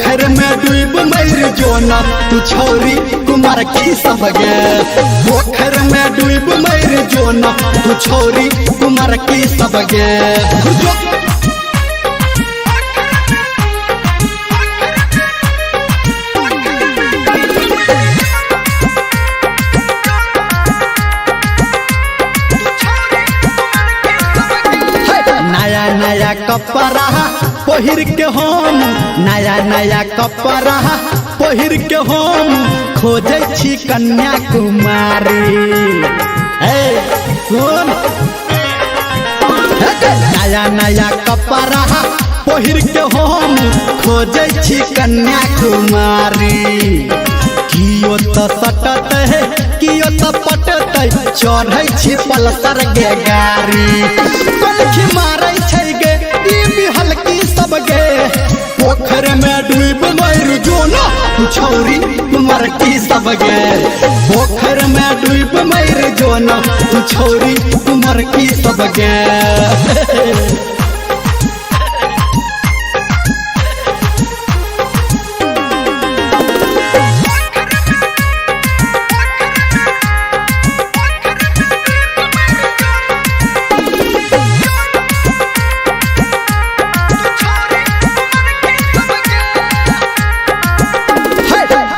पोखर में डूब मर जोना तू छोरी कुमार की सब गे। पोखर में डूब मर जोना तू छोरी कुमार की सब गे। नया नया कपड़ा पहिर के हम नया नया कपड़ा पहिर के हम खोजे छी कन्या कुमारी। सुन नया नया कपड़ा पहिर के हम खोजे छी कन्या कुमारी। कियो तो सटत है कियो तो पटत चढ़े छी पल्सर गे गाड़ी। कलखी मारे छै गे ई बिहल की सब गे। पोखर में डूब मर जोना तू छोरी कुमार की सब गे। पोखर में डूब मर जोना तू छोरी कुमार की सब गे।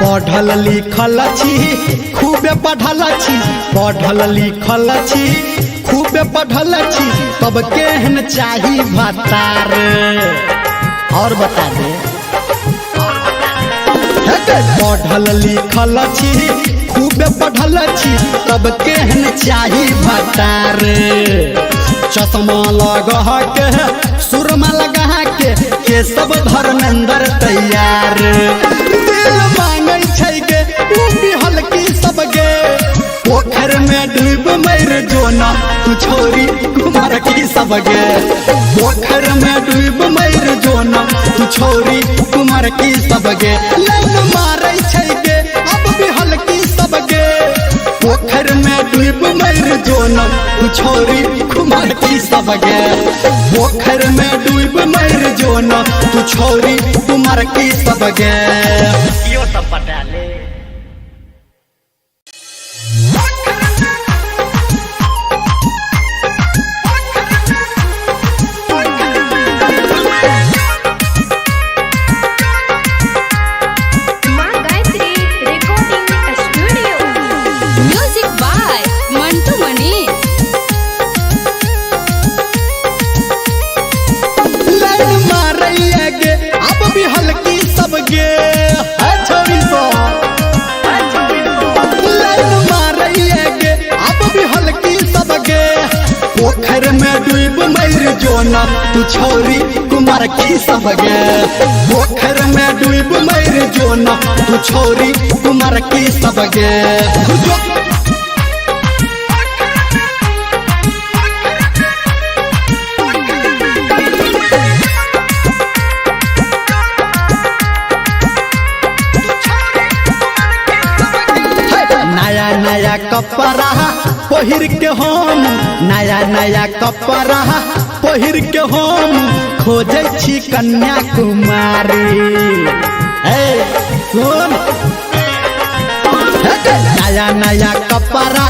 पढ़ल लिखल छी खूबे पढ़ल छी पढ़ल लिखल छी खूबे पढ़ल छी तब केहन चाही भतार। और बता दे पढ़ल लिखल छी खूबे पढ़ल छी तब केहन चाही भतार। चश्मा लगा के सुरमा लगा के सब धर्मेंद्र तैयार। दिल मांगे छै गे ऊ बिहल की सब गे। पोखर में डूब मर जोना तू छोरी कुमार की सब गे। पोखर में डूब मर जोना तू छोरी कुमार की सब गे। लाइन मारे छै गे अब बिहल की सब गे। पोखर में डूब मर जोना तू छोरी कुमार की सब गे। पोखर में डूब मर जोना तू छोरी कुमार की सब गे। यो सब पटा ले। पोखर में डूब मर जोना तू छोरी कुमार की सब गे। पोखर में डूब मर जोना तू छोरी कुमार की सब गे। नया नया कपड़ा पहिर के हम नया नया कपड़ा पहिर के हम खोजे छी कन्या कुमारी। सुन नया नया कपड़ा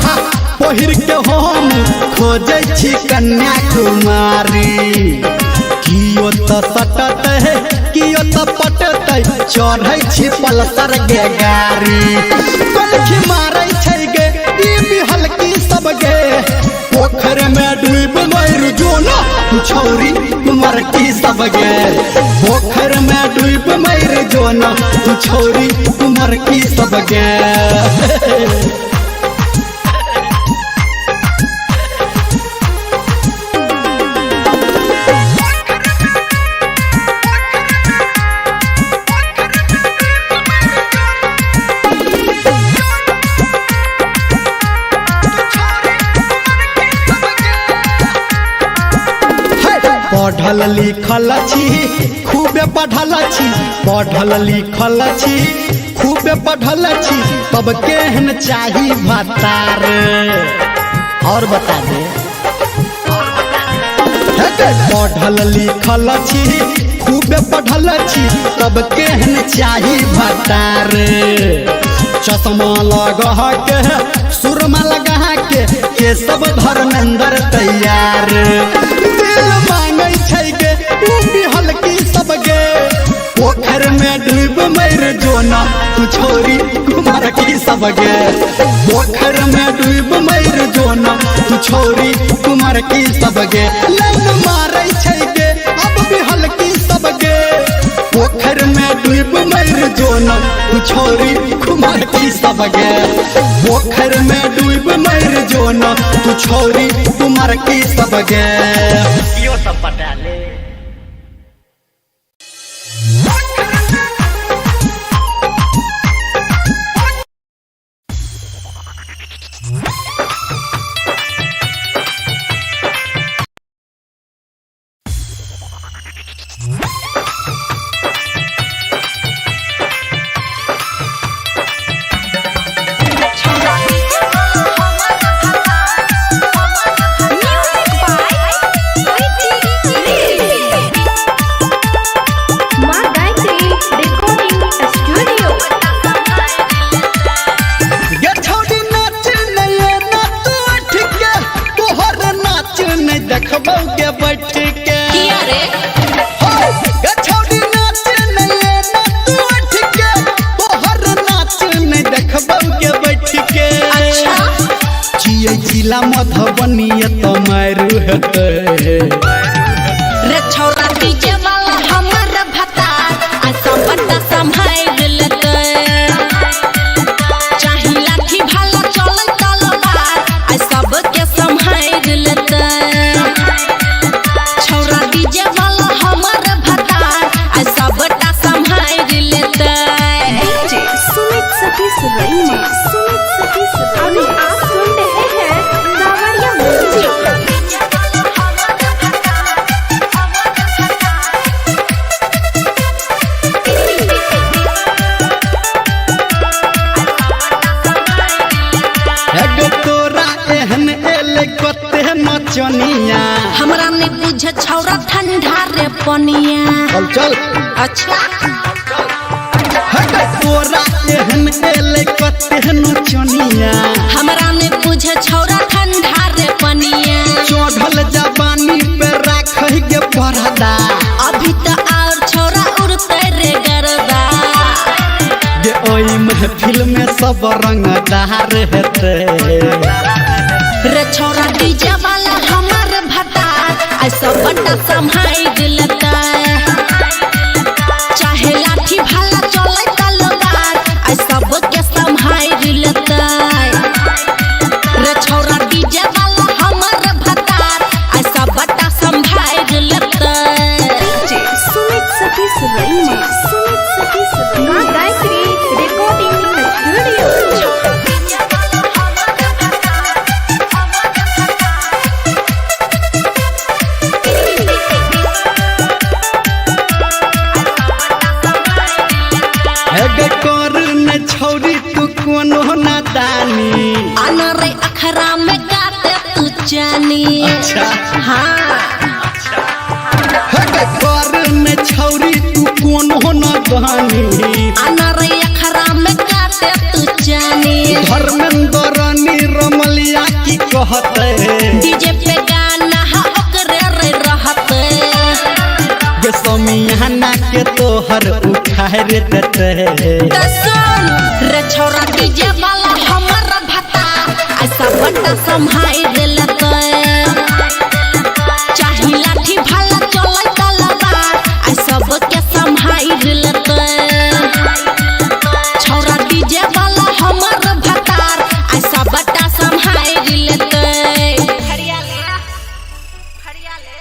पहिर के हम खोजे छी कन्या कुमारी। कियो तो सटत है कियो तो पटत चढ़े छी पल्सर गे गाड़ी। कलखी मारे छै गे ई बिहल की सब गे। पोखर में डूब मर जोना तू छोरी कुमार की सब गे। पोखर में डूब मर जोना तू छोरी कुमार की सब गे। पढ़ल लिखल छी खूबे पढ़ल छी पढ़ल लिखल छी खूबे पढ़ल छी तब केहन चाही भतार। और बता दे पढ़ल लिखल छी खूबे पढ़ल छी तब केहन चाही भतार चश्मा लगा के सुरमा लगा के सब धर्मेंद्र तैयार दिल मांगे छै गे तू बिहल की सब गे पोखर में डूब मर जोना तू छोरी कुमार की सब गे पोखर में डूब मर जोना तू छोरी कुमार की सब गे लाइन मारे छै गे अब बिहल की सब गे पोखर में डूब मर जोना तू छोरी कुमार की सब गे पोखर में डूब मर जोना तू छोरी कुमार की सब गे यो सब पटा ले मधुबनी तो मारू हेते रे छौरा डीजे वाला हमर भतार आ सब बड़ा संभाल लेते चाही लाठी भाला चले तलवार आ सब के संभाल लेते छौरा डीजे वाला हमर भतार आ सब बड़ा संभाल लेते डीजे सुमित सतीश रईमा सुमित सतीश अभी आप सुन रहे हैं कावड़िया म्यूजिक नचनिया हमरा ने बुझे छौरा ठंडा रे पनिया चल चल अच्छा तोरा एहन एले कते नचनिया हमरा ने बुझे छौरा ठंडा रे पनिया चढ़ल जवानी पे राखै के परदा अभी तो और छौरा उड़ते रे गरदा गे ओई महफिल में सब रंगदार हेते रे छौरा डीजे वाला हमर भतार आ सब बड़ा संभाल लेता चाहे लाठी भाला चले तलवार आ सब के संभाल लेता रे छौरा डीजे वाला हमर भतार आ सब बड़ा संभाल लेता DJ Sumit Satish रईमा Sumit Satish रईमा Gayatri recording studio छौरी तू कोनो नादानी अनरे अखरा में गाते तू जानी अच्छा हाँ कर ने छौरी तू कोनो नादानी अनरे अखरा में गाते तू जानी धर्मेंद्र निरमलिया की कहते डीजे पे गाना हा ओकरे रे रहते गे समियाना के तोहर उखाड़ देते सुन रे छौरा डीजे वाला हमर भता ऐसा बड़ा संभाल लेते चाही लाठी भाला चले तलवार आ सब के संभाल लेते छौरा डीजे वाला हमर भतार ऐसा बड़ा संभाल लेते हरियाले हरियाले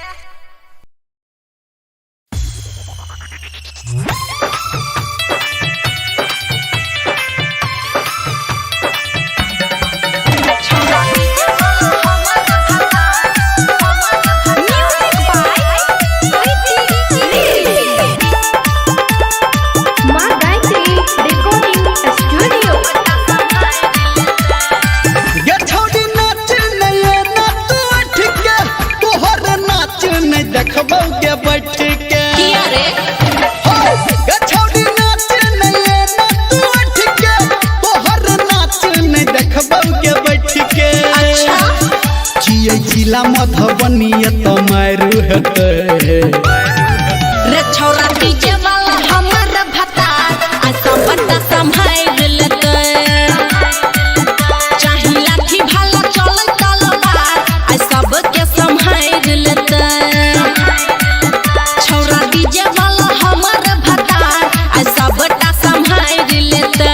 छौरा डीजे वाला हमर जिला मधुबनी तो मारू हेते रे छौरा डीजे वाला हमर भतार आ सब बटा संभाल लेते चाही लाठी भाला चले तलवार आ सब के संभाल लेते छौरा डीजे वाला हमर भतार आ सब बटा संभाल लेते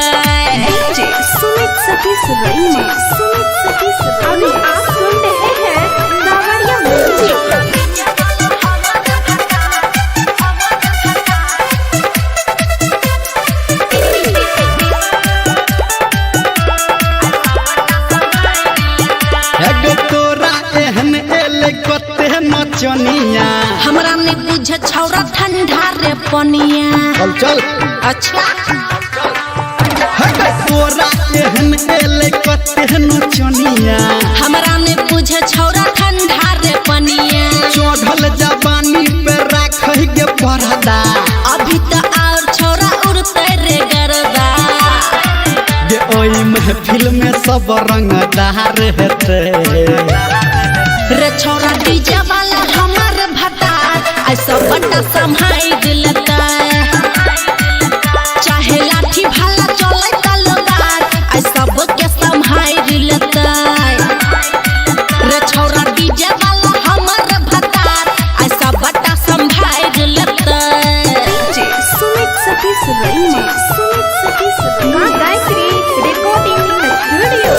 डीजे सुमित सतीश रईमा अभी आप सुन रहे हैं कांवरिया म्यूजिक। तोरा एहन एले कते नचनिया हमरा ने बुझे छौरा ठंडा रे पनिया चल अच्छा तोरा एहन एले कते नचनिया हमरा ने बुझे छौरा ठंडा रे पनिया चढ़ल जवानी पे राखै के परदा अभी तो और छौरा उड़ते रे गरदा जे ओई महफिल में सब रंगदार हेते रे छौरा डीजे वाला हमर भतार ऐसा बड़ा संभाल लेता चाहे लाठी भाला चले तलवार ऐ सब के संभाल लेता रे छौरा डीजे वाला हमर भतार ऐसा बड़ा संभाल लेता डीजे सुमित सतीश रईमा मां गायत्री रिकॉर्डिंग स्टूडियो।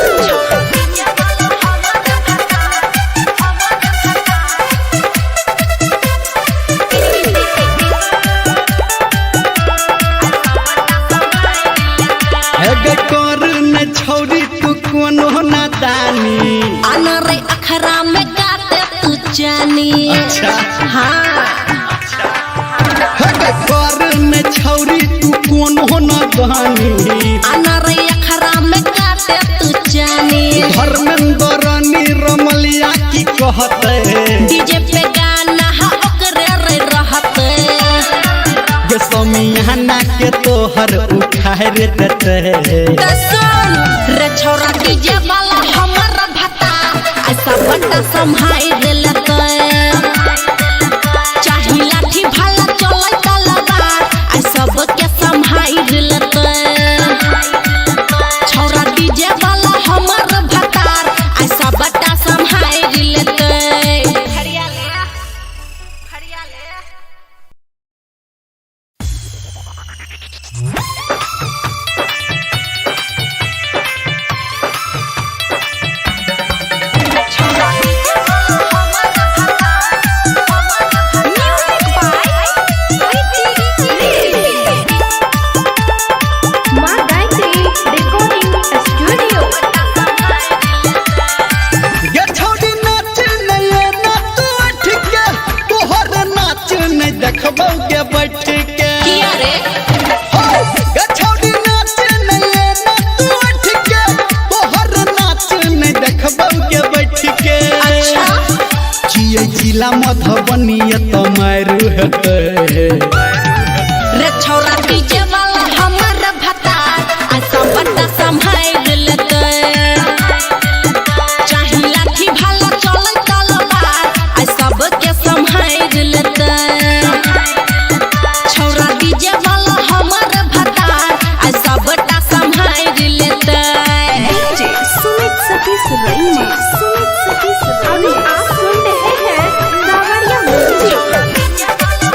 कर न छौरी तू कोनो नादानी अनरे अखरा में गाते तू जानी अच्छा। हाँ कर न छौरी तू कोनो नादानी अनरे अखरा में गाते तू जानी धर्मेंद्र निरमलिया की कहते डीजे पे गाना हा ओकरे रे रहते जे समियाना के तोहर उखाड़ देते त सुन रे छौरा डीजे वाला हमर भता ऐसा बड़ा संभाल लेते चाही लाठी भाला चले तलवार ऐ सब के संभाल लेते छौरा डीजे वाला हमर भतार ऐसा बड़ा संभाल लेते मां गायत्री रिकॉर्डिंग स्टूडियो। गे छौरी नाच नये नाच उठ के तोहर नाच नहीं देखबौ के बैठ के किया रे गे छौरी नाच नये नाच उठ के तोहर नाच नहीं देखबौ के बैठ के अच्छा छियै जिला मधुबनी तो मारू हेते रे छौरा डीजे वाला हमर भतार ऐसा बड़ा संभाल लेते चाही लाठी भाला चले तलवार ऐ सब के संभाल लेते छौरा डीजे वाला हमर भतार ऐसा बड़ा संभाल लेते डीजे सुमित सतीश रईमा अभी आप सुन रहे हैं कांवरिया म्यूजिक।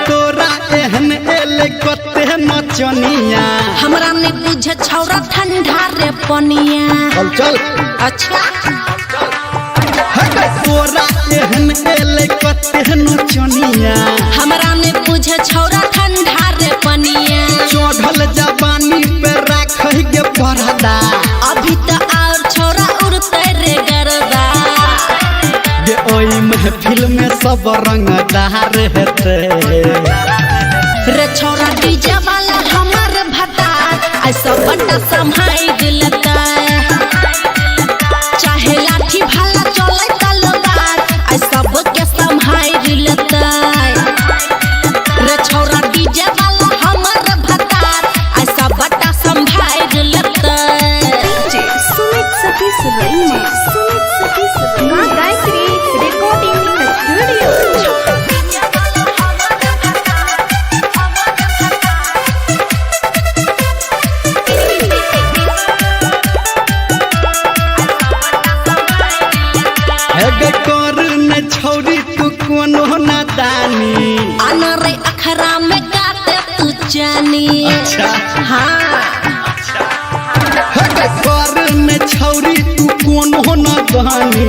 तोरा एहन एले कते नचनिया हमरा ने बुझे छौरा ठंडा रे पनिया चल अच्छा तोरा एहन एले कते नचनिया हमरा ने बुझे छौरा ठंडा रे पनिया चढ़ल जवानी पे राखै के परदा अभी तो और छौरा उड़ते रे गरदा जे ओई महफिल में सब रंगदार हेते रे छौरा डीजे वाला हमर भतार ऐसा बड़ा संभाल लेता चाहे लाठी भाला चले तलवार ऐ सब के संभाल लेता अखरा में काटे तू जानी। अच्छा हाँ कर में छौरी तू कौन हो न जानी।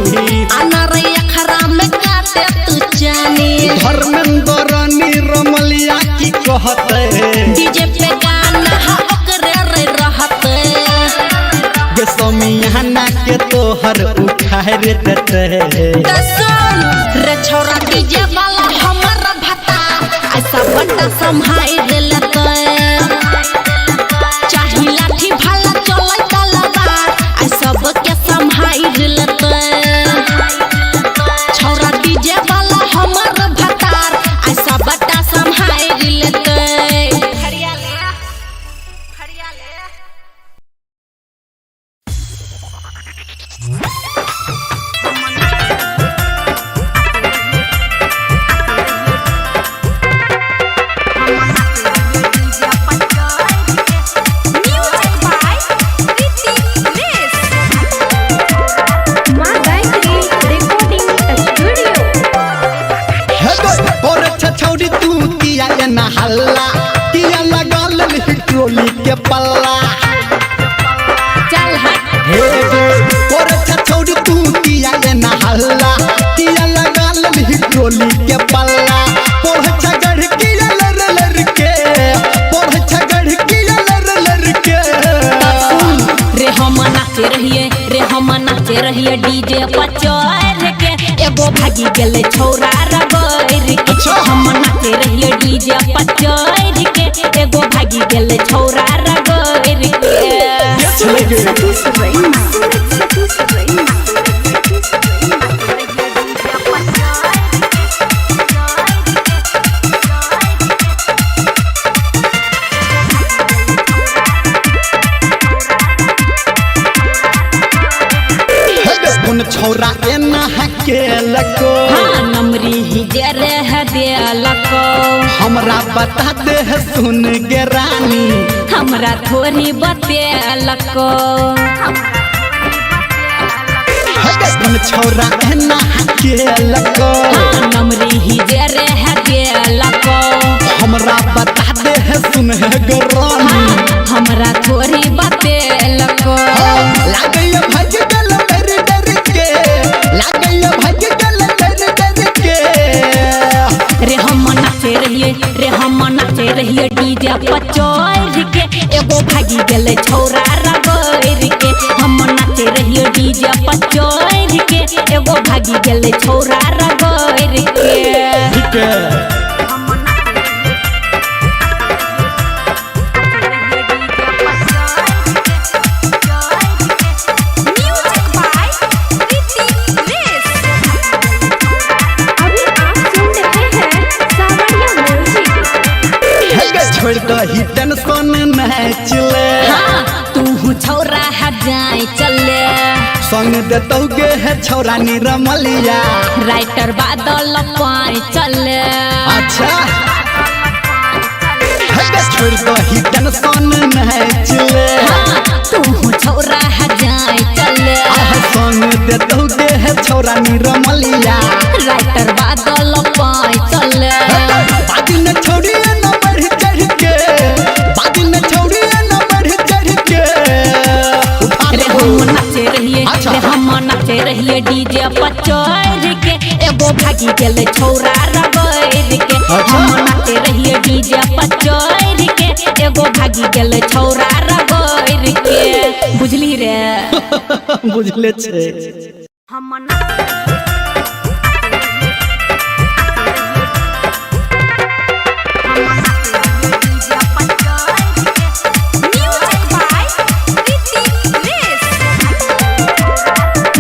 अनार अखरा में काटे तू जानी। धर्मेंद्र निरमलिया की कहते डीजे पे गाना हा ओकरे रे रहते। गे समियाना के तोहर उखाड़ देते। कसम रे छोरा डीजे वाला हमर भता ऐसा बड़ा संभाल लेते। चाही लाठी भाला चले तलवार ऐसा सबके संभाल लेते। छोरा डीजे वाला हमर भतार ऐसा बड़ा संभाल लेते। माँ गायत्री रिकॉर्डिंग स्टूडियो। और छछौरी तू किया ये ना हल्ला किया लगा ले ट्रोली के पल्ला। चल हट हे और छछौरी तू किया ये ना हल्ला किया लगा ले ट्रोली के पल्ला। पोढ़ छगड़ किया लर के पोढ़ छगड़ किया लर के। रे हम नाचे रहिए डीजे पर चढ़ के एगो भागी गेले छौरा रगड़ के। हम नाचे रहिए डीजे पर चढ़ के एगो भागी गेले छौरा रगड़ के। सतीश रईमा, सतीश रईमा। कौन छौरा एना के लको हाँ नमरी ही जरे है दिलको। हमरा बता दे सुन गे रानी। हमरा थोड़ी बतेलको। कौन छौरा एना के लको हाँ नमरी ही जरे है दिलको। हमरा बता दे सुन गे रानी। हमरा थोड़ी बतेलको। लागैया भज गल डर के लागैया भज गल डर के। रे हम नाचे रहिए डीजे पर चढ़ के एगो भागी गेले छौरा रगड़ के। हम नाचे रहिए डीजे पर चढ़ के एगो भागी गेले छौरा रगड़ के। ठीक है अभी आप सुन रहे हैं सावरिया म्यूजिक। छोड़ दही टेंशन मैच ले। हाँ तू छौरा है जाए चले। संग देतौगे है छौरा निरमलिया। राइटर बादल पाए चले। अच्छा छोड़ दही टेंशन मैच ले। हाँ तू छौरा है जाए चले। संग देतौगे है छौरा निरमलिया। राइटर बादल पाए चले। बाजी न छोड़ी न बढ़ चढ़ के बाजी न छोड़ी न बढ़ चढ़ के। रे हम नाचे रहिए अच्छा। रे हम नाचे रहिए डीजे पर चढ़ के एगो भागी गेले छौरा रगड़ के। अच्छा। हम नाचे रहिए डीजे पर चढ़ के एगो भागी गेले छौरा रगड़ के। बुझली रे बुझले छे। हम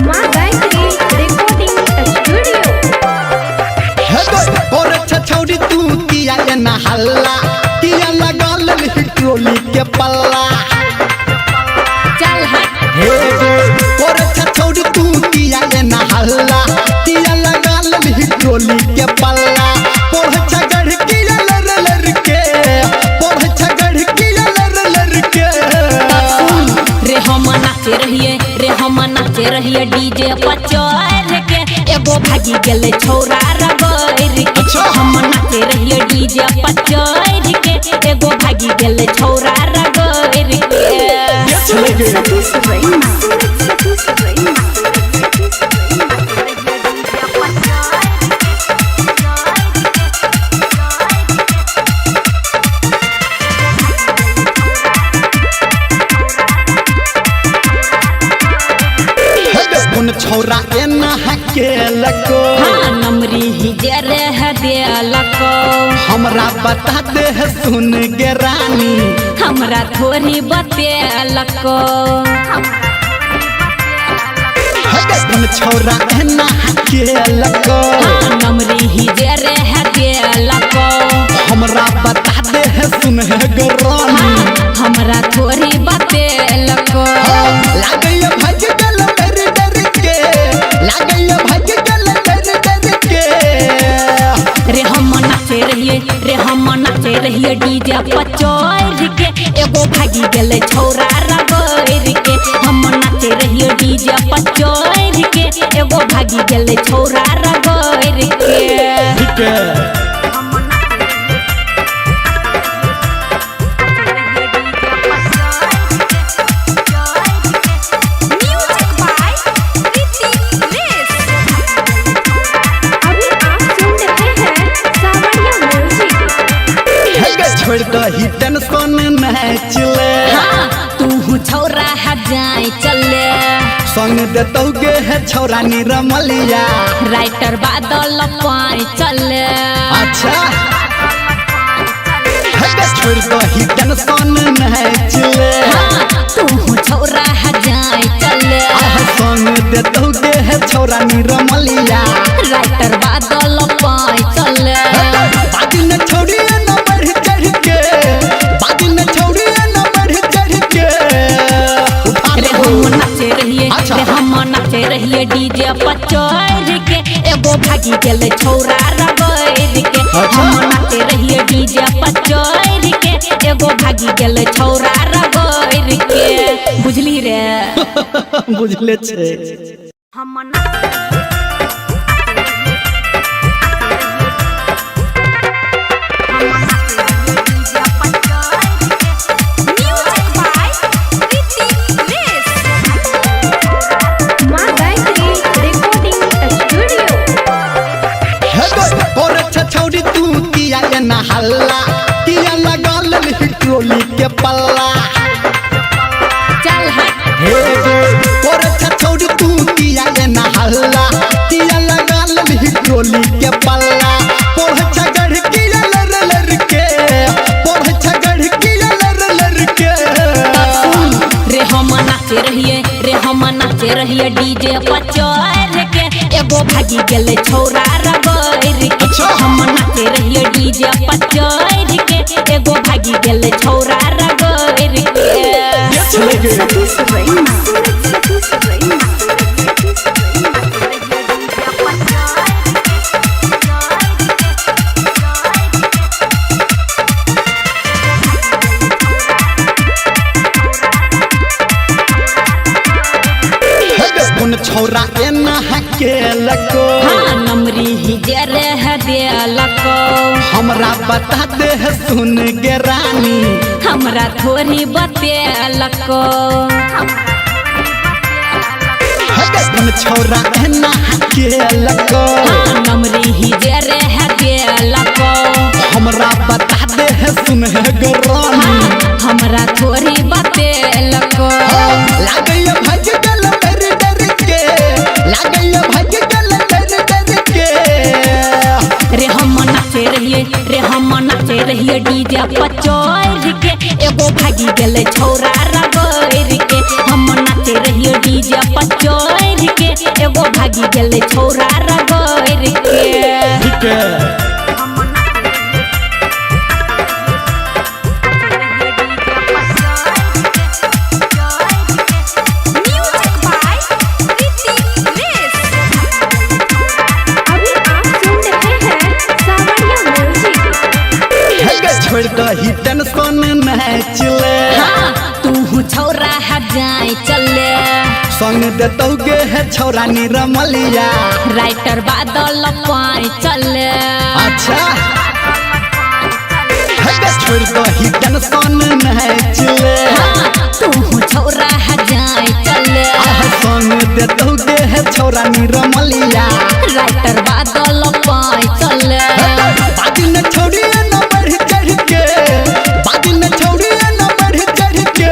माँ गायत्री रिकॉर्डिंग स्टूडियो। और छछौरी तू किया ये ना हल्ला किया लगा ले ट्रोली के पल्ला। चल हट हे और छछौरी तू किया ये ना हल्ला किया लगा ले ट्रोली के पल्ला। पोढ़ छगड़ किया लर के पोढ़ छगड़ किया लर के। रे हम नाचे रहिए डीजे पर चढ़ के एगो भागी गेले छौरा रगड़ के। अच्छा। हम नाचे रहिए डीजे डीजे पर चढ़ के एगो भागी गेले छौरा रगड़ के सतीश रैना सतीश रैना कौन छौरा एना हके लको हाँ नमरी ही जरे है दिलको हमरा बता दे सुन गे रानी हमरा थोड़ी बतेलको कौन छौरा एना हके लको हाँ नमरी ही जरे है दिलको हमरा बता दे सुन गे रानी हमरा थोड़ी बतेलको लागैया भज गल डर डर के लागैया भज गल डर डर के रे हम नाचे रहिए डीजे पर चढ़ के एगो भागी गेले छौरा रगड़ के हम नाचे रहिए डीजे पर चढ़ के एगो भागी गेले छौरा रगड़ के ठीक है अभी आप सुन रहे हैं सावरिया म्यूजिक छोड़ दही टेंशन नहीं चले हाँ तू छौरा है जाए चले संग देतौ गे है छौरा निरमलिया राइटर बादल पाए चले अच्छा छोड़ दही टेंशन नहीं चले हाँ तू छौरा है जाए चले संग देतौ गे है छौरा निरमलिया राइटर बादल पाए चले बादी न छोड़ी न बढ़ चढ़ के बादी न छोड़ी न बढ़ चढ़ के रे हम नाचे रहिए अच्छा। रे हम नाचे रहिए डीजे पर चढ़ के एगो भागी गेले छौरा रगड़ के अच्छा। हम नाचे रहिए डीजे पर चढ़ के एगो भागी गेले छौरा रगड़ के बुझली रे बुझले छे हम माँ गायत्री रिकॉर्डिंग स्टूडियो और छछौड़ी तू किया ना हल्ला किया लगा लली ट्रोली के पल्ला चल हे गो और छछौड़ी तू किया ना हल्ला किया लगा लली ट्रोली के पल्ला पोढ़ छगड़ किया लर लर के पोढ़ छगड़ किया लर लर के रे हम नाचे रहिए डीजे पर चढ़ के एगो भागी गेले छौरा रगड़ के अच्छा। हम नाचे रहिए डीजे पर चढ़ के एगो भागी गेले छौरा रगड़ के सतीश रैना सतीश रैना कौन छौरा एना हके लको हाँ नमरी ही जरे है दिलको हमरा बता दे सुन गे रानी हमरा थोड़ी बतेलको कौन छौरा एना हके लको हाँ नमरी ही जरे है दिलको हमरा बता दे सुन गे रानी हमरा थोड़ी बतेलको लागैया भज गल डर डर के लागैया भज गल डर डर के रे हम नाचे रहिए डीजे पर चढ़ के एगो भागी गेले छौरा रगड़ के हम नाचे रहिए डीजे पर चढ़ के एगो भागी गेले छौरा रगड़ के ठीक है अभी आप सुन रहे हैं सावरिया म्यूजिक छोड़ दही टेंशन नहीं चले हाँ तू छौरा है जाए चले संग देतौ गे है छौरा निरमलिया राइटर बादल पाए चले अच्छा छोड़ दही टेंशन मैच ले तू छौरा जाए चले संग दे तोगे है छौरा निरमलिया राइटर बादल पाए चले बादी न छोड़ी न बढ़ चढ़ के बादी न छोड़ी न बढ़ चढ़ के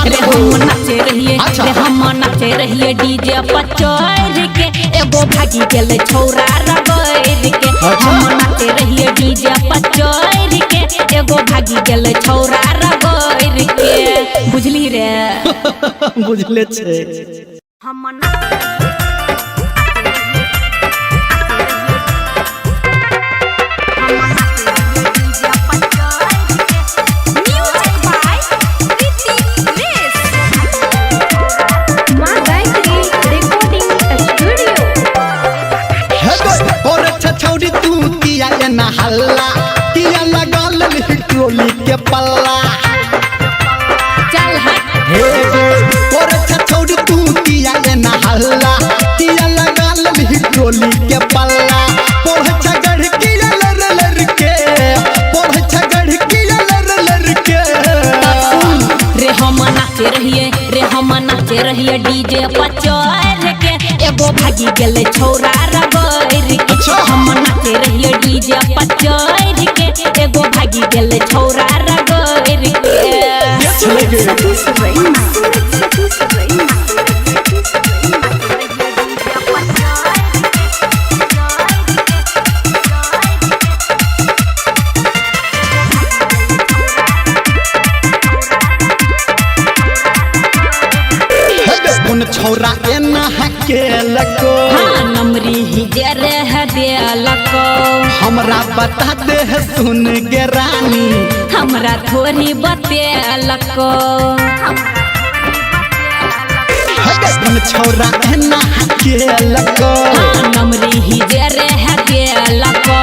रे हम नाचे रहिए रे हम नाचे रहिए डीजे पर चढ़ के एगो भागी गेले छौरा रगड़ के हम नाचे रहिए डीजे पर चढ़ के एगो भागी गेले छौरा रगड़ के बुझली रे बुझले छे हम माँ गायत्री रिकॉर्डिंग स्टूडियो। और छछौड़ी तू किया न हल्ला किया लगल ट्रोली के पल्ला चल हट और छछौड़ी तू किया न हल्ला किया लगल ट्रोली के पल्ला पोढ़ छगड़ किया लर लर के पोढ़ छगड़ किया लर लर के रे हम नाचे रहिए डीजे पर चढ़ के एगो भागी गेले छौरा रगड़ के हम नाचे रहिए डीजे पर चढ़ के एगो भागी गेले छौरा रगड़ के सतीश रैना सतीश रैना कौन छौरा एना के लको हाँ नमरी ही जरे है दिलको हमरा बता दे सुन के रानी हमरा थोड़ी बतेलको कौन छौरा एना के लको हाँ नमरी ही जरे है दिलको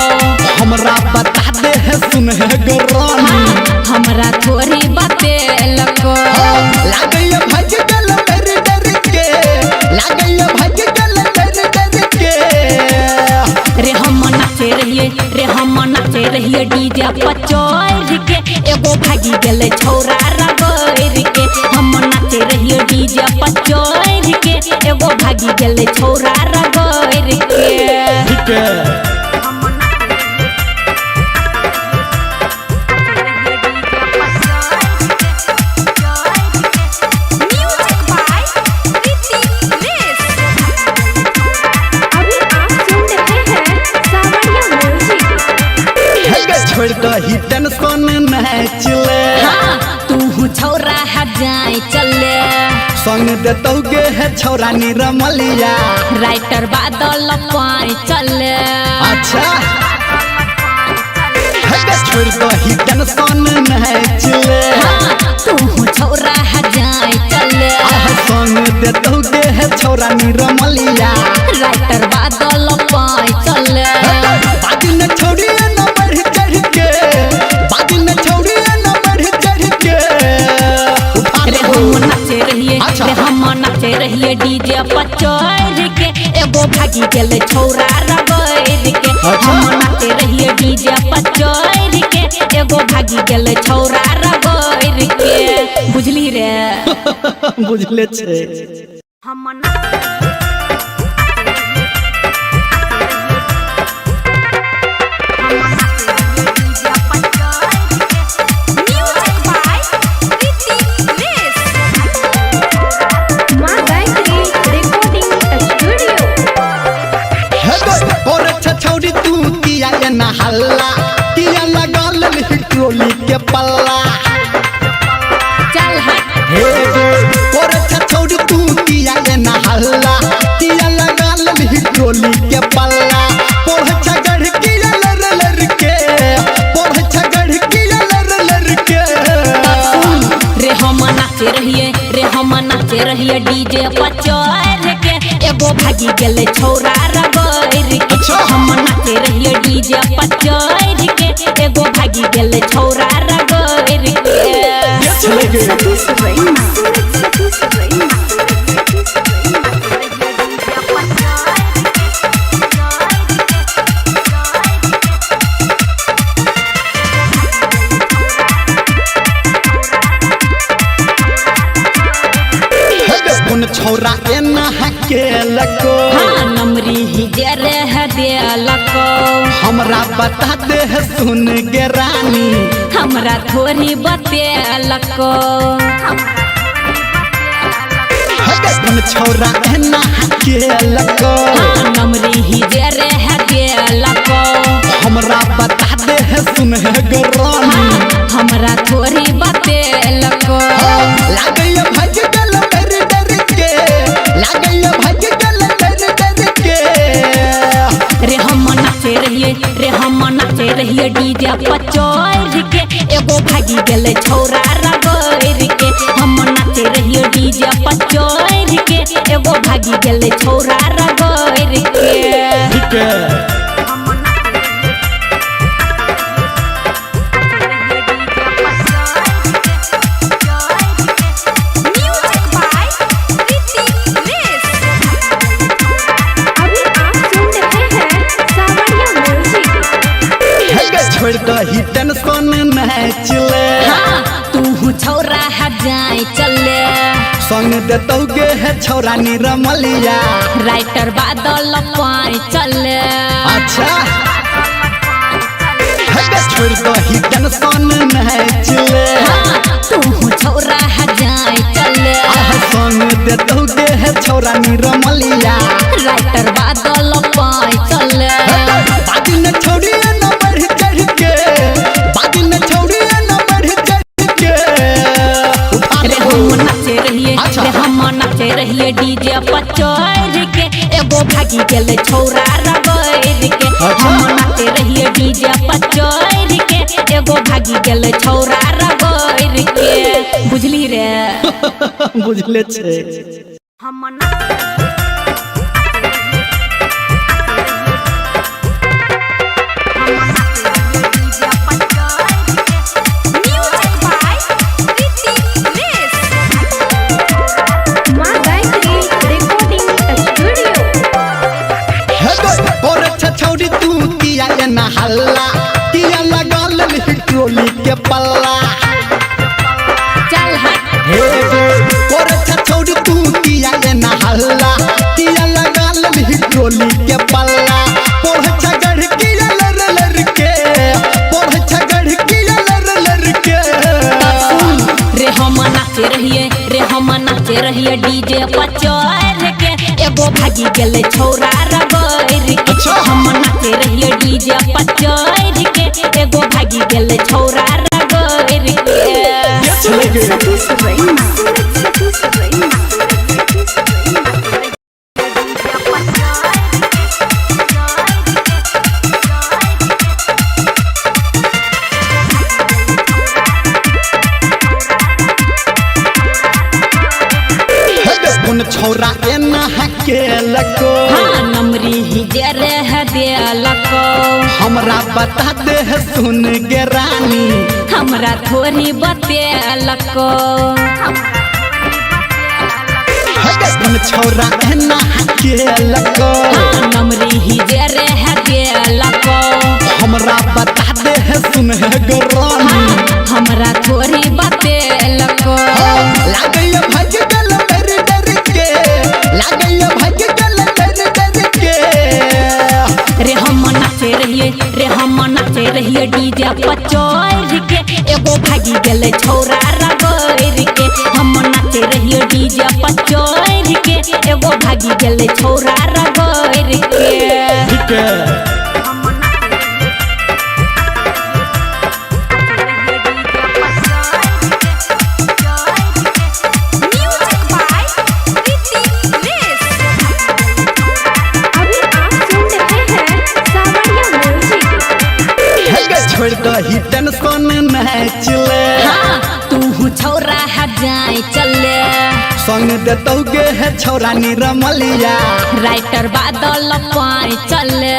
हमरा बता दे सुन के रानी हमरा थोड़ी बतेलको लागैया भज गल डर डर के लागैया भज गल डर डर के रे हम नाचे रहिए डीजे पर चढ़ के एगो भागी गेले छौरा रगड़ के हम नाचे रहिए डीजे पर चढ़ के एगो भागी गेले छौरा रगड़ के ठीक है अभी आप सुन रहे हैं सावरिया म्यूजिक। छोड़ दही टेंशन मैच ले हाँ तू छौरा जाए चले संग दे तोगे है छौरा निरमलिया राइटर बादल पाए चले अच्छा छोड़ दही टेंशन मैच ले हाँ तू छौरा जाए चले संग दे तोगे है छौरा निरमलिया राइटर बादल पाए चले बादी न छोड़ी न बढ़ चढ़ के बादी न छोड़ी न बढ़ चढ़ के रे हम नाचे रहिए डीजे पर चढ़ के एगो भागी गेले छौरा रगड़ के हम नाचे रहिए डीजे पर चढ़ के एगो भागी गेले छौरा रगड़ के बुझली रे बुझले छे हम माँ गायत्री रिकॉर्डिंग स्टूडियो। और छछौड़ी तू किया न हल्ला किया लगल ट्रोली के पल्ला चल हट और छछौड़ी तू किया न हल्ला किया लगल ट्रोली के पल्ला पोढ़ छगड़ किया लर लर के पोढ़ छगड़ किया लर लर के रे हम नाचे रहिए डीजे पर चढ़ के एगो भागी गेले छौरा रगड़ के हम नाचे रहिए डीजे पर चढ़ के एगो भागी गेले छौरा रगड़ के सतीश रैना सतीश रैना बता दे सुन गे रानी, हमरा थोड़ी बतेलको कौन छौरा एना के लको, नमरी ही जे रह गेलको। हमरा बता दे सुन गे रानी, हमरा थोड़ी बतेलको लागैया भज गल डर डर के, लागैया भज गल डर डर के। रे हम नाचे रहिए डीजे पर चढ़ के, एगो भागी गेले छौरा रगड़ के। हम नाचे रहिए डीजे पर चढ़ के, एगो भागी गेले छौरा रगड़ के। अभी आप सुन रहे हैं सावरिया म्यूजिक। छोड़ दही टेंशन मैच ले, हाँ तू छौरा जाए चले, संग देतौ गे है छौरा निरमलिया। राइटर बादल पाए चले। अच्छा छोड़ दही टेंशन मैच ले, हाँ तू छौरा जाए चले, संग देतौ गे है छौरा निरमलिया। राइटर बादल पाए चले। बादी न छोड़ी न बढ़ चढ़ के, बादी न छोड़ी न बढ़ चढ़ के। रे हम नाचे रहिए, अच्छा। रे हम नाचे रहिए डीजे पर चढ़ के, एगो भागी गेले छौरा रगड़ के। अच्छा। हम नाचे रहिए डीजे पर चढ़ के, एगो भागी गेले छौरा रगड़ के। बुझली रे बुझले छे। हम माँ गायत्री रिकॉर्डिंग स्टूडियो। और छछौरी तू किया एना हल्ला, किया लगा ललही ट्रोली के पल्ला। चल हट हे और छछौरी तू किया एना हल्ला, किया लगा ललही ट्रोली के पल्ला। पोढ़ छगड़ किया लर लर के, पोढ़ छगड़ किया लर लर के। रे हम नाचे रहिए डीजे पर चढ़ के, एगो भागी गेले छौरा रगड़ के। अच्छा। हम नाचे रहिए डीजे पर चढ़ के, एगो भागी गेले छौरा रगड़ के। सती सुरैना, सती सुरैना, सती सुरैना। कौन छौरा एना के लको, हाँ नमरी ही जे रह देलको, हमरा बता दे सुन गे रानी, हमरा थोड़ी बतेलको। कौन छौरा एना के लको, हाँ नमरी ही जे रह देलको, हमरा बता दे सुन गे रानी। हमरा थोड़ी बतेलको। लागैया भज गल डर डर के, लागैया भज गल डर डर के। रे हम नाचे रहिए डीजे पर चढ़ के, एगो भागी गेले छौरा रगड़ के। हम नाचे रहिए डीजे पर चढ़ के, एगो भागी गेले छौरा रगड़ के। अभी आप सुन रहे हैं सावरिया म्यूजिक। छोड़ दही टेंशन मैच ले, हाँ तू छौरा जाए चले, संग देतौ गे है छौरा निरमलिया। राइटर बादल पाए चले।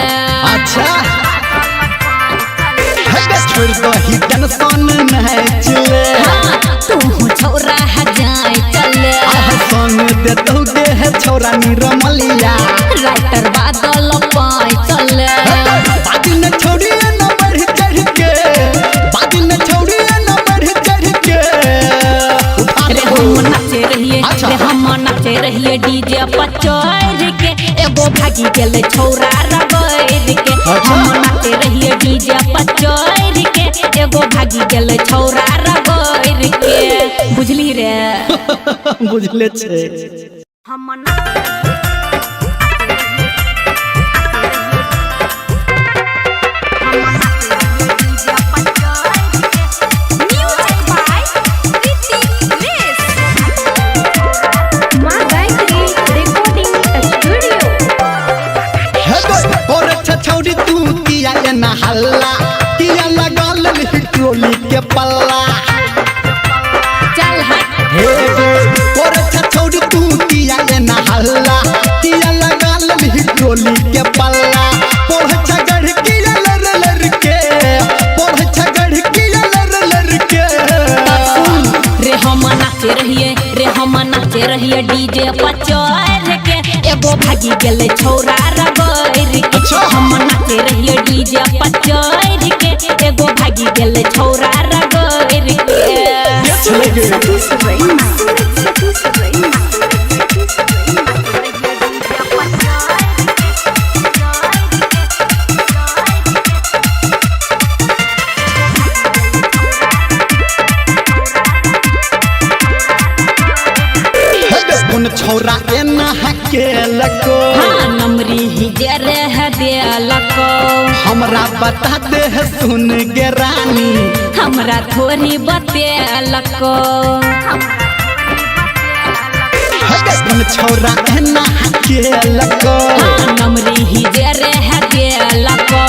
अच्छा छोड़ दही टेंशन मैच ले, हाँ तू छौरा जाए चले, संग देतौ गे है छौरा निरमलिया। राइटर बादल पाए चले। बादी न छोड़ी न बढ़ चढ़ के, बादी न छोड़ी न बढ़ चढ़ के। रे हम नाचे रहिए, अच्छा। रे हम नाचे रहिए डीजे पर चढ़ के, एगो भागी गेले छौरा रगड़ के। अच्छा। हम नाचे रहिए डीजे पर चढ़ के एगो भागी गेल छौरा रगड़ के बुझली रे बुझले छे माँ गायत्री रिकॉर्डिंग स्टूडियो। और छछौरी तू किया ना हल्ला किया लगल ट्रोली के पल्ला चल हट हे और छछौरी तू किया ना हल्ला किया लगल ट्रोली के पल्ला पोढ़ छगड़ किया लर लर के पोढ़ छगड़ किया लर लर के रे हम नाचे रहिए डीजे पर चढ़ के एगो भागी गेल छौरा रगड़ के हम नाचे रहिए डीजे पर चढ़ के एगो भागी गेल छौरा रगड़ के सतीश रैना, सतीश रैना, कौन छौरा एना हकेलको हाँ नमरी ही जे रह देलको हमरा बता दे सुन गे रानी हमरा थोड़ी बतेलको कौन छौरा एना हकेलको हाँ नमरी ही जे रह देलको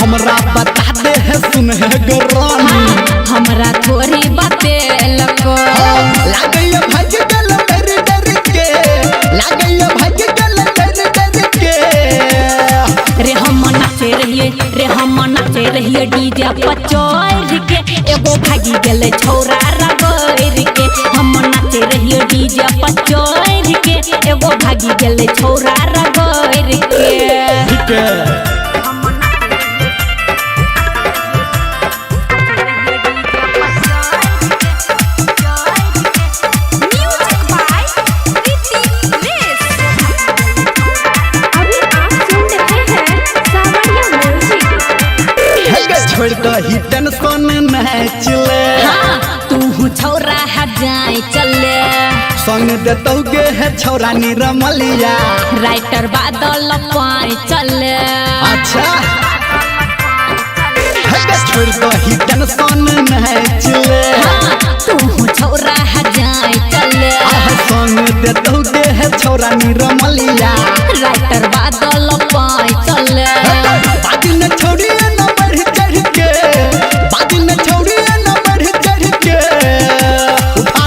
हमरा बता दे सुन गे रानी हमरा थोड़ी बतेलको लागैया भज गल डर डर के लागैया भज गल डर डर के रे हम नाचे रहिए डीजे पर चढ़ के एगो भागी गेल छौरा रगड़ के हम नाचे रहिए डीजे पर चढ़ के एगो भागी गेल छौरा रगड़ के ठीक है अभी आप सुन रहे हैं सावरिया म्यूजिक। छोड़ दही टेंशन मैच ले हाँ तू छौरा जाए चले संग देतौगे है छौरा निरमलिया राइटर बादल पाए चले अच्छा छोड़ दही टेंशन मैच ले हाँ तू छौरा जाए चले संग देतौगे है छौरा निरमलिया राइटर बादल पाए चले बाजी न छोड़ी न बढ़ चढ़ के बाजी न छोड़ी न बढ़ चढ़ के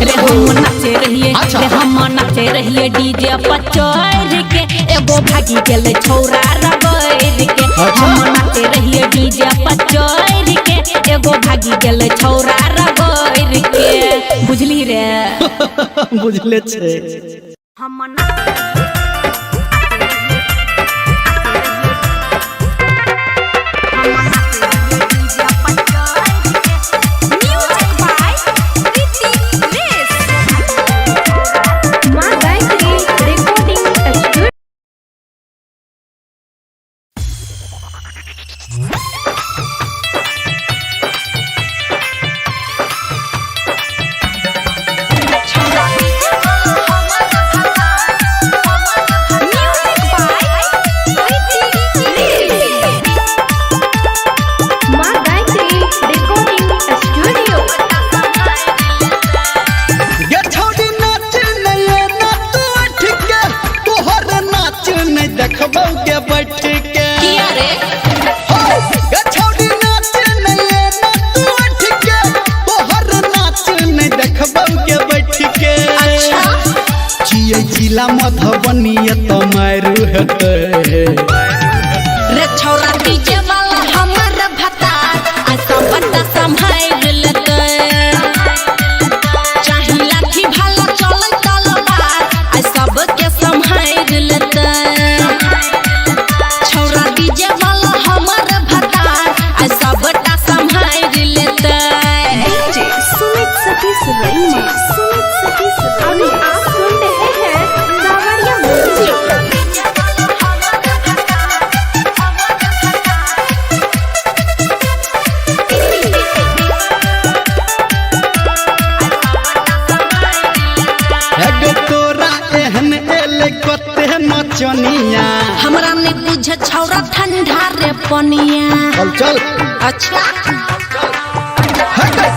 रे हम नाचे रहिए अच्छा। रे हम नाचे रहिए डीजे पर चढ़ के एगो भागी गेल छौरा रगड़ के अच्छा। हम नाचे रहिए डीजे पर चढ़ के एगो भागी गेल छौरा रगड़ के बुझली रे बुझले छे माँ गायत्री रिकॉर्डिंग स्टूडियो। माँ गायत्री रिकॉर्डिंग स्टूडियो। गे छौड़ी नाच नये नाच उठ के तोहर नाच नहीं देखबौ के बैठ के किया रे गे छौड़ी नाच नये नाच उठ के तोहर नाच नहीं देखबौ के बैठ के अच्छा चियै जिला मधुबनी त मारू हेतै रे छौरा डीजे वाला हमर भतार आ सब बड़ा संभाल लेते चाही लाठी भाला चले तलवार आ सब के संभाल लेते छौरा डीजे वाला हमर भतार आ सब बड़ा संभाल लेते डीजे सुमित सतीश रैना, सुमित सतीश रैना। अभी आप सुन रहे हैं सावरिया म्यूजिक। छौरा ठंडा रे पनिया। चल चल अच्छा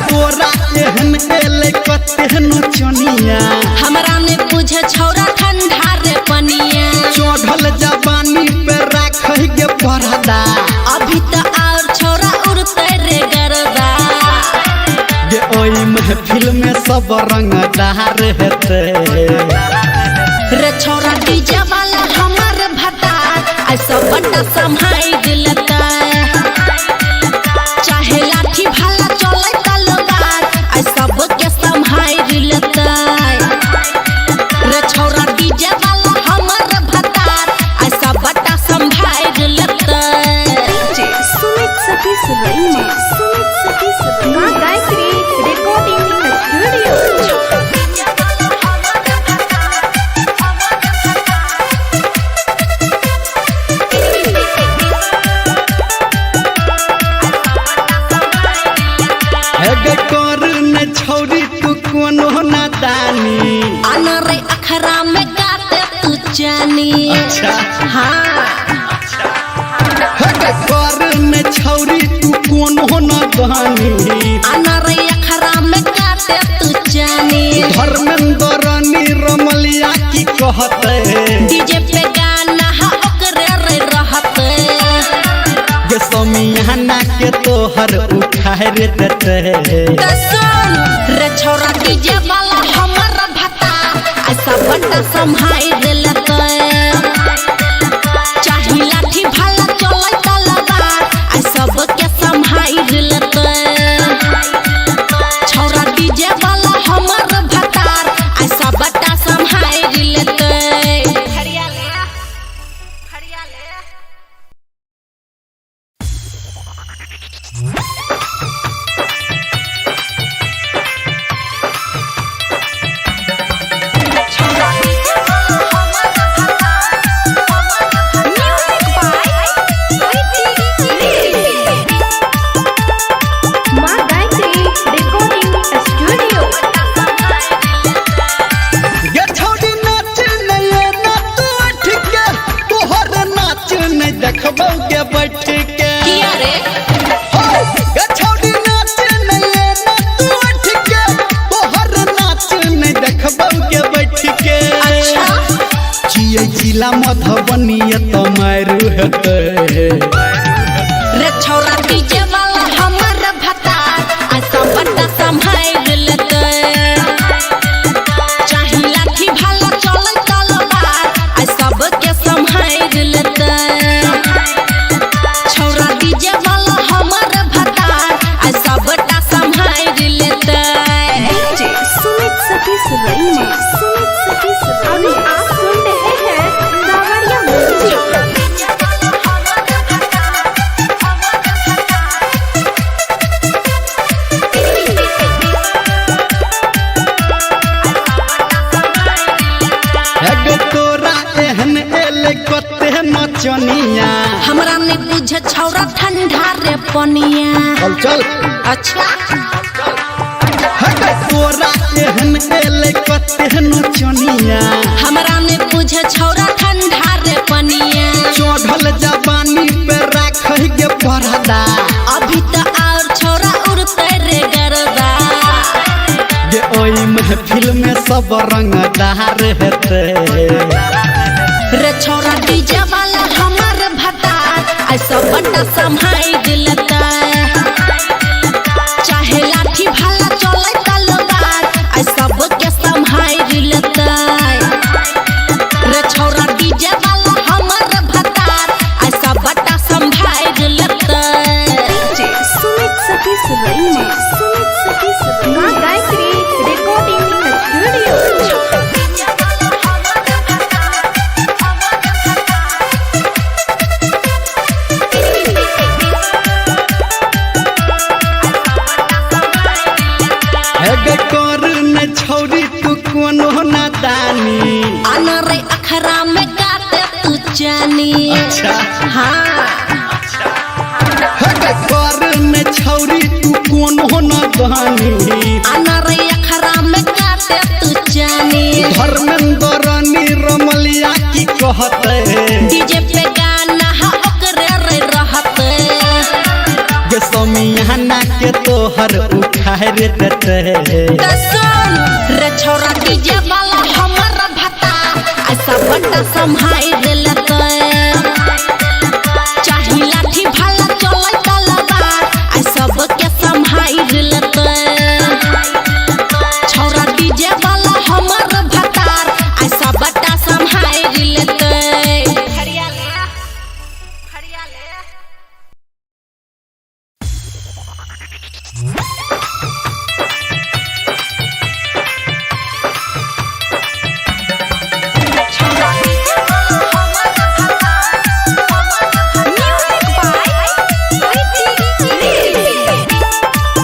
तोरा एहन एले कतेहन चनिया हमरा ने बुझे छौरा ठंडा रे पनिया। चढ़ल जवानी पे राखै के परदा अभी तो और छौरा उड़ते रे गरदा। गे ओई महफिल में सब रंगदार हेते रे छौरा डीजे वाला हमर भतार ऐसा बड़ा संभाई दिलता। चाहे लाठी भाला चले तलवार ऐ सब के संभाई दिलता। रे छौरा डीजे वाला हमर भतार ऐसा बड़ा संभाई दिलता। डीजे सुमित सतीश रईमा, सुमित सतीश रईमा। मां गायत्री रिकॉर्डिंग स्टूडियो। छौरी तू कोनो नादानी अनरे अखरा में गाते तू जानी। अच्छा हाँ कर ने छौरी तू कोनो नादानी अनरे अखरा में गाते तू जानी। धर्मेंद्र निरमलिया की कहते डीजे पे गाना हा ओकरे रे रहते। गे समियाना के तोहर उठाए रे देते कसम रे छौरा डीजे वाला हमर भतार ऐसा बड़ा संभाई दिलता। चाहे लाठी भाला चले तलवार ऐ सब के संभाई दिलता। छौरा डीजे वाला हमर भतार ऐसा बड़ा संभाई दिलता। मां गायत्री रिकॉर्डिंग स्टूडियो। गे छौरी नाच नहीं ना तू उठ के तोहर नाच नहीं देखबौ के बैठ के किया रे गे छौरी नाच नहीं ना तू उठ के तोहर नाच नहीं देखबौ के बैठ के। अच्छा चियै जिला मधुबनी त मारू हेते रे छौरा डीजे वाला हमर भतार ऐसा बड़ा संभाई दिलता। चाहे लाठी भाला चले तलवार ऐ सब के संभाई दिलता। छौरा डीजे वाला हमर भतार ऐसा बड़ा संभाई दिलता। डीजे सुमित सतीश रईमा, सुमित सतीश रईमा। अभी आप सुन रहे हैं सावरिया म्यूजिक। गे तोरा एहन एले कते नचनिया हमरा ने बुझे छौरा ठंडा रे पनिया। चल चल अच्छा तोरा एहन एले कते नचनिया हमरा ने बुझे छौरा ठंडा रे पनिया। चढ़ल जवानी पे राखै के परदा अभी तो और छौरा उड़ते रे गरदा। गे ओई महफिल में सब रंगदार हेते रे छौरा डीजे वाला हमर भतार ऐसा बड़ा संभाई दिलता। चाहे लाठी भाला चले तलवार ऐ सब के संभाई दिलता। रे छौरा डीजे वाला हमर भतार ऐसा बड़ा संभाई दिलता। डीजे सुमित सतीश रईमा, सुमित सतीश रईमा। मां गायत्री रिकॉर्डिंग स्टूडियो। गे कर ने छौरी तू कोनो नादानी अनरे अखरा में गाते तू जानी। अच्छा हाँ कर ने छौरी तू कोनो नादानी अनरे अखरा में गाते तू जानी। धर्मेंद्र निरमलिया की कहते डीजे पे गाना हा तोहर उखाड़ देते कसम रे छोरा डीजे वाला हमर भता ऐसा बड़ा संभाल लेते चाही लाठी भाला चले तलवार ऐ सब के संभाल लेते छोरा डीजे वाला हमर भता ऐसा बड़ा संभाल लेते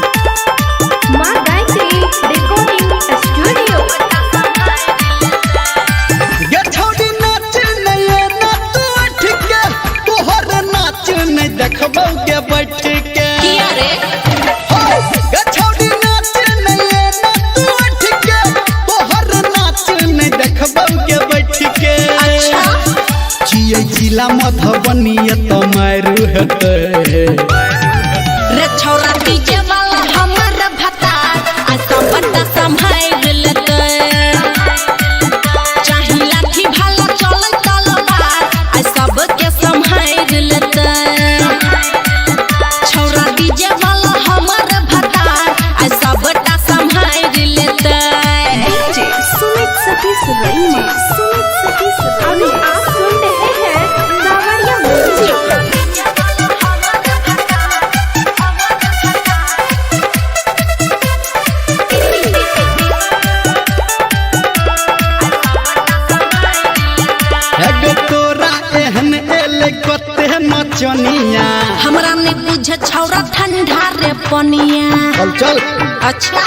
माँ गायत्री रिकॉर्डिंग स्टूडियो। गे छौड़ी नाच नहीं ना तू ठीक के तोहर नाच नहीं देखबौ के बैठ के किया रे गे छौड़ी नाच नहीं ना तू ठीक के तोहर नाच नहीं देखबौ के बैठ के अच्छा जिए जिला मधुबनी त मारू हेते रे छोरा डीजे वाला हमर भता ऐसा बड़ा संभाल लेते चाही लाठी भाला चले तलवार ऐ सब के संभाल लेते छोरा डीजे वाला हमर भता ऐसा बड़ा संभाल लेते डीजे सुमित सतीश रईमा। अभी आप सुन रहे हैं सावरिया म्यूजिक। एगो तोरा एहन एले कते नचनिया हमरा ने बुझे छौरा ठंडा रे पनिया चल चल अच्छा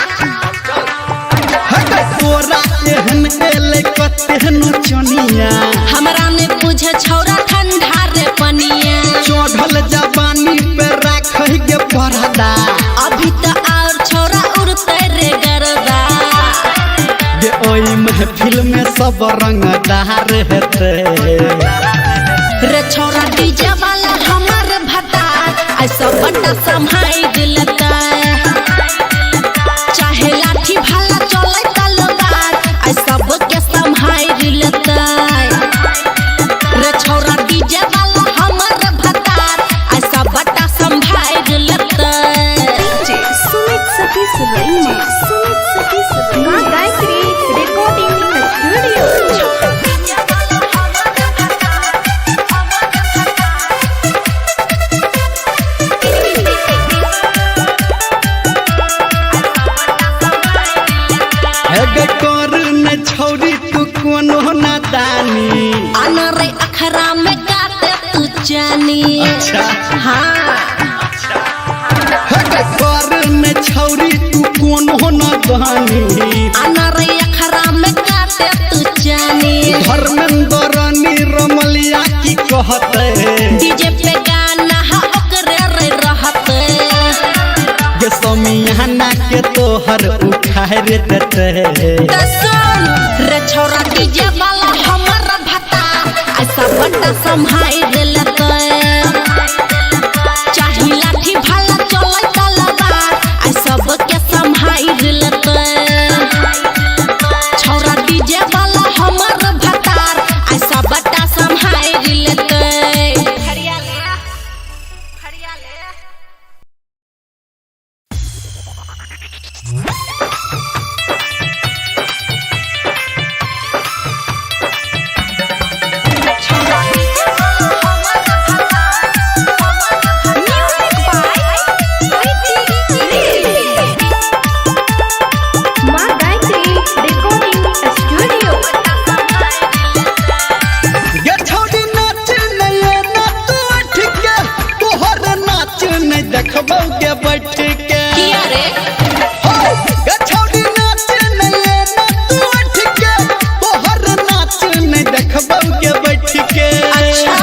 एगो तोरा एहन एले कते नचनिया हमरा ने बुझे छौरा ठंडा रे पनिया चढ़ल जवानी पे राखै के परदा अभी तो और छोरा उड़ते रे गरदा गे ओई महफिल में सब रंगदार हेते रे छोरा डीजे वाला हमर भता ऐसा बड़ा संभाल लेता चाहे लाठी भाला चले तलवार ऐ सब के संभाल लेता रे छोरा डीजे वाला हमर भता ऐसा बड़ा संभाल लेता डीजे सुमित सतीश रईमा। माँ गायत्री रिकॉर्डिंग स्टूडियो। एगो कर न छौरी तू कोनो नादानी अनरे अखरा में गाते तू जानी अच्छा। हाँ एगो कर न छौरी तू कोनो नादानी अनरे अखरा में गाते तू जानी धर्मेंद्र निरमलिया की कहते डीजे पे गाना हा ओकरे रे रहते गे समियाना के तोहर उखाड़ देते कसम रे छोरा डीजे वाला हमर भता ऐसा बड़ा संभाल लेते चाही लाठी भाला चले तलवार ऐ सब के संभाल लेते छोरा डीजे वाला हमर भता ऐसा बड़ा संभाल लेते माँ गायत्री रिकॉर्डिंग स्टूडियो। गे छौड़ी नाच नहीं ना तू ठीक के तोहर नाच नहीं देखबौ के बैठ के किया रे गे छौड़ी नाच नहीं ना तू ठीक के तोहर नाच नहीं देखबौ के बैठ के अच्छा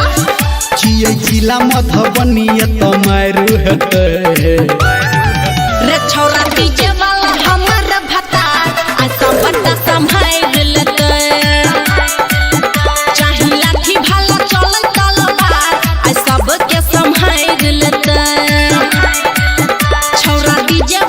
जिए जिला मधुबनी त मारू हेते रे छोरा डीजे वाला हमर भता ऐसा बड़ा संभाल लेते चाही लाठी भाला चले तलवार ऐ सब के संभाल लेते छोरा डीजे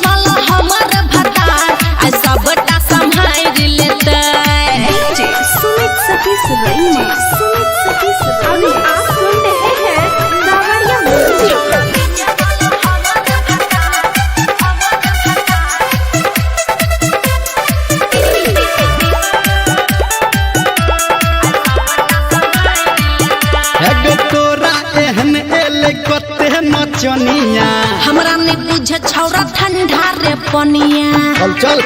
छौरा ठंडा रे पनिया। चल चल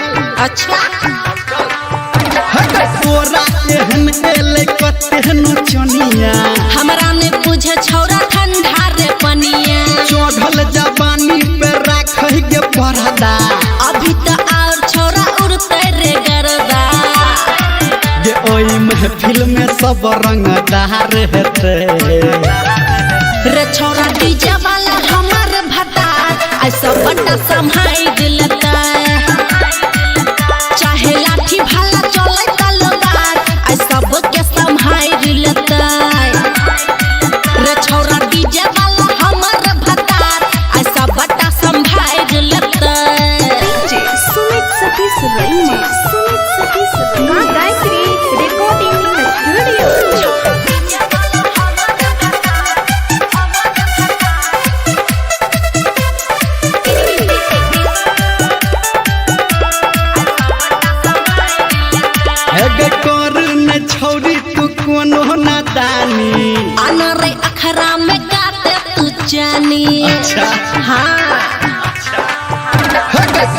अच्छा तोरा एहन एले कतेहन चनिया हमरा ने पूछे छौरा ठंडा रे पनिया। चढ़ल जवानी पे राखै के परदा अभी तो और छौरा उड़ते रे गरदा। जे ओई महफिल में सब रंगदार हेते रे छौरा डीजे वाला हमर भतार ऐसा बड़ा संभाई दिलता। चाहे लाठी भाला चले तलवार ऐसा सबके संभाई दिलता। रे छौरा डीजे वाला हमर भतार ऐसा बड़ा संभाई दिलता। डीजे सुमित सतीश रईमा, सुमित सतीश रईमा। मां गायत्री रिकॉर्डिंग स्टूडियो। छौरी तू कोनो नादानी अनरे अखरा में गाते तू जानी। अच्छा हाँ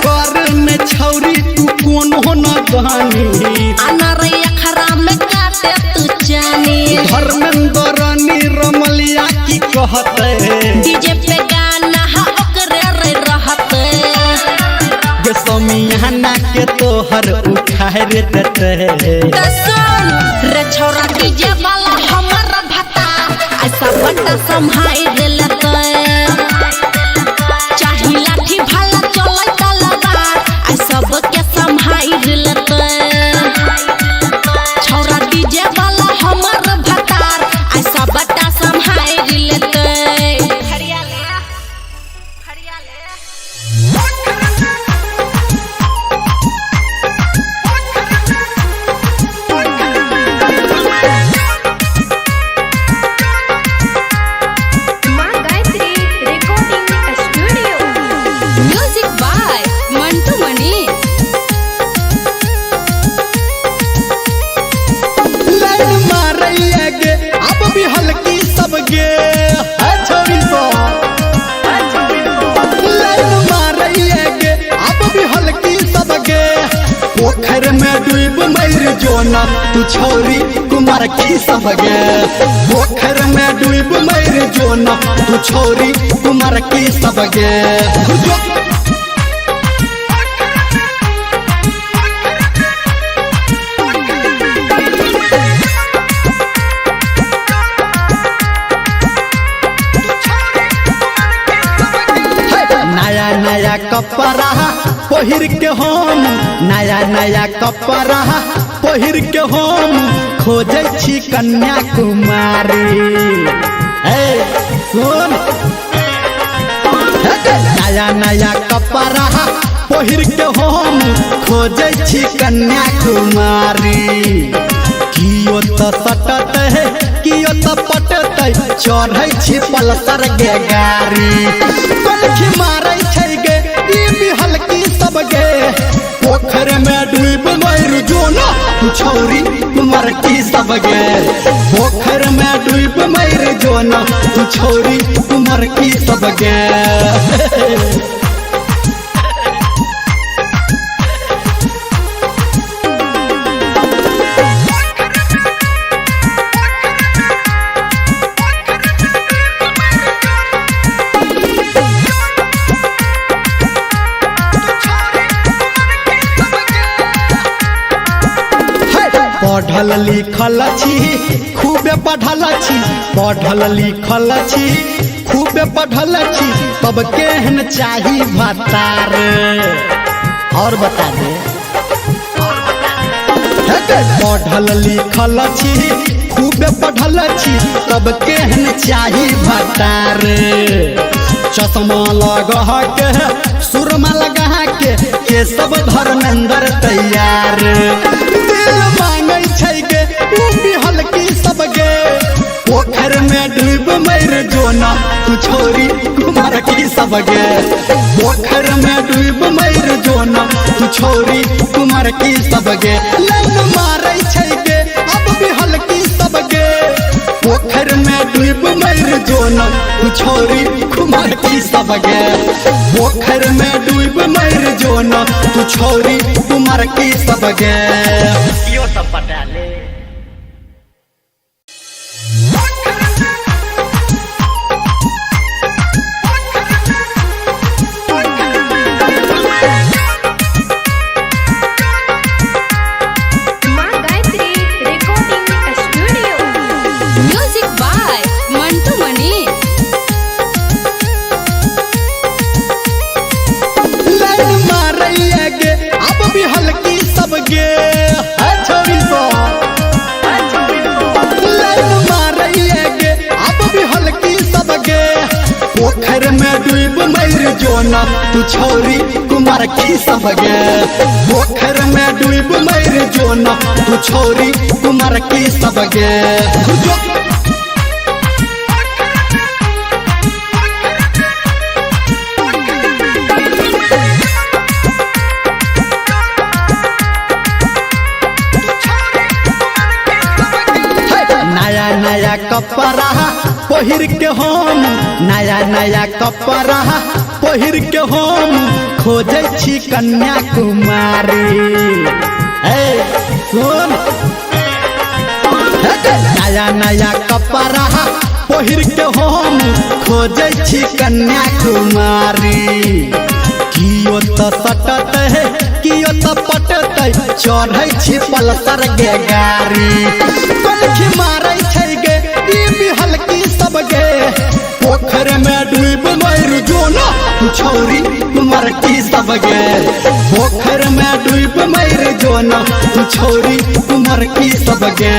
कर में छौरी तू कोनो नादानी अनरे अखरा में गाते तू जानी। धर्मेंद्र रमलिया की कहते डीजे पे गाना हा ओकरे रे रहते। गे समियाना के तोहर उठाए रे देते रे छौरा डीजे वाला हमर भता ऐसा बड़ा संभाई दिलता। चाहे लाठी भाला चले तलवार ऐसा सबके संभाई दिलता। छौरा डीजे वाला हमर भतार ऐसा बड़ा संभाई दिलता। मां Gayatri recording studio. Music by Mantu Mani. Line मारैया गे अब भी हल्की सब गे छौरी सो लाइन मारैया गे अब भी हल्की सब गे पोखर में डूब मर जोना तू छौरी कुमार की सब गे पोखर में डूब मर जोना तू छौरी कुमार की सब गे नया नया कपड़ा पहिर के हम नया नया कपड़ा पहिर के हम खोजे छी कन्या कुमारी। सुन नया नया कपड़ा पहिर के हम खोजे छी कन्या कुमारी। कियो तो सटत है कियो तो पटत चढ़ै छी पलसर गे गाड़ी कलखी मारै छै गे ई भी हल्की सब गे पोखर में डूब मर जोना तू छौरी कुमार की सब गे पोखर में डूब मर जोना तू छौरी कुमार की सब गे। पढ़ल लिखल छी खूबे पढ़ल छी पढ़ल लिखल छी खूबे पढ़ल छी तब केहन चाही भतार। और बता दे पढ़ल लिखल छी खूबे पढ़ल छी तब केहन चाही भतार। चश्मा लगा के सुरमा लगा के सब धर्मेंद्र तैयार। दिल मांगै छै गे उ भी हल्की सब गे पोखर में डूब मर जोना तू छौरी कुमार की सब गे पोखर में डूब मर जोना तू छौरी कुमार की सब गे। लाइन मारै छै गे अब भी हल्की सब गे पोखर में डूब मर जोना जोन तू छोरी कुमार की सब गे पोखर में डूब मर जोन तू छोरी कुमार की सब गे यो सब पटा ले पोखर में डूब मर जोना तू छोरी कुमार की सब गे पोखर में डूब मर जोना तू छोरी कुमार की सब गे नया नया कपड़ा पहिर के हम नया नया कपड़ा पहिर के हम खोजे छी कन्या कुमारी सुन नया नया कपड़ा पहिर के हम खोजे छी कन्या कुमारी कियो तो सटत है कियो तो पटत चढ़ै छी पलसर गे गाड़ी कलखी मारै छै गे ई बिहल की सब गे पोखर में डूब मर जोना तू छोरी कुमार की सब गे पोखर में डूब मर जोना तू छोरी कुमार की सब गे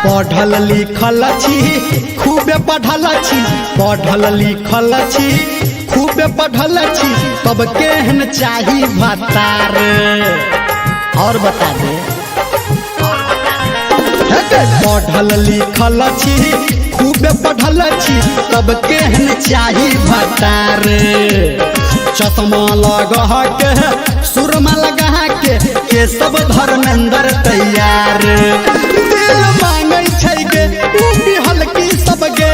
पढ़ल लिखल छी खूबे पढ़ल छी पढ़ल लिखल छी खूबे पढ़ल छी तब केहन चाही भतार और बता दे पढ़ल लिखल छी खूबे पढ़ल छी तब केहन चाही भतार चश्मा लगा के सुरमा लगा के सब धर्मेंद्र तैयार दिल मांगै छै गे तू बिहल की सब गे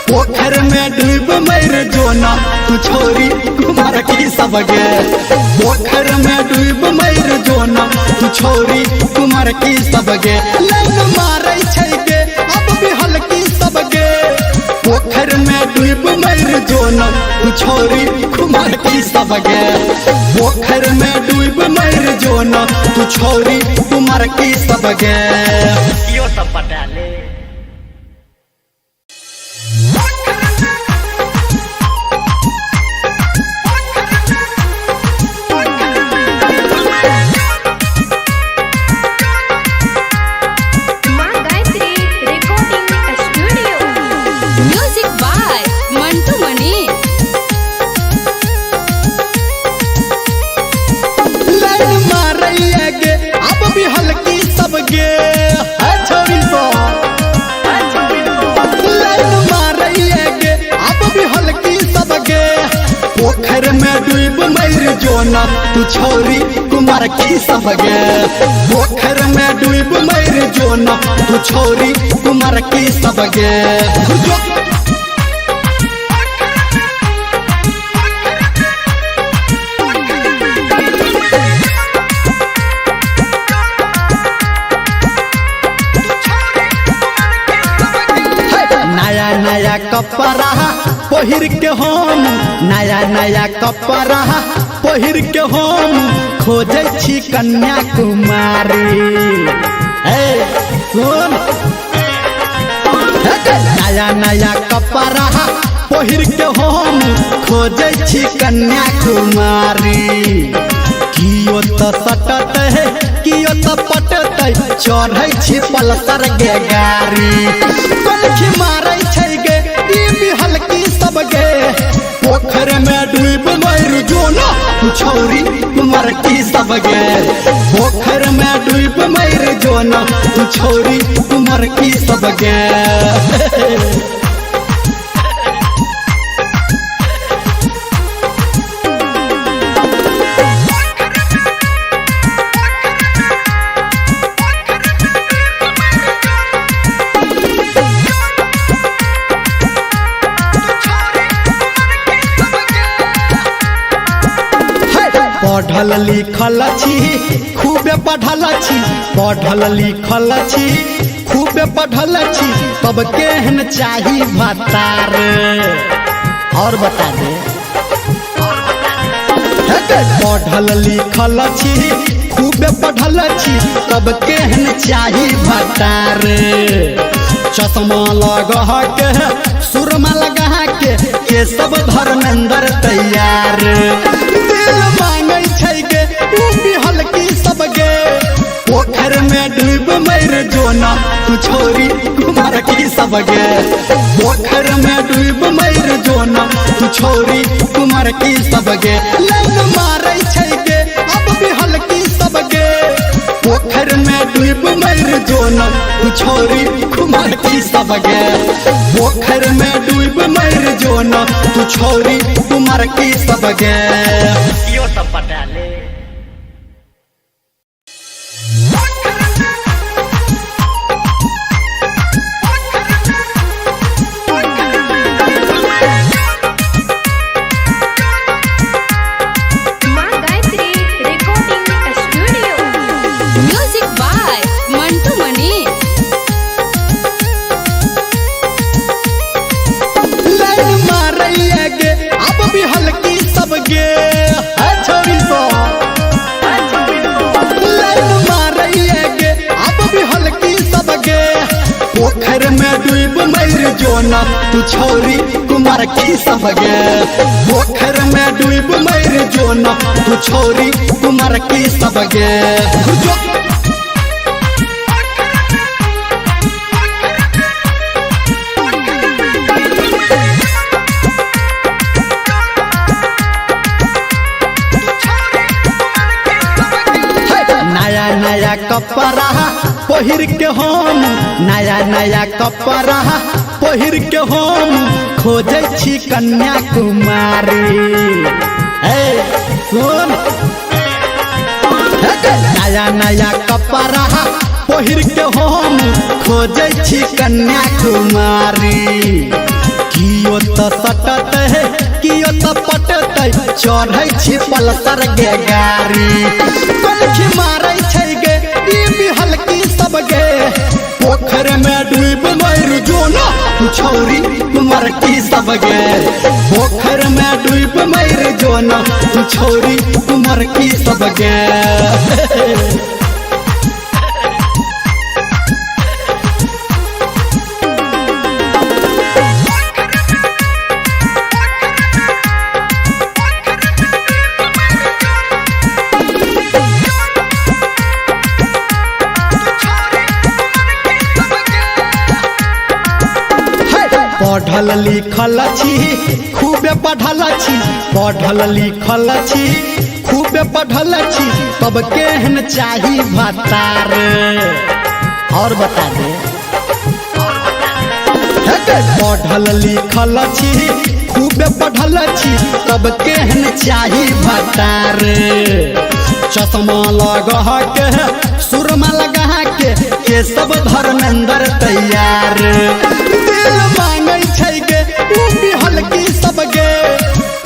पोखर में डूब मर जोना तू छोरी कुमार की सब गे पोखर में डूब मर जोना तू छोरी कुमार की सब गे लाइन मारै छै गे अब बिहल की सब गे पोखर में डूब मर जोना तू छोरी कुमार की सब गे पोखर में डूब मर जोना तू छोरी कुमार की सब गे यो सब पटा ले पोखर में डूब मर जोना तू छोरी कुमार की सब गे पोखर में डूब मर जोना तू छोरी कुमार की सब गे नया नया कपड़ा पहिर के हम नया नया कपड़ा पहिर के हम खोजे छी कन्या कुमारी सुन नया नया कपड़ा पहिर के हम खोजे छी कन्या कुमारी कियो तो सटत है कियो तो पटत चढ़ै छी पलसर गे गाड़ी कलखी मारै छै गे ई बिहल की सब गे पोखर में डूब मर जोना तू छोरी कुमार की सब गे पोखर में डूब मर जो न तू छोरी कुमार की सब गे पढ़ल लिखल छी खूबे पढ़ल छी पढ़ल लिखल छी खूबे पढ़ल छी तब केहन चाही भतार और बता दे पढ़ल लिखल छी खूबे पढ़ल छी तब केहन चाही भतार चश्मा लगा के सुरमा लगा के सब धर्मेंद्र तैयार दिल मांगे छै गे तू बिहल की सब गे पोखर में डूब मर जो ना तू छोरी कुमार की सब गे पोखर में डूब मर जो ना तू छोरी कुमार की सब गे लाइन मारे छै गे अब बिहल की सब गे पोखर में डूब मर जो ना तू छोरी कुमार की सब गे पोखर में डूब मर जो ना तू छोरी कुमार की सब गे यो सब पटाले माँ Gayatri recording studio. Music by Mantu Mani. Line मारैया गे अब भी हल्की सब गे है छोरी सो लाइन मारैया गे अब भी हल्की सब गे पोखर में डूब मर जो ना तू छोरी कुमार की सब गे पोखर में डूब मर जो ना तू छोरी कुमार की सब गे जो नया नया कपड़ा पहिर के हम नया नया कपड़ा पहिर के हम खोजे छी कन्याकुमारी सुन नया नया कपड़ा पहिर के हम खोजे छी कन्याकुमारी कियो तो सटत है कियो तो पटत चढ़ै छी पल्सर गे गाड़ी कलखी मारै छै गे ई बिहल की सब गे पोखर में डूब मर जो ना तू छोरी कुमार की सब गे पोखर में डूब मर जो ना तू छोरी कुमार की सब गे पढ़ल लिखल छी खूबे पढ़ल छी पढ़ल लिखल छी खूबे पढ़ल छी तब केहन चाही भतार और बता दे पढ़ल लिखल छी खूबे पढ़ल छी तब केहन चाही भतार चश्मा लगा के सुरमा लगा के सब धर्मेंद्र तैयार दिल मांगे छै गे तू बिहल की सब गे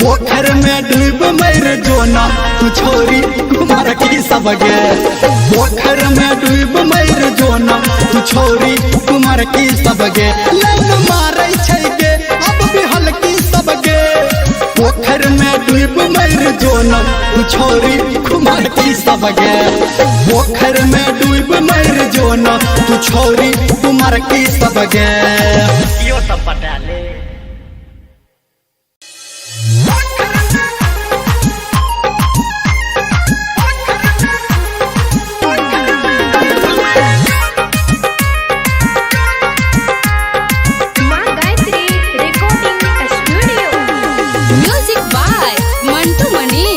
पोखर में डूब मर जो ना तू छोरी कुमार की सब गे पोखर में डूब मर जो ना तू छोरी कुमार की सब गे लाइन मारे छै गे अब बिहल की सब गे पोखर में डूब मर जो ना तू छोरी कुमार की सब गे पोखर में डूब मर जो ना तू छोरी कुमार की सब गे यो सब पटाले माँ Gayatri recording studio. Music by Mantu Mani.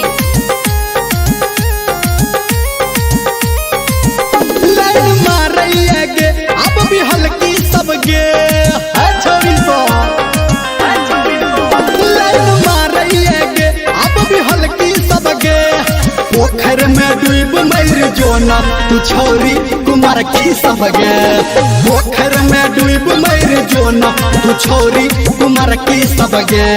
जोना तू छौरी कुमार की सब गे पोखर में डूब मर जोना तू छौरी कुमार की सब गे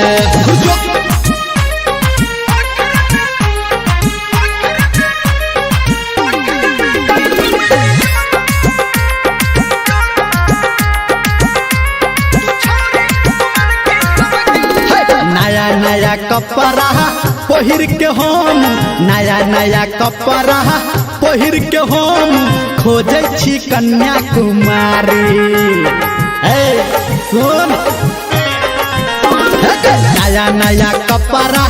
नया नया कपड़ा पहिर के हम नया नया कपड़ा पहिर के हम खोजे छी कन्याकुमारी सुन नया नया कपड़ा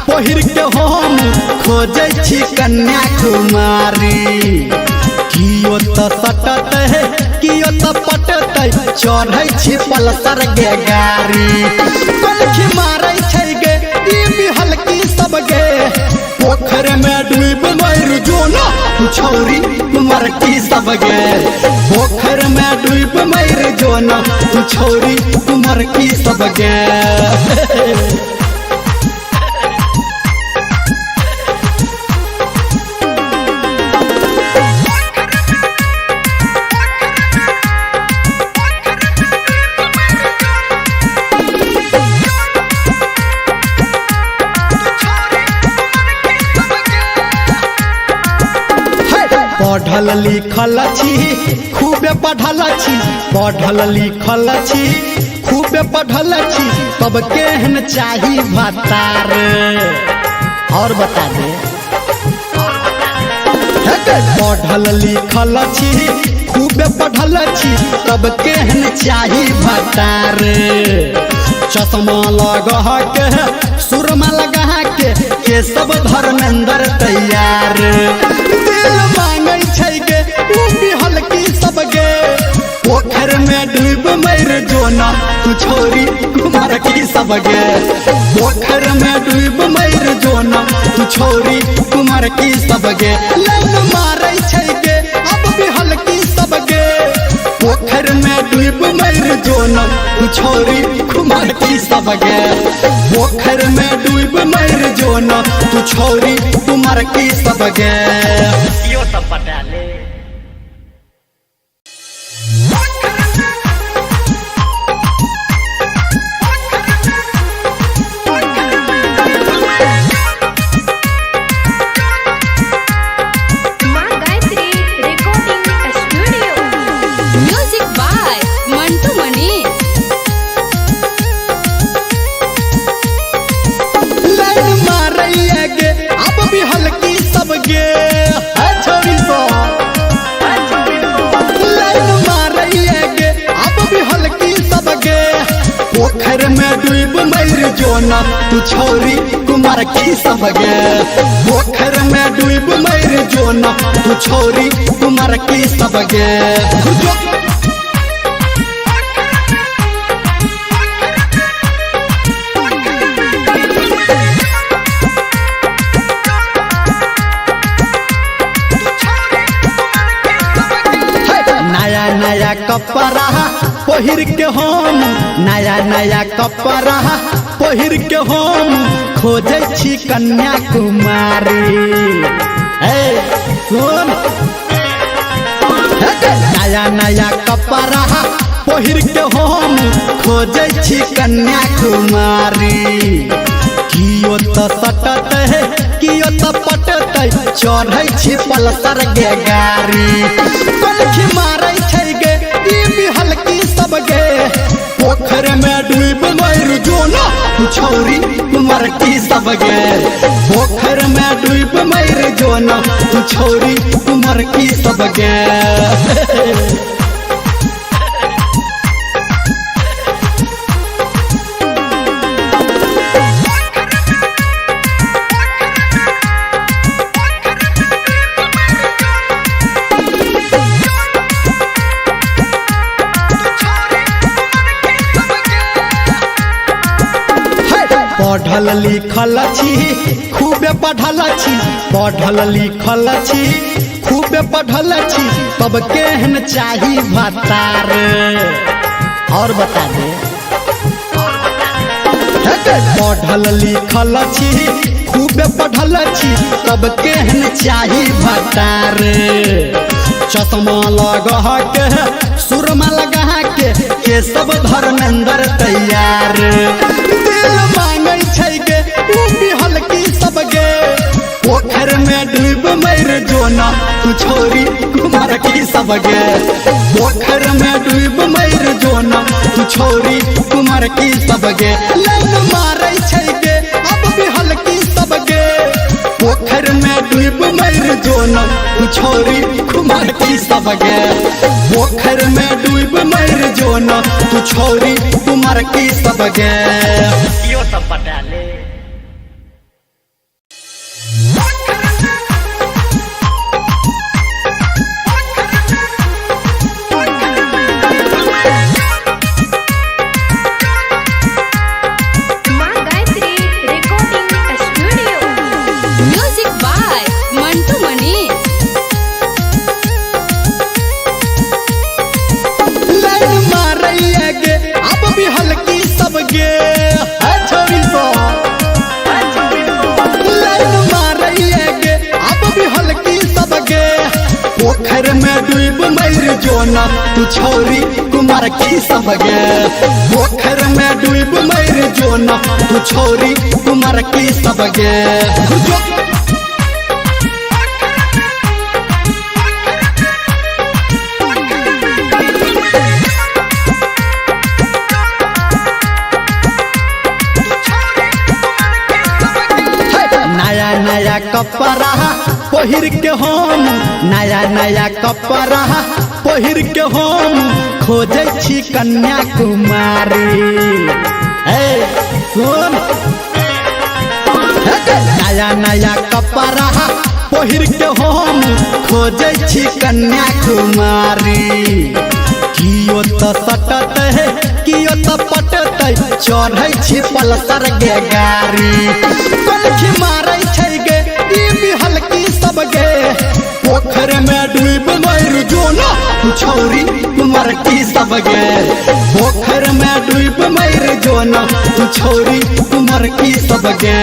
पहिर के हम खोजे छी कन्याकुमारी कियो तो सटत है कियो तो पटत चढ़ै छी पल्सर गे गाड़ी कलखी मारै छै गे ई बिहल की सब गे पोखर में डूब मर जोना तू छौरी कुमार की सब गे पोखर में डूब मर जोना तू छौरी कुमार की सब गे पढ़ल लिखल छी खूबे पढ़ल छी पढ़ल लिखल छी खूबे पढ़ल छी तब केहन चाही भतार और बता दे पढ़ल लिखल छी खूबे पढ़ल छी तब केहन चाही भतार चश्मा लगा के सुरमा लगा के सब धर्मेंद्र तैयार दिल मांगै छै गे तू बिहल की सब गे पोखर में डूब मर जोना तू छौरी कुमार की सब गे पोखर में डूब मर जोना तू छौरी कुमार की सब गे लाइन मारै छै गे अब बिहल की सब गे पोखर में डूब मर जोना तू छौरी कुमार की सब गे पोखर में डूब मर जोना तू छौरी कुमार की सब गे यो सब पटा ले माँ Gayatri recording studio. Music by Mantu Manish. Line मारैया गे अब भी हल्की सब गे छोरी सो लाइन मारैया गे अब भी हल्की सब गे पोखर में डूब मर जोना तू छौरी कुमार की सब गे पोखर में डूब मर जोना तू छौरी कुमार की सब गे नया नया कपड़ा पहिर के हम नया नया कपड़ा पहिर के हम खोजे छी कन्याकुमारी सुन नया नया कपड़ा पहिर के हम खोजे छी कन्याकुमारी कियो तो सटत है कियो तो पटत चढ़ै छी पल्सर गे गाड़ी कलखी मारै छै गे ई बिहल की सब गे पोखर में डूब मर जोना तू छौरी कुमार की सब गे पोखर में डूब मर जोना तू छौरी कुमार की सब गे पढ़ल लिखल छी खूबे पढ़ल छी पढ़ल लिखल छी खूबे पढ़ल छी तब केहन चाही भतार और बता दे पढ़ल लिखल छी खूबे पढ़ल छी तब केहन चाही भतार चश्मा लगा के सुरमा लगा के सब धर्मेंद्र तैयार दिल मांगे छै गे तू बिहल की सब गे पोखर में डूब मर जोना तू छोरी कुमार की सब गे पोखर में डूब मर जोना तू छोरी कुमार की सब गे लाइन मारे छै गे अब बिहल की सब गे पोखर में डूब मर जोना तू छोरी कुमार की सब गे पोखर में डूब मर जोना तू छोरी कुमार की सब गे यो सब पटा ले पोखर में डूब मर जोना तू छोरी कुमार की सब गे पोखर में डूब मर जोना तू छोरी कुमार की सब गे नया नया कपड़ा पहिर के हम नया नया कपड़ा पहिर के हम खोजे छी कन्या कुमारी सुन नया नया कपड़ा पहिर के हम खोजे छी कन्या कुमारी कियो तो सटत है कियो तो पटत चढ़े छी पल्सर के गाड़ी कलखी मारे छै गे ई बिहल की सब गे पोखर में डूब मर जोना तू छोरी कुमार की सब गे पोखर में डूब मर जोना तू छोरी कुमार की सब गे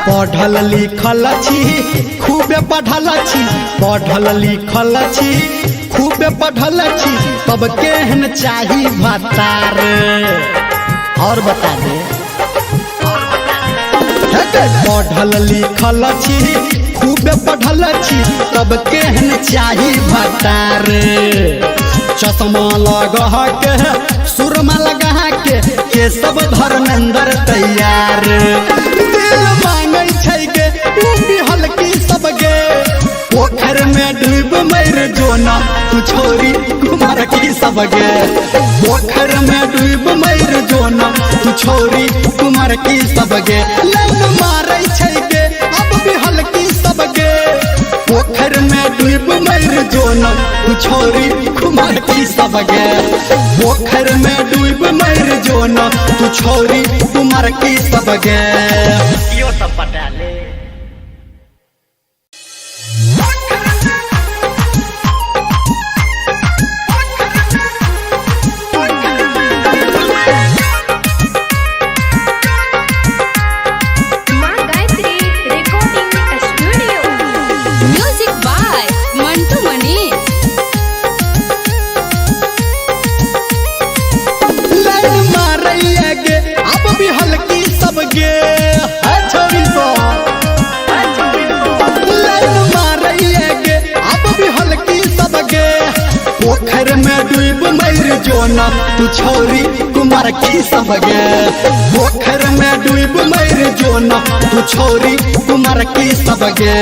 पढ़ल लिखल छी खूबे पढ़ल छी पढ़ल लिखल छी खूबे पढ़ल छी तब केहन चाही भतार और बता दे पढ़ल लिखल छी खूबे पढ़ल छी तब केहन चाही भतार चश्मा लगा के सुरमा लगा के सब धर्मेंद्र तैयार दिल मांगे छै गे तू बिहल की सब गे पोखर में डूब मर जोना तू छोरी कुमार की सब गे पोखर में डूब मर जोना तू छोरी कुमार की सब गे लाइन मारे छै गे अब बिहल की सब गे पोखर में डूब मर जोना तू छोरी कुमार की सब गे पोखर में डूब मर जोना तू छोरी कुमार की सब गे यो सब पटा ले पोखर में डूब मर जोना तू छोरी कुमार की सब गे पोखर में डूब मर जोना तू छोरी कुमार की सब गे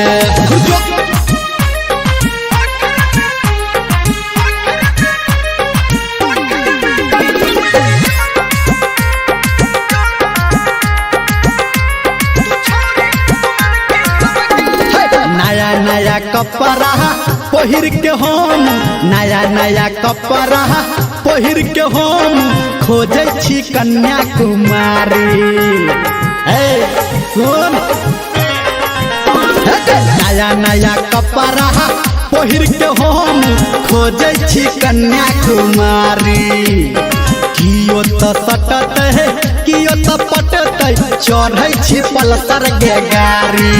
कपड़ा पहिर के हम नया नया कपड़ा पहिर के हम खोजे छी कन्या कुमारी। सुन नया नया कपड़ा पहिर के हम खोजे छी कन्या कुमारी। कियो तो सटत है कियो तो पटत चढ़ै छी पलसर गे गाड़ी।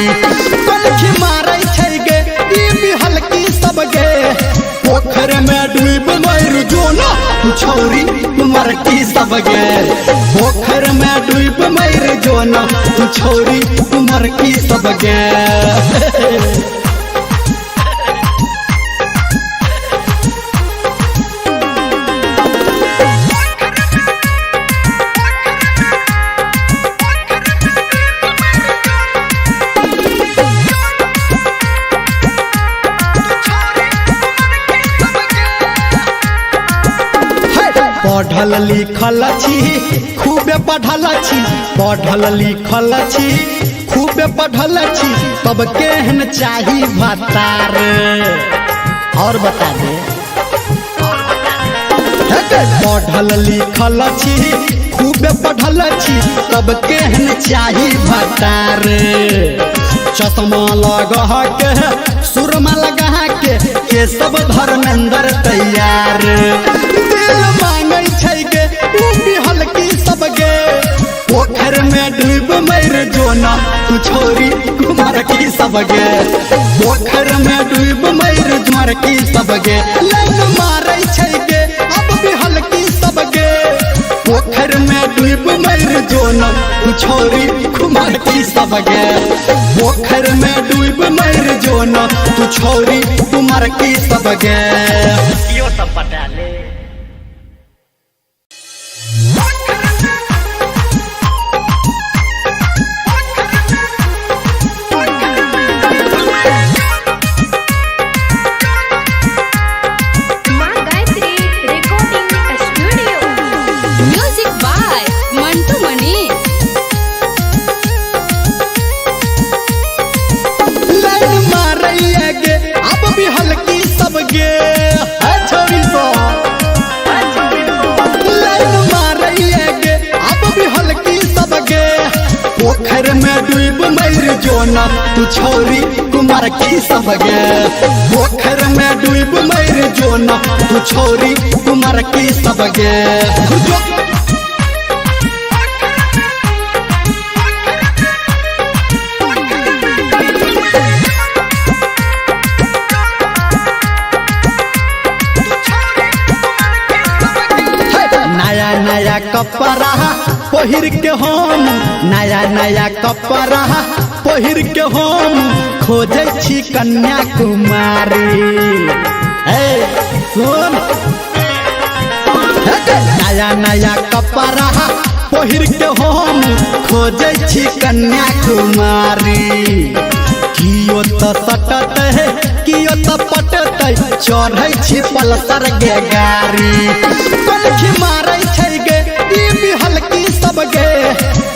कलखी मारै छै गे ई बिहलकी सब गे पोखर में डूब मर जो ना छौरी मरकी सब गे। पोखर में डूब मर जो ना छौरी मरकी सब गे। पढ़ल लिखल छी खूबे पढ़ल छी पढ़ल लिखल छी खूबे पढ़ल छी तब केहन चाही भतार। और बता दे पढ़ल लिखल छी खूबे पढ़ल छी तब केहन चाही भतार। चश्मा लगा के सुरमा लगा के सब धर्मेंद्र तैयार। दिल मांगै छै गे बिहलकी सब गे पोखर में डूब मर जो ना छौरी मरकी सब गे। पोखर में डूब मर मरकी सब गे। लाइन मारै छै गे अब बिहलकी सब गे पोखर में डूब मर जो ना छौरी मरकी सब गे। पोखर में डूब मर जो ना छौरी मरकी सब गे। यो सब पटा ले। पोखर में डूब मर जो ना छौरी मरकी सब गे। पोखर में डूब मर जो ना छौरी मरकी सब गे। नया नया कपड़ा पहिर के हम नया नया कपड़ा पहिर के हम खोजे छी कन्या कुमारी। सुन नया नया कपड़ा पहिर के हम खोजे छी कन्या कुमारी। कियो तो सटत है कियो तो पटत चढ़ै छी पलसर गे गाड़ी। कलखी मारै छै गे ई बिहलकी सब गे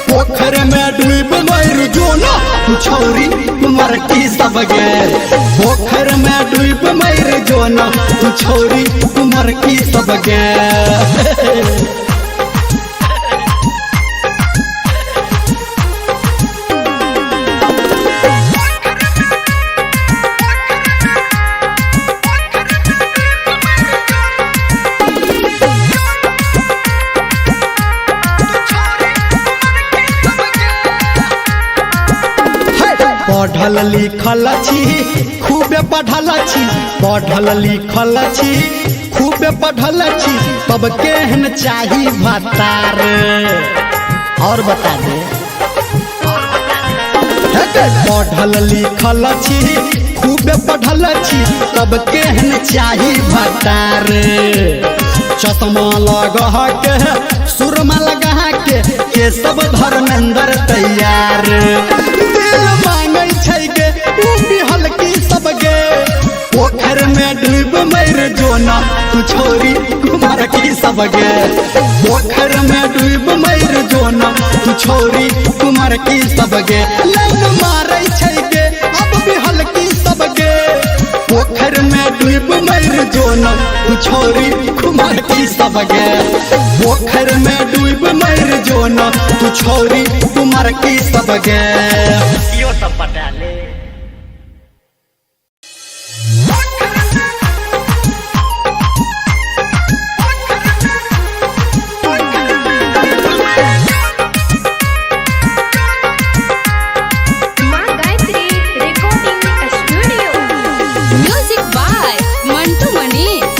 पोखर में डूब मर जो ना छौरी मरकी सब गे। पोखर में डूब मर जो ना छौरी मरकी सब गे। पढ़ल लिखल छी खूबे पढ़ल छी पढ़ल लिखल छी खूबे पढ़ल छी तब केहन चाही भतार। और बता दे पढ़ल लिखल छी खूबे पढ़ल छी तब केहन चाही भतार। चश्मा लगा के सुरमा लगा के सब धर्मेंद्र तैयार। दिल मांगै छै गे बिहलकी सब गे पोखर में डूब मर जो ना छौरी मरकी सब गे। पोखर में डूब मर जो ना छौरी मरकी सब गे। लाइन मारै छै गे अब बिहलकी सब गे पोखर में डूब मर जोन तू छोरी कुमार की सब गे पोखर में डूब मर जोन तू छोरी कुमार की सब गे यो सब पटा ले। माँ Gayatri recording studio. Music by Mantu Manish.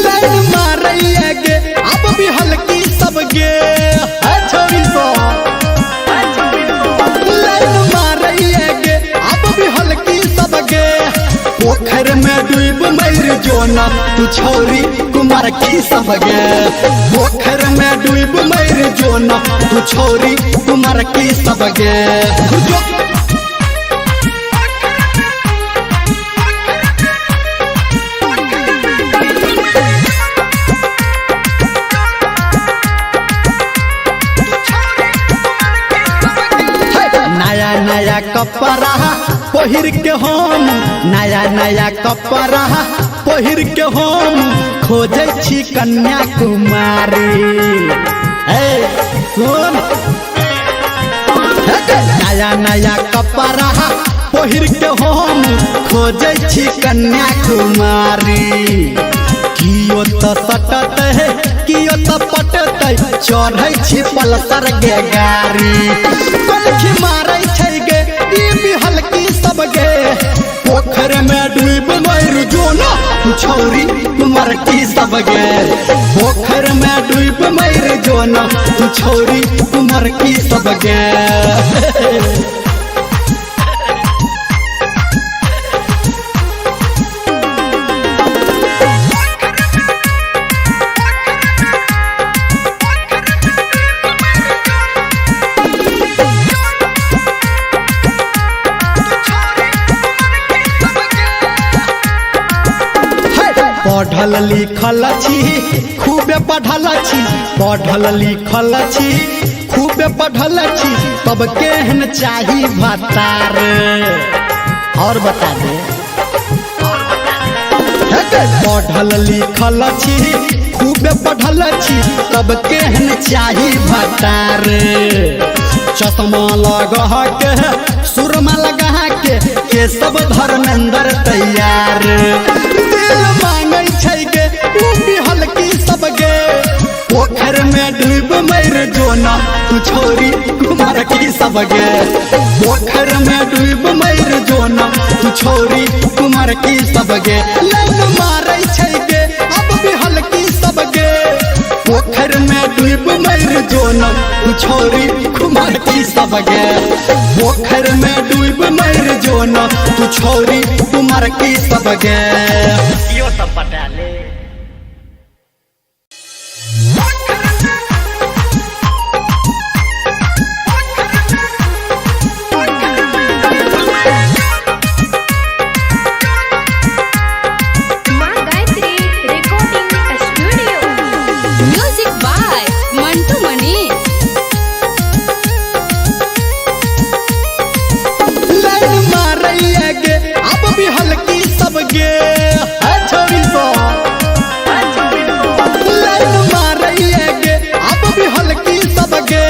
Line मारैया गे अब भी हल्की सब गे है छोरी सो लाइन मारैया गे अब भी हल्की सब गे पोखर में डूब मर जोना तू छोरी कुमार की सब गे पोखर में डूब मर जोना तू छोरी कुमार की सब गे नया नया कपड़ा पहिर के हम नया नया कपड़ा पहिर के हम खोजे छी कन्या कुमारी सुन नया नया कपड़ा पहिर के हम खोजे छी कन्या कुमारी कियो तो सटत है कियो तो पटत चढ़ै छी पलसर गे गाड़ी कलखी मारै छै गे ई भी हल्की सब गे पोखर में डूब मर जोना तू छोरी कुमार की सब गे पोखर में डूब मर जोना तू छोरी कुमार की सब गे पढ़ल लिखल छी खूबे पढ़ल छी पढ़ल लिखल छी खूबे पढ़ल छी तब केहन चाही भतार और बता दे पढ़ल लिखल छी खूबे पढ़ल छी तब केहन चाही भतार चश्मा लगा के सुरमा लगा के सब धर्मेंद्र तैयार दिल मांगै छै गे तू भी हल्की सब गे पोखर में डूब मर जोना तू छोरी कुमार की सब गे पोखर में डूब मर जोना तू छोरी कुमार की सब गे लाइन मारै छै गे अब भी हल्की सब गे पोखर में डूब मर जोना तू छोरी कुमार की सब गे पोखर में डूब मर जोना तू छोरी कुमार की सब गे यो सब पटा ले। माँ Gayatri recording studio. Music by Mantu Manish. Line मारैया गे अब भी हल्की सब गे है छोरी सो लाइन मारैया गे अब भी हल्की सब गे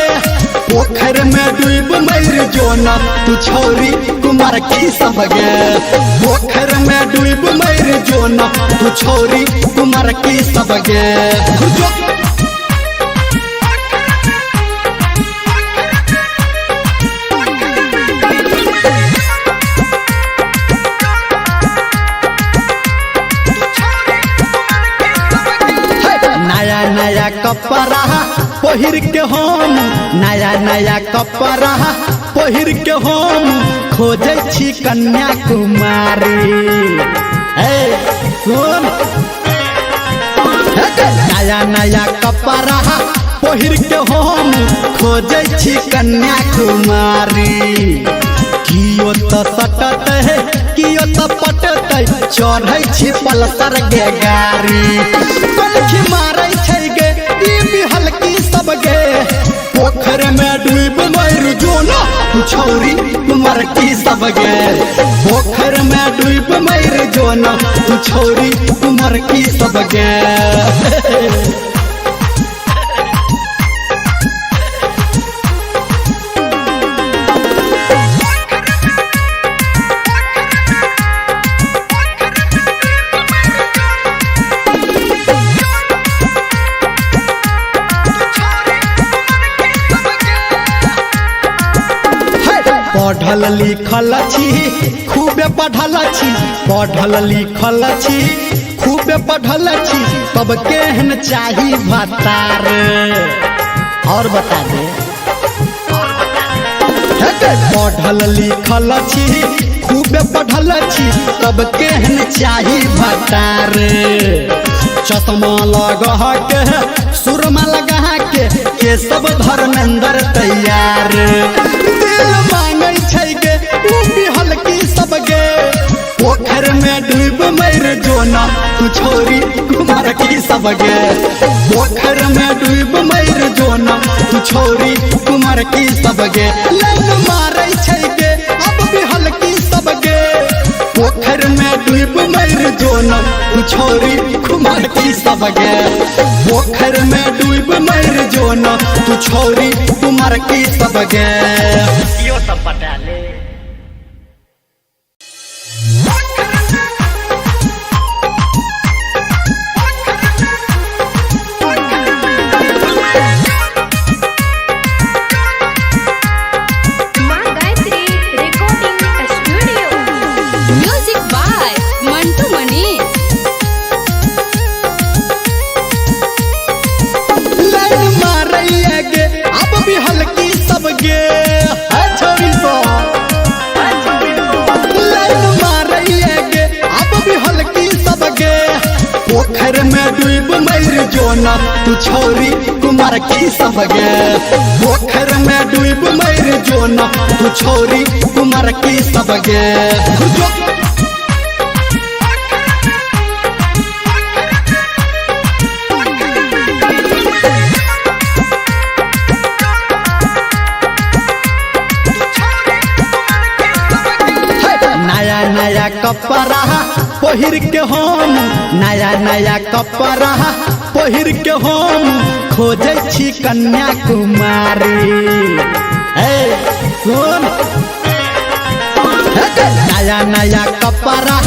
पोखर में डूब मर जोना तू छोरी कुमार की सब गे पोखर में डूब मर जोना तू छोरी कुमार की सब गे नया नया कपड़ा पहिर के हम नया नया कपड़ा पहिर के हम खोजे छी कन्या कुमारी सुन नया नया कपड़ा पहिर के हम खोजे छी कन्या कुमारी कियो तो सटत है कियो तो पटत चढ़ै छी पलसर गे गाड़ी कलखी मारै छै गे ई भी हल्की सब गे पोखर में डूब मर जो ना तू छौरी कुमार की सब गे पोखर में डूब मर जो ना तू छौरी कुमार की सब गे पढ़ल लिखल छी खूबे पढ़ल छी पढ़ल लिखल छी खूबे पढ़ल छी तब केहन चाही भतार और बता दे पढ़ल लिखल छी खूबे पढ़ल छी तब केहन चाही भतार चश्मा लगा के सुरमा लगा के सब धर्मेंद्र तैयार दिल मांगे छै गे तू बिहल की सब गे पोखर में डूब मर जो ना तू छौरी कुमार की सब गे पोखर में डूब मर जो ना तू छौरी कुमार की सब गे लाइन मारे छै गे अब बिहल की सब गे पोखर में डूब मर जो ना तू छौरी कुमार की सब गे पोखर में डूब मर जो ना तू छौरी कुमार की सब गे यो सब पटा ले माँ Gayatri recording studio. Music by Mantu Manish. Line मारैया गे अब भी हल्की सब गे छोरी सो लाइन मारैया गे अब भी हल्की सब गे पोखर में डूब मर जो ना तू छौरी कुमार की सब गे पोखर में डूब मर जो ना तू छौरी कुमार की सब गे नया नया कपड़ा पहिर के हम नया नया कपड़ा पहिर के हम खोजे छी कन्याकुमारी सुन नया नया कपड़ा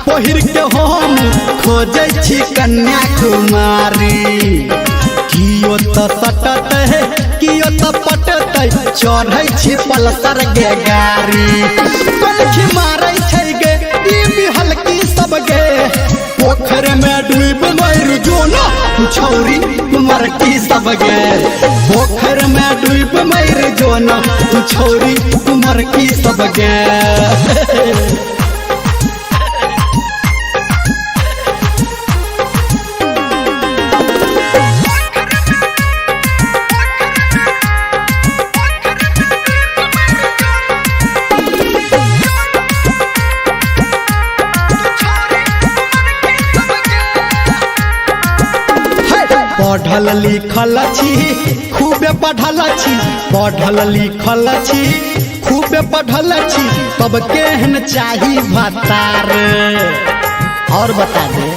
पहिर के हम खोजे छी कन्याकुमारी कियो तो सटत है कियो तो पटत चढ़ै छी पल्सर गे गाड़ी पलखी मारै छै गे ई भी हल्की सब गे पोखर में डूब मर जो ना तू छौरी कुमार की सब गे पोखर में डूब मर जो ना तू छौरी कुमार की सब गे पढ़ल लिखल छी खूबे पढ़ल छी पढ़ल लिखल छी खूबे पढ़ल छी तब केहन चाही भतार और बता दे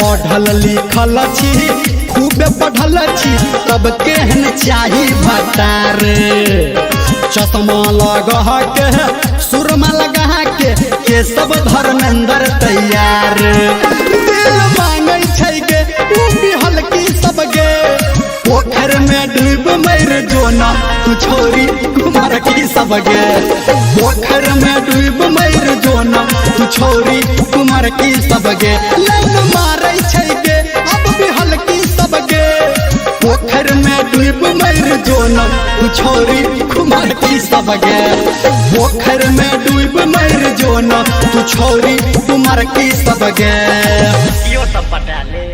पढ़ल लिखल छी खूबे पढ़ल छी तब केहन चाही भतार चश्मा लगा के सुरमा लगा के सब धर्मेंद्र तैयार दिल मांगे छै गे तू बिहल की सब गे पोखर में डूब मर जो ना तू छौरी कुमार की सब गे पोखर में डूब मर जो ना तू छौरी कुमार की सब गे लाइन मारै छै गे अब बिहल की सब गे पोखर में डूब मर जो ना तू छौरी कुमार की सब गे पोखर में डूब मर जो ना तू छौरी कुमार की सब गे यो सब पटा ले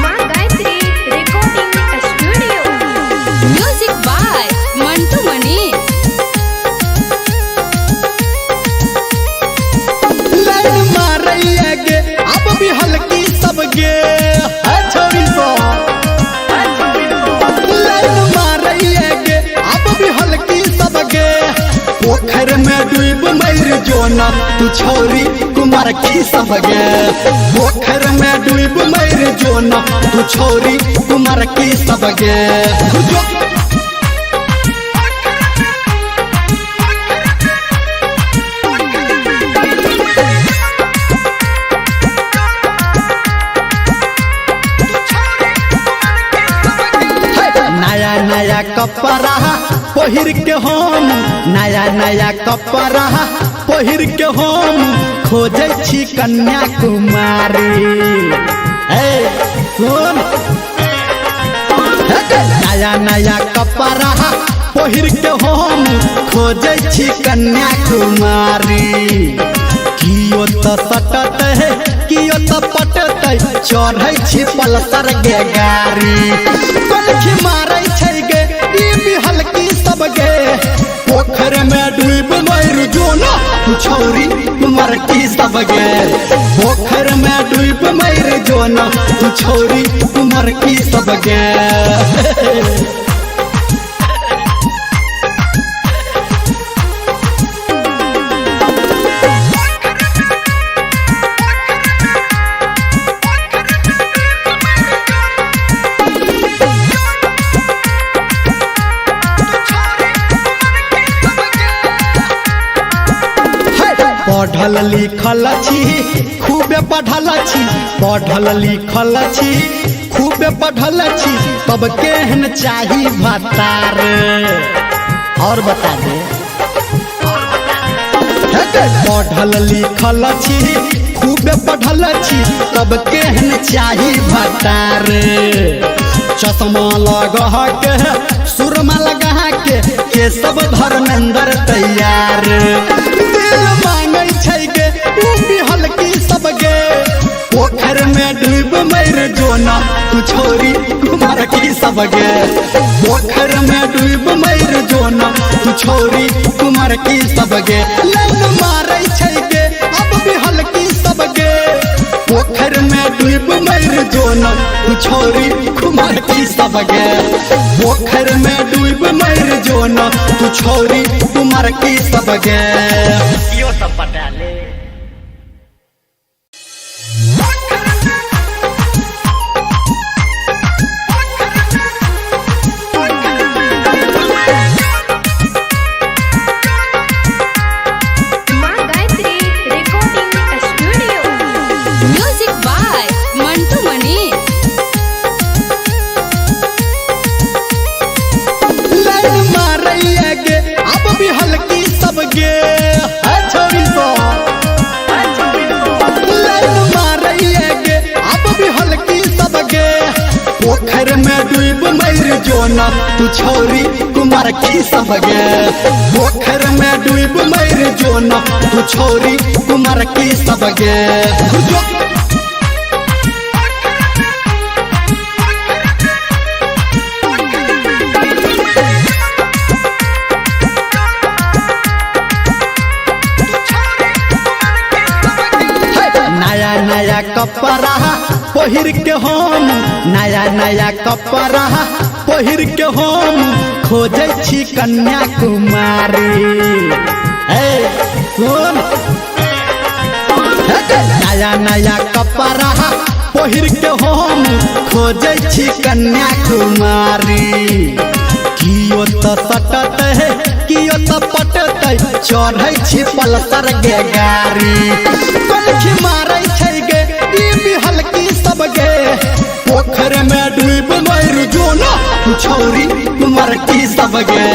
माँ गायत्री रिकॉर्डिंग स्टूडियो। पोखर में डूब मर जोना तू छोरी कुमार की सब गे पोखर में डूब मर जोना तू छोरी कुमार की सब गे नया नया कपड़ा पहिर के हम नया नया कपड़ा पहिर के हम खोजे छी कन्या कुमारी सुन नया नया कपड़ा पहिर के हम खोजे छी कन्या कुमारी कियो तो सटत है कियो तो पटत चढ़े छी पलसर गे गाड़ी कलखी मारे छै गे ई बिहल की सब गे पोखर में डूब मर जोना तू छोरी कुमार की सब गे पोखर में डूब मर जोना तू छोरी कुमार की सब गे पढ़ल लिखल छी खूबे पढ़ल छी पढ़ल लिखल छी खूबे पढ़ल छी तब केहन चाही भतार और बता दे पढ़ल लिखल छी खूबे पढ़ल छी तब केहन चाही भतार चश्मा लगा के सुरमा लगा के सब धर्मेंद्र तैयार दिल मांगे छै गे तू बिहल की सब गे पोखर में डूब मर जोना तू छोरी कुमार की सब गे पोखर में डूब मर जोना तू छोरी कुमार की सब गे लाइन मारे छै गे अब बिहल की सब गे पोखर में डूब मर जोना तू छोरी कुमार की सब गे पोखर में डूब मर जोना तू छोरी कुमार की सब गे यो सब पटा ले माँ Gayatri recording studio. Music by Mantu Mani. Line मारैया गे अब भी हल्की सब गे छोरी सो लाइन मारैया गे अब भी हल्की सब गे पोखर में डूब मर जोना तू छोरी कुमार की सब गे पोखर में डूब मर जोना तू छोरी कुमार की सब गे नया नया कपड़ा पहिर के हम नया नया कपड़ा पहिर के हम खोजे छी कन्या कुमारी सुन नया नया कपड़ा पहिर के हम खोजे छी कन्या कुमारी कियो तो सटत है कियो तो पटत चढ़े छी पलसर गे गाड़ी कलखी मारे छै गे ई बिहल की सब गे पोखर में डूब मर जोना तू छोरी कुमार की सब गे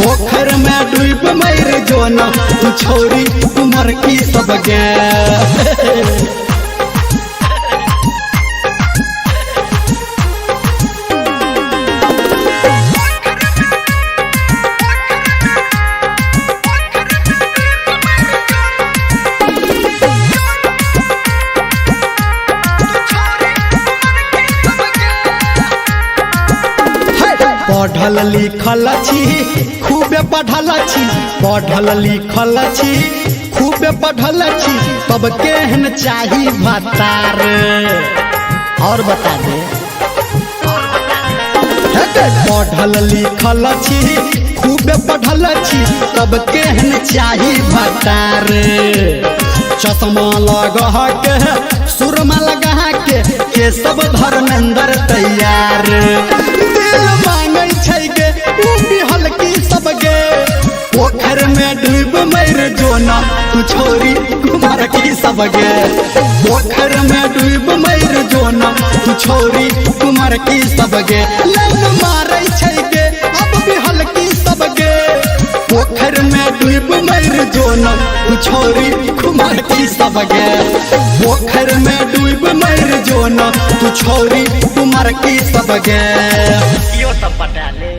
पोखर में डूब मर जोना तू छोरी कुमार की सब गे पढ़ल लिखल छी खूबे पढ़ल छी पढ़ल लिखल छी खूबे पढ़ल छी तब केहन चाही भतार और बता दे पढ़ल लिखल छी खूबे पढ़ल छी तब केहन चाही भतार चश्मा लगा के सुरमा लगा के सब धर्मेंद्र तैयार दिल मांगे छै गे उ बिहल की सब गे पोखर में डूब मर जोना तू छोरी कुमार की सब गे पोखर में डूब मर जोना तू छोरी कुमार की सब गे लाइन मारे छै गे अब बिहल की सब गे पोखर में डूब मर जोना तू छोरी कुमार की सब गे पोखर में डूब मर जोना तू छोरी कुमार की सब गे यो सब पटा ले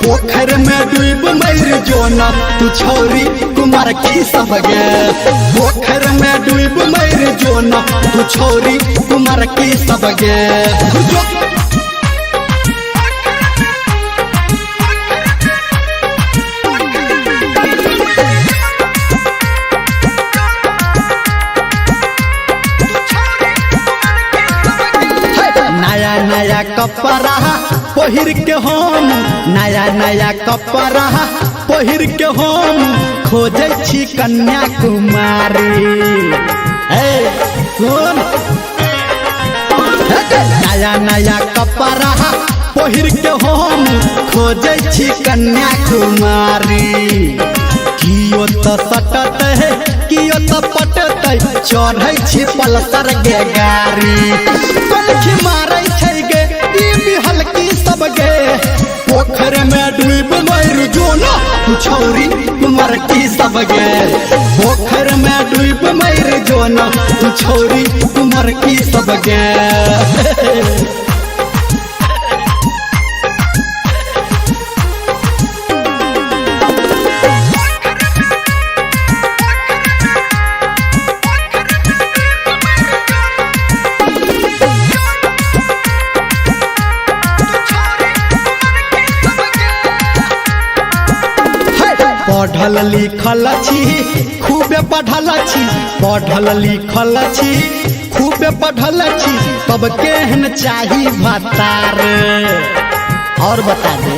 पोखर में डूब मर जोना तू छोरी कुमार की सब गे पोखर में डूब मर जोना तू छोरी कुमार की सब गे नया नया कपड़ा पहिर के हम नया नया कपड़ा पहिर के हम खोजे छी कन्याकुमारी सुन नया नया कपड़ा पहिर के हम खोजे छी कन्याकुमारी कियो तो सटत है कियो तो पटत चढ़े छी पल्सर के गाड़ी कलखी मारे छै गे ई बिहल की सब गे पोखर में डूब मर जोना तू छोरी कुमार की सब गे पोखर में डूब मर जोना तू छोरी कुमार की सब गे पढ़ल लिखल छी खूबे पढ़ल छी पढ़ल लिखल छी खूबे पढ़ल छी तब केहन चाही भतार और बता दे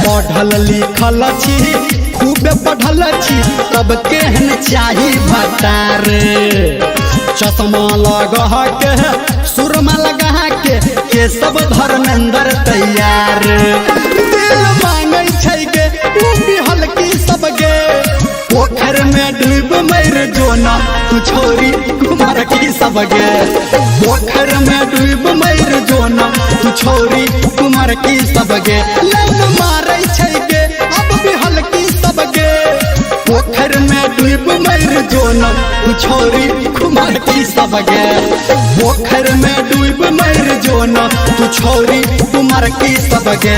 पढ़ल लिखल छी खूबे पढ़ल छी तब केहन चाही भतार चश्मा लगा के सुरमा लगा के सब धर्मेंद्र तैयार दिल मांगे छै गे उ बिहल की सब गे पोखर में डूब मर जोना तू छोरी कुमार की सब गे पोखर में डूब मर जोना तू छोरी कुमार की सब गे लाइन मारे छै गे अब बिहल की सब गे पोखर में डूब मर जोना तू छोरी कुमार की सब गे पोखर में डूब मर जोना तू छोरी कुमार की सब गे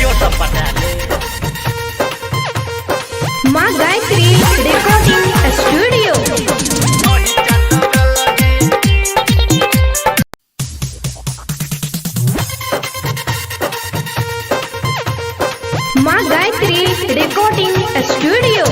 यो सब पटा ले माँ गायत्री रिकॉर्डिंग स्टूडियो माँ गायत्री रिकॉर्डिंग स्टूडियो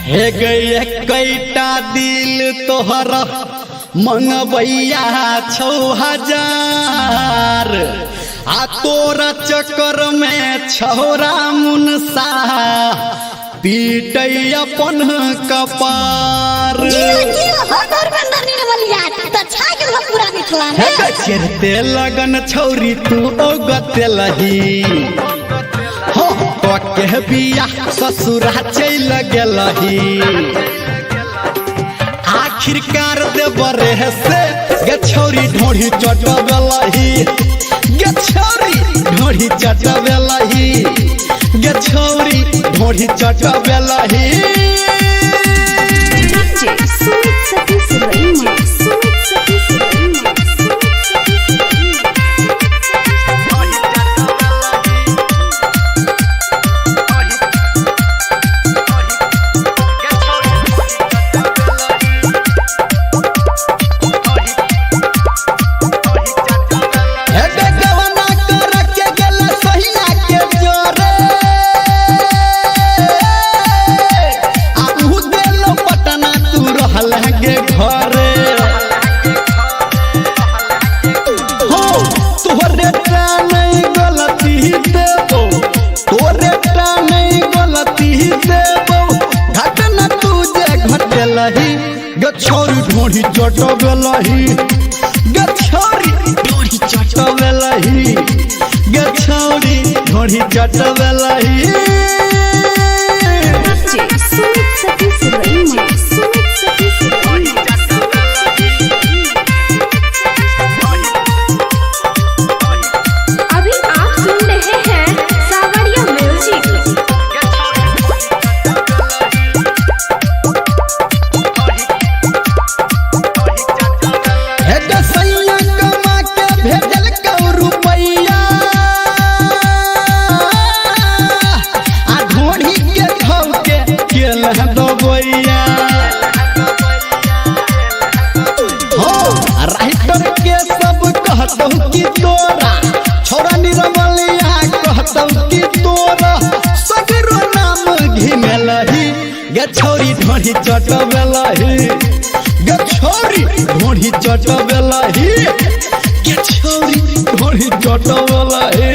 हे गए कैटा दिल तोहरा मंगबैया 6000 आ तोरा चक्कर में छोरा मुनसा पीटै अपन कपार चढ़ते लगन छौरी तू ओगते लही के बिया ससुरा चल गेलही आखिरकार देवर से गे छौरी ढोढ़ी चटबेलही गे छौरी ढोढ़ी चटबेलही गे छौरी ढोढ़ी चटबेलही सुमित सतीश रईमा सुमित सतीश रईमा छौरी ढोढ़ी चटबेलही गे छौरी ढोढ़ी चटबेलही गे छौरी ढोढ़ी चटबेलही सुमित सतीश रईमा सुमित सतीश रईमा अभी आप सुन रहे हैं सावरिया म्यूजिक। की तोरा छोरा निरमलिया कहतौ की तोरा सगरो नाम घिमेलही गे छौरी ढोढ़ी चटबेलही गे छौरी ढोढ़ी चटबेलही गे छौरी ढोढ़ी चटबेलही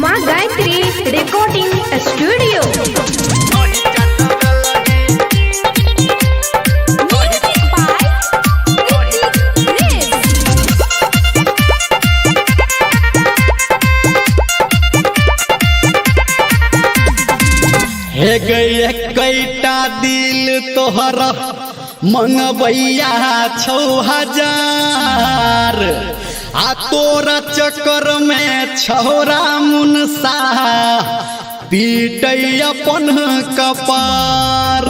माँ गायत्री रिकॉर्डिंग स्टूडियो। हे गए कैटा दिल तोहरा मंगबैया 6000 आ तोरा चक्कर में छौरा मुनसा पीटै अपन कपार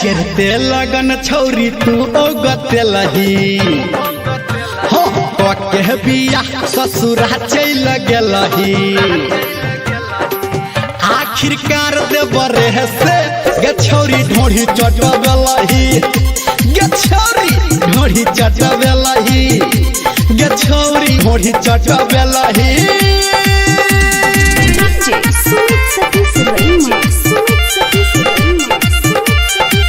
चढ़ते लगन छौरी तू ओगतेलही हो के बिया ससुरा चल गेलही आखिरकार देवरे से गे छौरी ढोढ़ी चटबेलही गे छौरी ढोढ़ी चटबेलही गे छौरी ढोढ़ी चटबेलही सुमित सतीश रईमा सुमित सतीश रईमा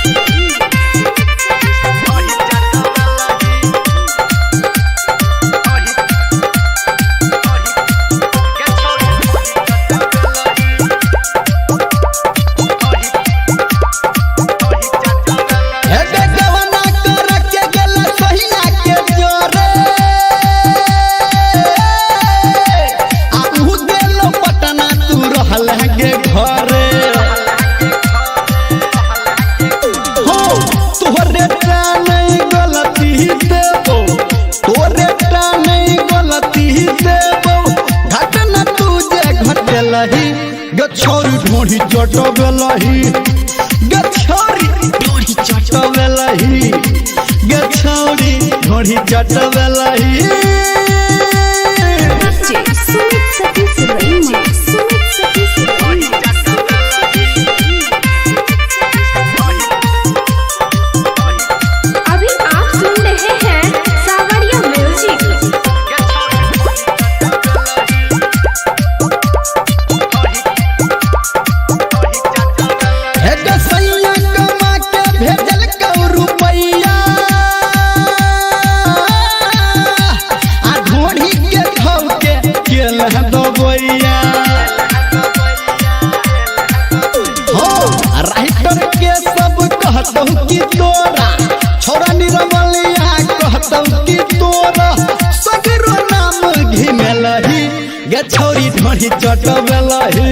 छौरी ढोढ़ी चटबेलही गे छौरी ढोढ़ी चटबेलही गे छौरी ढोढ़ी चटबेलही सुमित सतीश रईमा सुमित सतीश रईमा अभी आप सुन रहे हैं सावरिया म्यूजिक। ढोढ़ी चटबेलही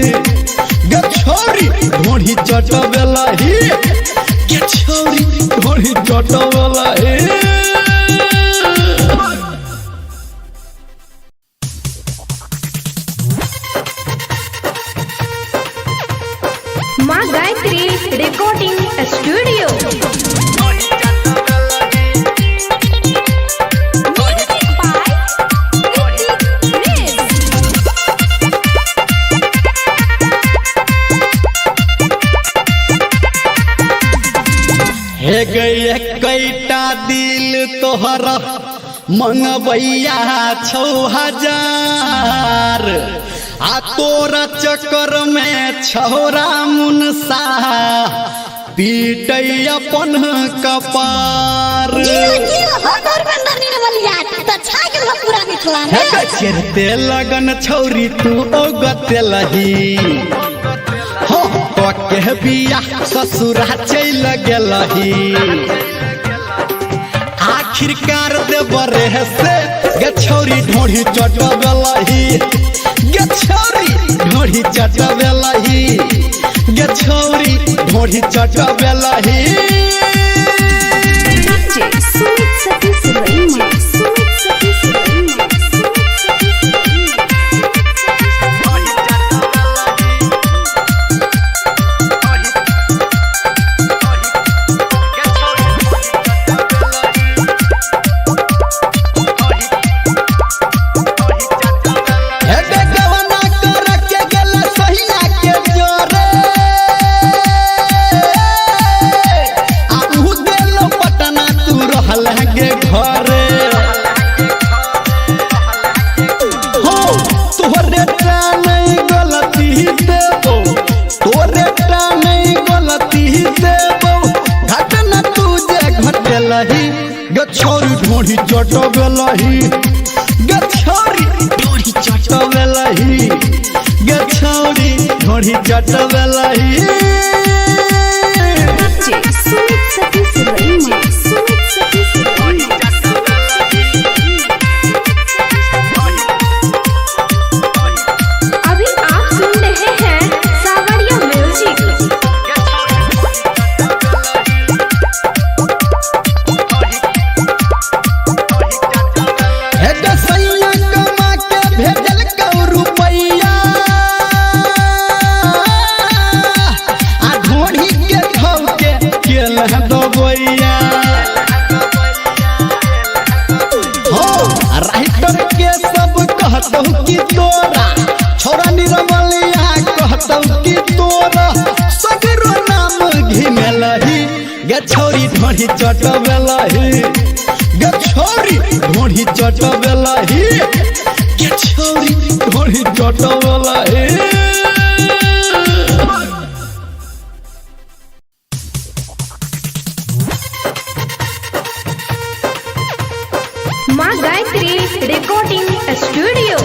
गे छौरी ढोढ़ी चटबेलही गे छौरी ढोढ़ी चटबेलही। माँ गायत्री रिकॉर्डिंग स्टूडियो। हे गए कैटा दिल तोहरा मंगबैया 6000 आ तोरा चक्कर में छौरा मुनसा पीटै अपन कपार। चेरते लगन छौरी तू ओगते लही हो के बिया ससुरा चल गेलही आखिरकार देवरे से गे छौरी ढोढ़ी चटबेलही गे छौरी ढोढ़ी चटबेलही गे छौरी ढोढ़ी चटबेलही। गे छौरी ढोढ़ी चटबेलही गे छौरी ढोढ़ी चटबेलही गे छौरी ढोढ़ी चटबेलही। अभी आप सुन रहे हैं सावरिया म्यूजिक। कि तोरा छोरा निरमलिया कहतौ कि तोरा सगरो नाम घिमेलही गे छौरी ढोढ़ी चटबेलही गे छौरी ढोढ़ी चटबेलही गे छौरी ढोढ़ी चटबेलही। माँ गायत्री रिकॉर्डिंग स्टूडियो।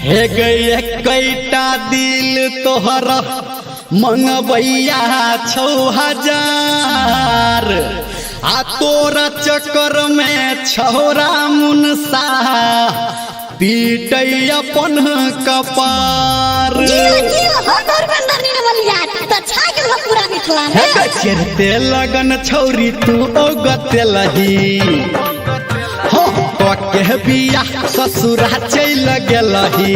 हे गए कैटा दिल तोहरा मंगबैया 6000 आ तोरा चक्कर में छौरा मुनसा पीटै अपन कपार। चेरते लगन छौरी तू ओगते लही हो के बिया ससुरा चल गेलही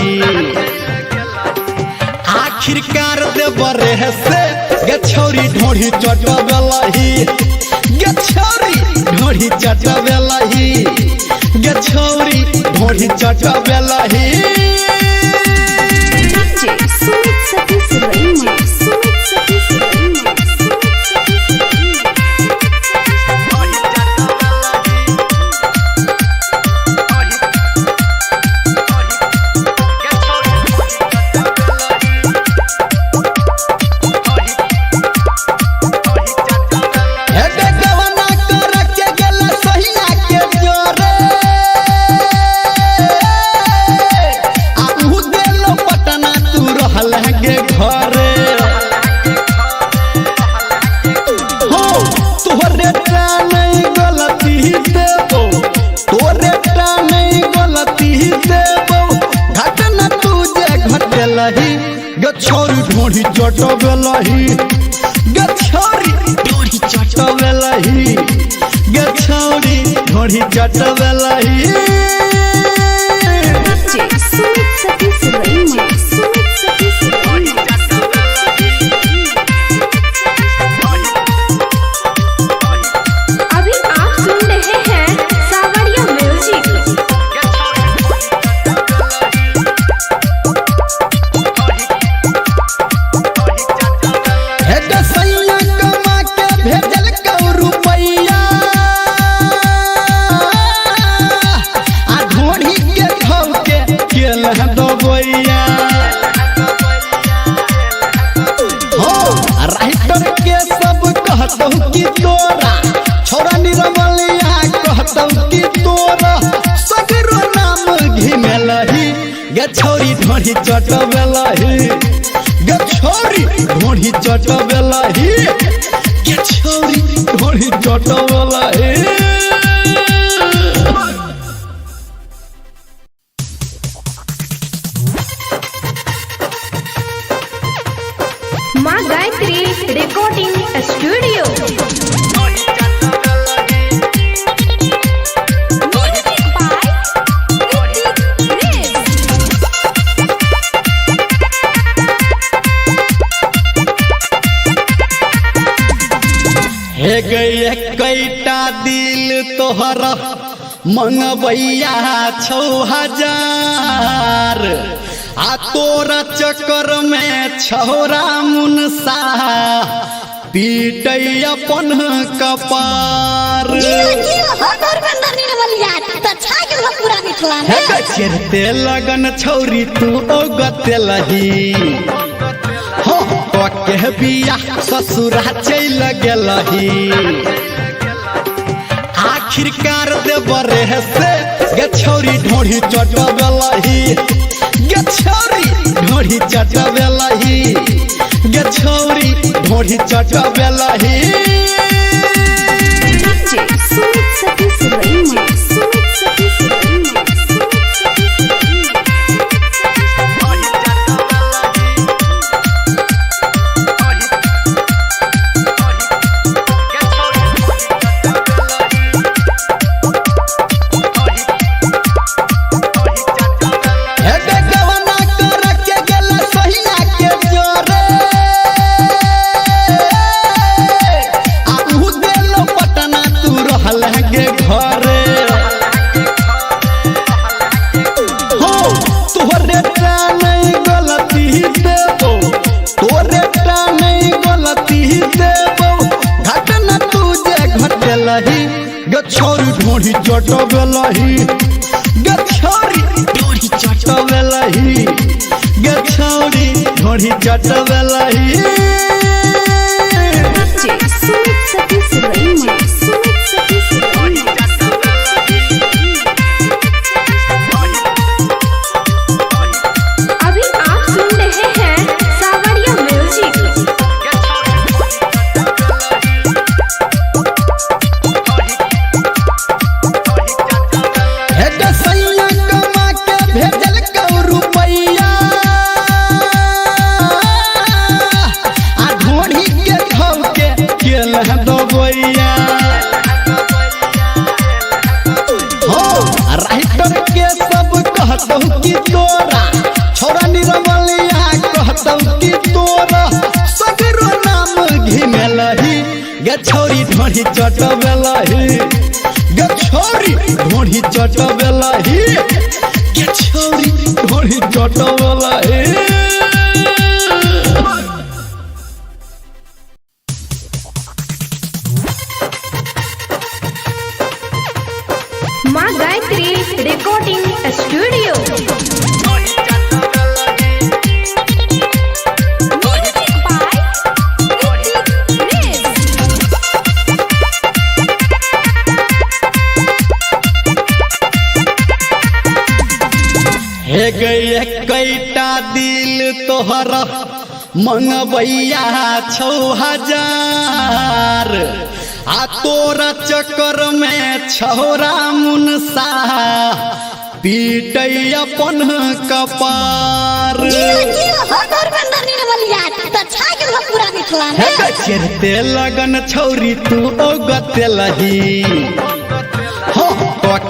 आखिरकार देवरे से गे छौरी ढोढ़ी चटबेलही गे छौरी ढोढ़ी चटबेलही गे छौरी ढोढ़ी चटबेलही। गछौरी ढोढ़ी चटबेलही गछौरी ढोढ़ी चटबेलही गछौरी ढोढ़ी चटबेलही सुमित सतीश रईमा सुमित सतीश रईमा अभी आप सुन रहे हैं सावरिया म्यूजिक। सैया कमा के भेजल कौ रुपैया आ ढोढ़ी के धो के केल दबैया हो राइटर के सब कहतौ कि तोरा छोरा निरमलिया कहतौ कि तोरा सगरो नाम घिमेलही गछौरी ढोढ़ी चटबेलही गछौरी ढोढ़ी चटबेलही गछौरी ढोढ़ी चटबेलही माँ गायत्री रिकॉर्डिंग स्टूडियो। हे गई कैटा दिल तोहरा मंगबैया 6000 आ तोरा चक्कर में छौरा मुनसा पीटै अपन कपार चेरते लगन छौरी तू ओगते लही हो के बिया ससुरा चल गेलही आखिरकार देवरे से गछौरी ढोढ़ी चटबेलही गछौरी ढोढ़ी चटबेलही गछौरी ढोढ़ी चटबेलही सुमित सतीश रईमा सुमित सतीश रईमा गछौरी ढोढ़ी चटबेलही गछौरी ढोढ़ी चटबेलही गछौरी ढोढ़ी चटबेलही सुमित सतीश रईमा सुमित सतीश रईमा अभी आप सुन रहे हैं सावरिया म्यूजिक। सैया कमा के भेजल कौ रुपैया आ ढोढ़ी के धो के केल दबैया हो राइटर के सब कहतौ कि तोरा छोरा निरमलिया कहतौ कि तोरा सगरो नाम घिमेलही गछौरी ढोढ़ी चटबेलही गछौरी ढोढ़ी चटबेलही गछौरी ढोढ़ी चटबेलही माँ गायत्री रिकॉर्डिंग स्टूडियो। हे गई कैटा दिल तोहरा मंगबैया 6000 आ तोरा चक्कर में छौरा मुनसा पीटै अपन कपार निकला हे चिरते लगन छौरी तू ओगते लही हो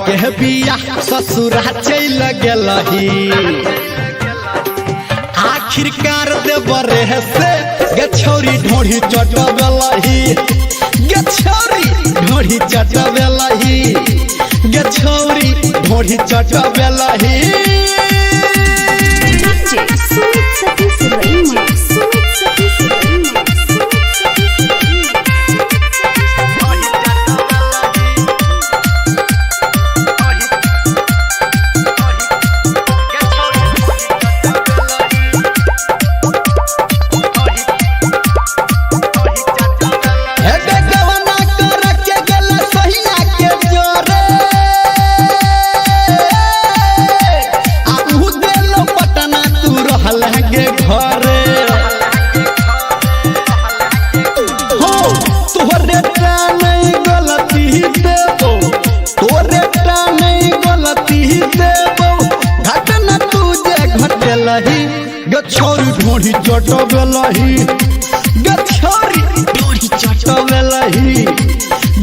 के बिया ससुरा चल गेलही आखिरकार दे बरे से गे छौरी ढोढ़ी चटबेलही गे छौरी ढोढ़ी चटबेलही गे छौरी ढोढ़ी चटबेलही सुमित सतीश रईमा सुमित सतीश रईमा छौरी ढोढ़ी चटबेलही गे छौरी ढोढ़ी चटबेलही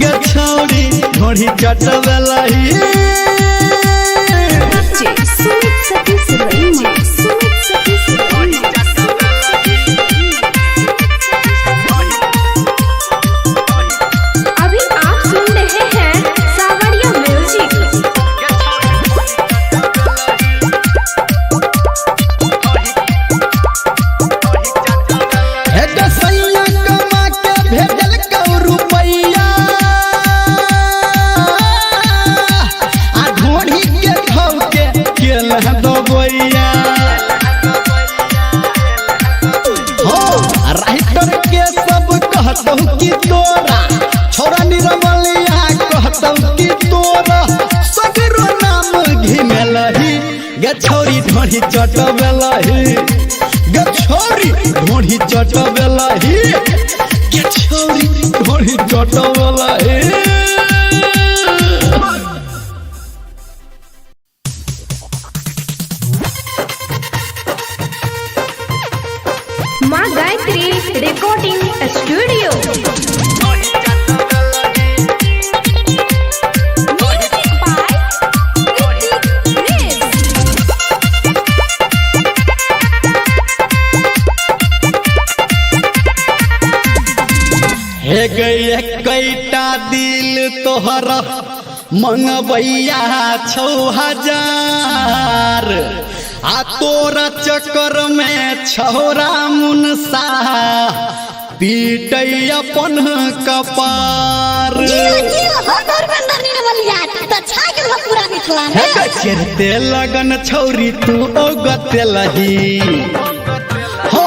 गे छौरी ढोढ़ी चटबेलही सुमित सतीश रईमा सुमित सतीश रईमा अभी आप सुन रहे हैं सावरिया म्यूजिक की तोरा छोरा निरमलिया कहतौ की तोरा सगरो नाम घिमेलही गे छौरी ढोढ़ी चटबेलही गे छौरी ढोढ़ी चटबेलही गे छौरी ढोढ़ी चटबेलही माँ गायत्री रिकॉर्डिंग स्टूडियो हे गई कैटा दिल तोहरा मंगबैया 6000 आ तोरा चक्कर में छौरा मुनसा पीटै अपन कपार चिरते लगन छौरी तू ओगते लही हो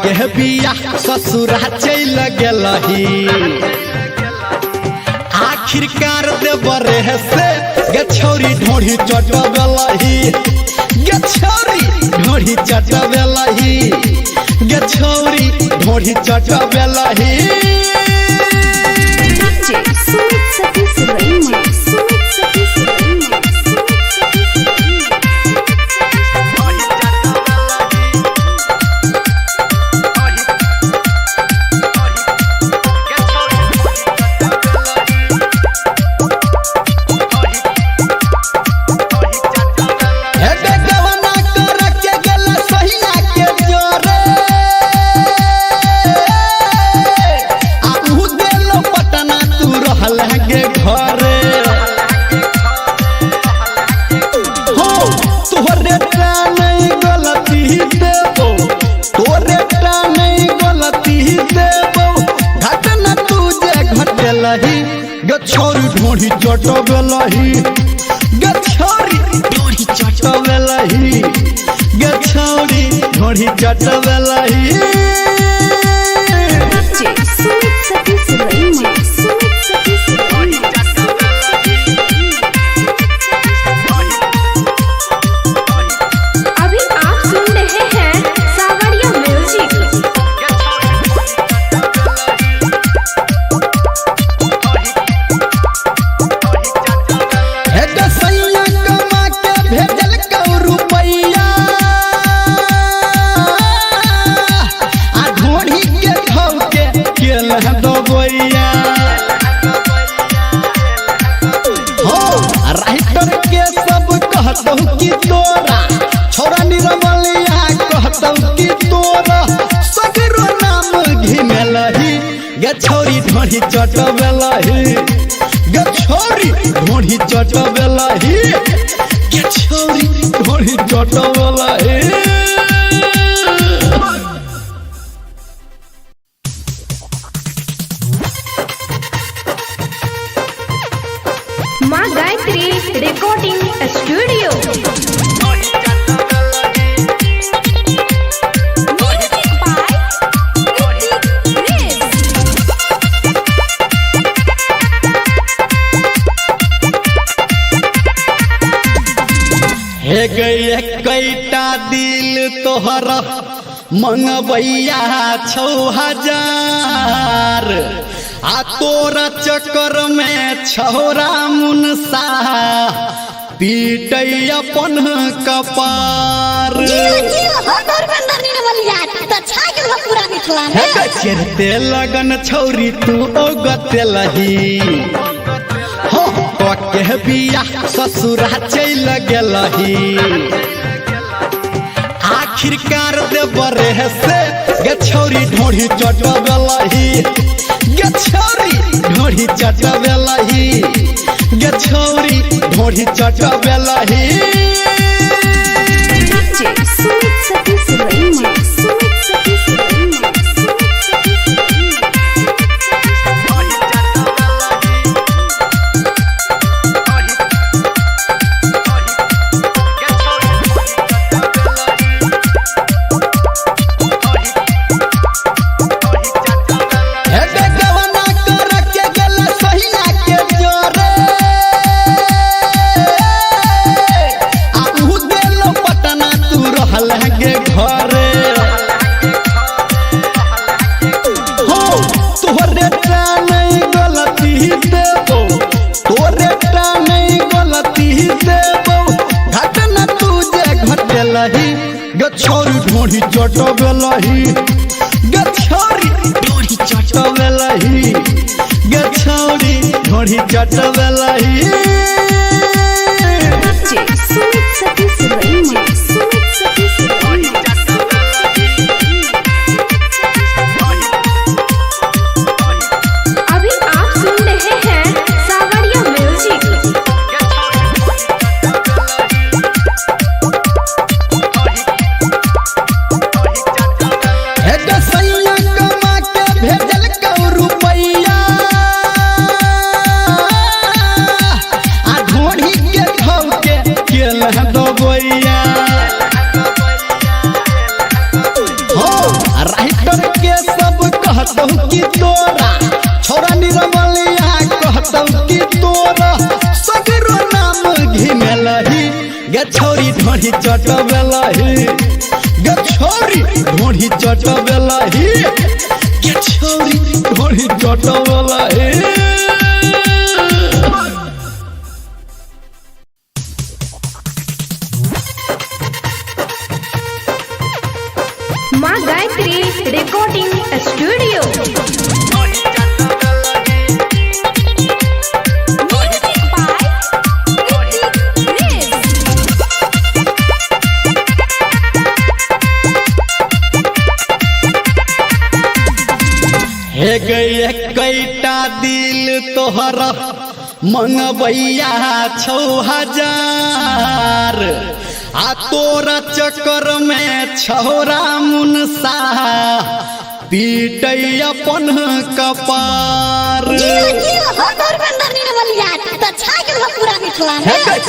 के बिया ससुरा चल गेलही आखिरकार दे बरे से गे छौरी ढोढ़ी चटबेलही गे छौरी ढोढ़ी चटबेलही गे छौरी ढोढ़ी चटबेलही सुमित सतीश रईमा सुमित सतीश रईमा छौरी ढोढ़ी चटबेलही गे छौरी ढोढ़ी चटबेलही गे छौरी ढोढ़ी चटबेलही सुमित सतीश रईमा सुमित सतीश रईमा अभी आप सुन रहे हैं सावरिया म्यूजिक गछौरी ढोढ़ी चटबेलही गछौरी ढोढ़ी चटबेलही गछौरी ढोढ़ी चटबेलही माँ गायत्री रिकॉर्डिंग स्टूडियो। हे गई कैटा दिल तोहरा मंगबैया 6000 आ तोरा चक्कर में छौरा मुनसा पीटै अपन कपार चेरते लगन छौरी तू ओगते लही हो के बिया ससुरा चल गेलही आखिरकार दे बरे से गछौरी ढोढ़ी चटबेलही गछौरी ढोढ़ी चटबेलही गछौरी ढोढ़ी चटबेलही गछौरी ढोढ़ी चटबेलही गछौरी ढोढ़ी चटबेलही गछौरी ढोढ़ी चटबेलही अभी आप सुन रहे हैं सावरिया म्यूजिक। की तोरा छोरा निरमलिया कहतौ की तोरा सगरो नाम घिमेलही गछौरी ढोढ़ी चटबेलही गछौरी ढोढ़ी चटबेलही गछौरी ढोढ़ी चटबेलही माँ गायत्री रिकॉर्डिंग स्टूडियो। हे गई कैटा दिल तोहरा मंगबैया 6000 आ तोरा चक्कर में छौरा मुनसा पीटै अपन कपार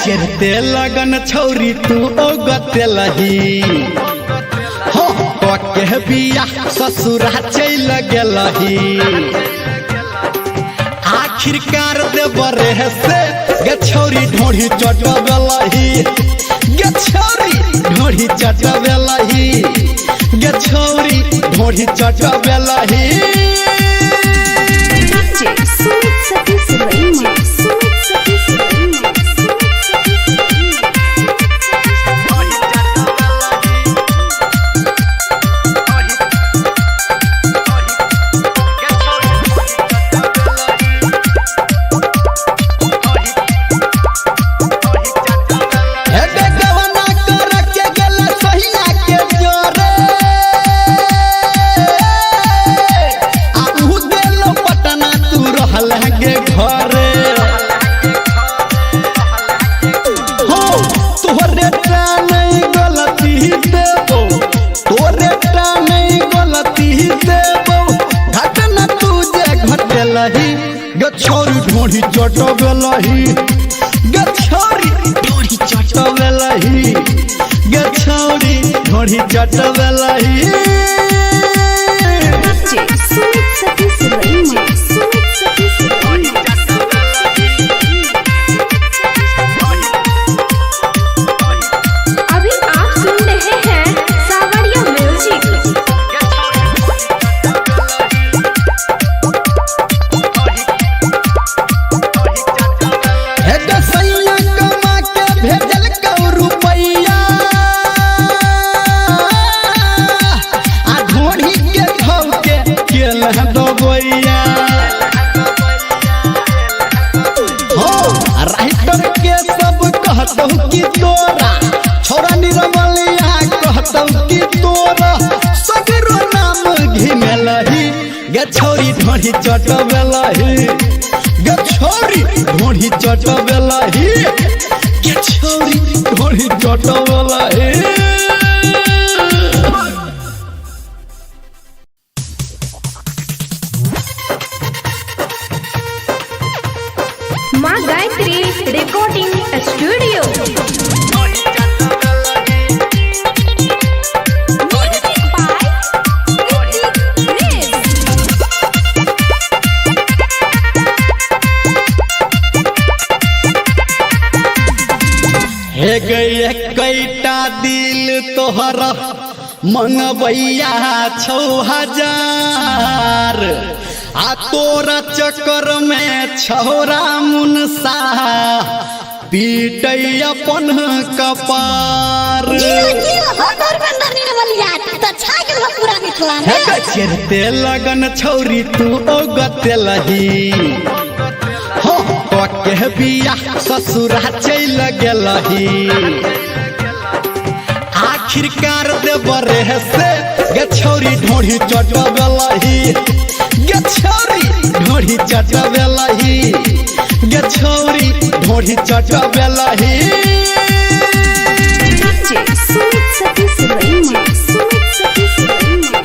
चेरते लगन छौरी तू ओगते लही हो के बिया ससुरा चल गेलही आखिरकार दे बरे से गछौरी ढोढ़ी चटबेलही गछौरी ढोढ़ी चटबेलही गछौरी ढोढ़ी चटबेलही गछौरी ढोढ़ी चटबेलही गछौरी ढोढ़ी चटबेलही गछौरी ढोढ़ी चटबेलही सुमित सतीश रईमा सुमित सतीश रईमा अभी आप सुन रहे हैं सावरिया म्यूजिक। भेजल कौ रुपैया आ ढोढ़ी के धौ के केल दबैया हो राइटर के सब कहतौ कि तोरा छोरा निरमलिया कहतौ कि तोरा सगरो नाम घिमेलही गछौरी ढोढ़ी चटबेलही गछौरी ढोढ़ी चटबेलही गछौरी ढोढ़ी चटबेलही माँ गायत्री रिकॉर्डिंग स्टूडियो। हे गई कैटा दिल तोहरा मंगबैया 6000 आ तोरा चक्कर में छौरा मुनसा पीटै अपन कपार चेरते लगन छौरी तू ओगते लही हो के बिया ससुरा चल गेलही आखिरकार देवरे से गछौरी ढोढ़ी चटबेलही गछौरी ढोढ़ी चटबेलही गछौरी ढोढ़ी चटबेलही सुमित सतीश रईमा सुमित सतीश रईमा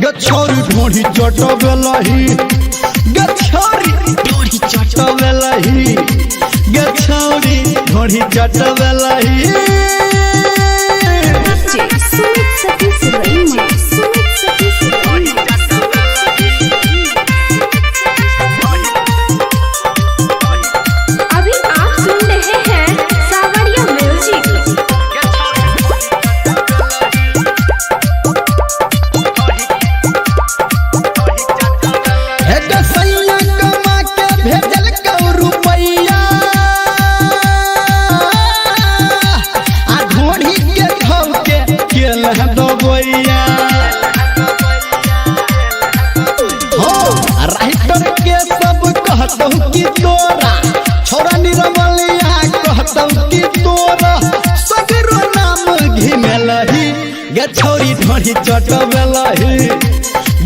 गछौरी ढोढ़ी चटबेलही गछौरी ढोढ़ी चटबेलही गछौरी ढोढ़ी चटबेलही सुमित सतीश रईमा सुमित सतीश रईमा अभी आप सुन रहे हैं सावरिया म्यूजिक। भेजल कौ रुपैया आ ढोढ़ी के धौ के केल दबैया हो राइटर के सब कहतौ कि तोरा छोरा निरमलिया कहतौ कि तोरा सगरो नाम घिमेलही गछौरी ढोढ़ी चटबेलही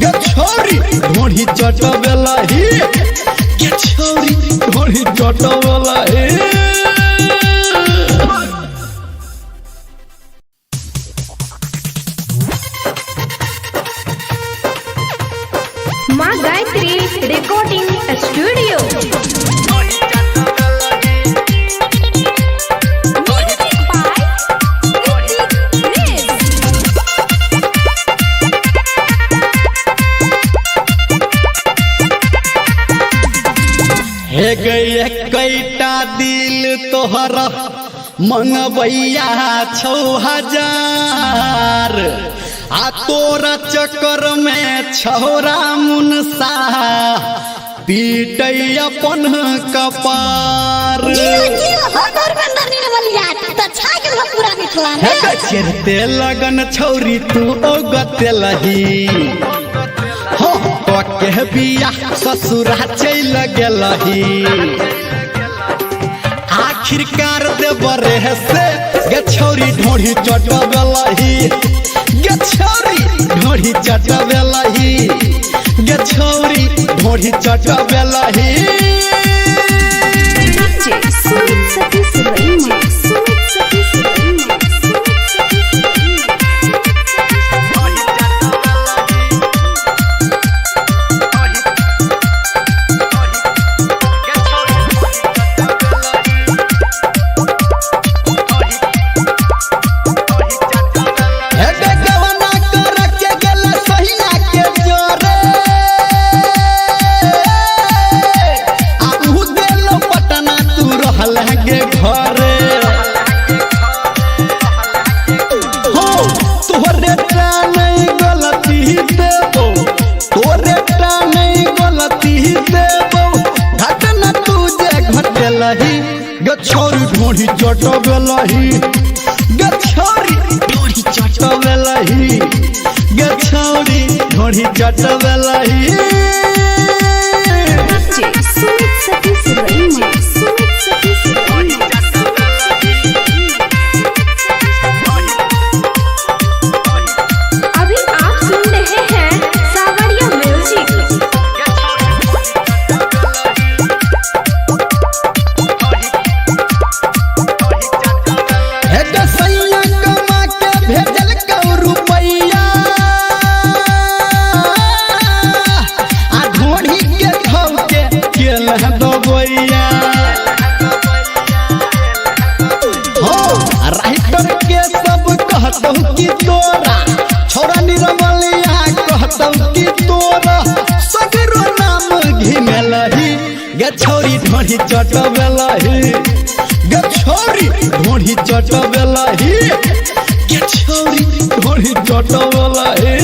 गछौरी ढोढ़ी चटबेलही गछौरी ढोढ़ी चटबेलही माँ गायत्री रिकॉर्डिंग स्टूडियो। हे गई कैटा दिल तोहरा मंगबैया 6000 आ तोरा चक्कर में छौरा मुनसा पीटै अपन कपार त छा गेल पूरा मिथिला में चढ़ते लगन छौरी तू ओ गते लही हो के बिया ससुरा चल गेलही आखिरकार देवरे से गे छौरी ढोढ़ी चटबेलही गे छौरी ढोढ़ी चटबेलही गे छौरी ढोढ़ी चटबेलही सुमित सतीश रईमा सुमित सतीश रईमा गछौरी ढोढ़ी चटबेलही गछौरी ढोढ़ी चटबेलही गछौरी ढोढ़ी चटबेलही सुमित सतीश रईमा सुमित सतीश रईमा अभी आप सुन रहे हैं सावरिया म्यूजिक की तोरा छोरा निरमलिया कहतौ की तोरा सगरो नाम घिमेलही गे छौरी ढोढ़ी चटबेलही गे छौरी ढोढ़ी चटबेलही गे छौरी ढोढ़ी चटबेलही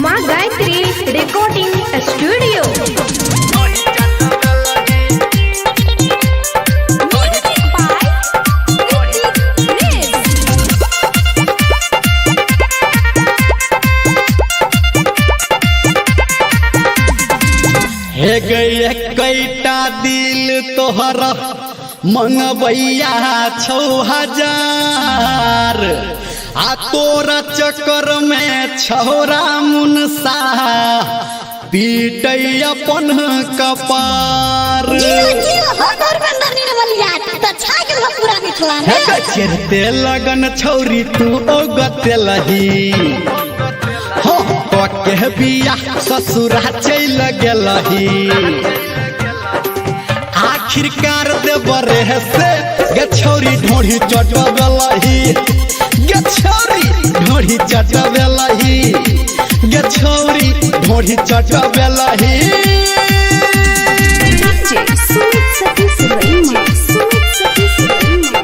माँ गायत्री रिकॉर्डिंग स्टूडियो हे गई कैटा दिल तोहरा मंगबैया 6000 आ तोरा चक्कर में छौरा मुनसा पीटै अपन कपार चढ़ते लगन छौरी तू ओ गते लही हो के बिया ससुरा चल गेलही आखिरकार देवरे से गे छौरी ढोढ़ी चटबेलही गे छौरी ढोढ़ी चटबेलही गे छौरी ढोढ़ी चटबेलही सुमित सतीश रईमा सुमित सतीश रईमा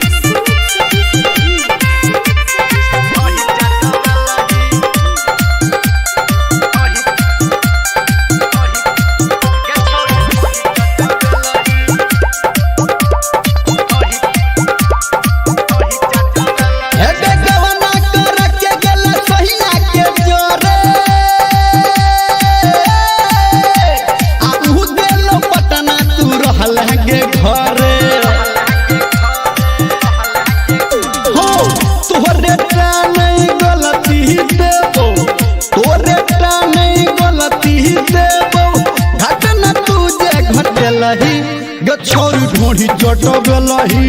छौरी ढोढ़ी चटबेलही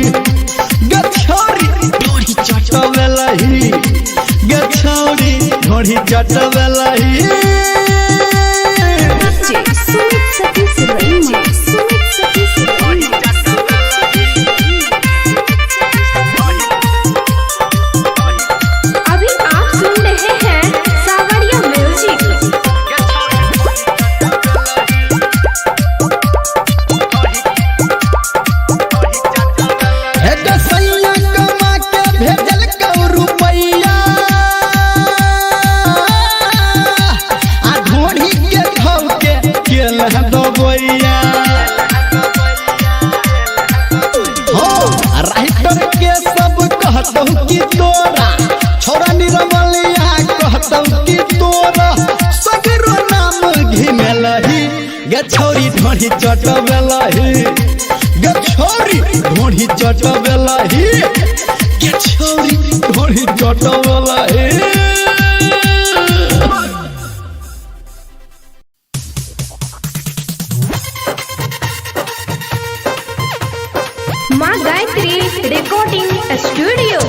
गे छौरी ढोढ़ी चटबेलही गे छौरी ढोढ़ी चटबेलही सुमित सतीश रईमा सुमित सतीश रईमा अभी आप सुन रहे हैं सावरिया म्यूजिक गछौरी ढोढ़ी चटबेलही गछौरी ढोढ़ी चटबेलही गछौरी ढोढ़ी चटबेलही। माँ गायत्री रिकॉर्डिंग स्टूडियो।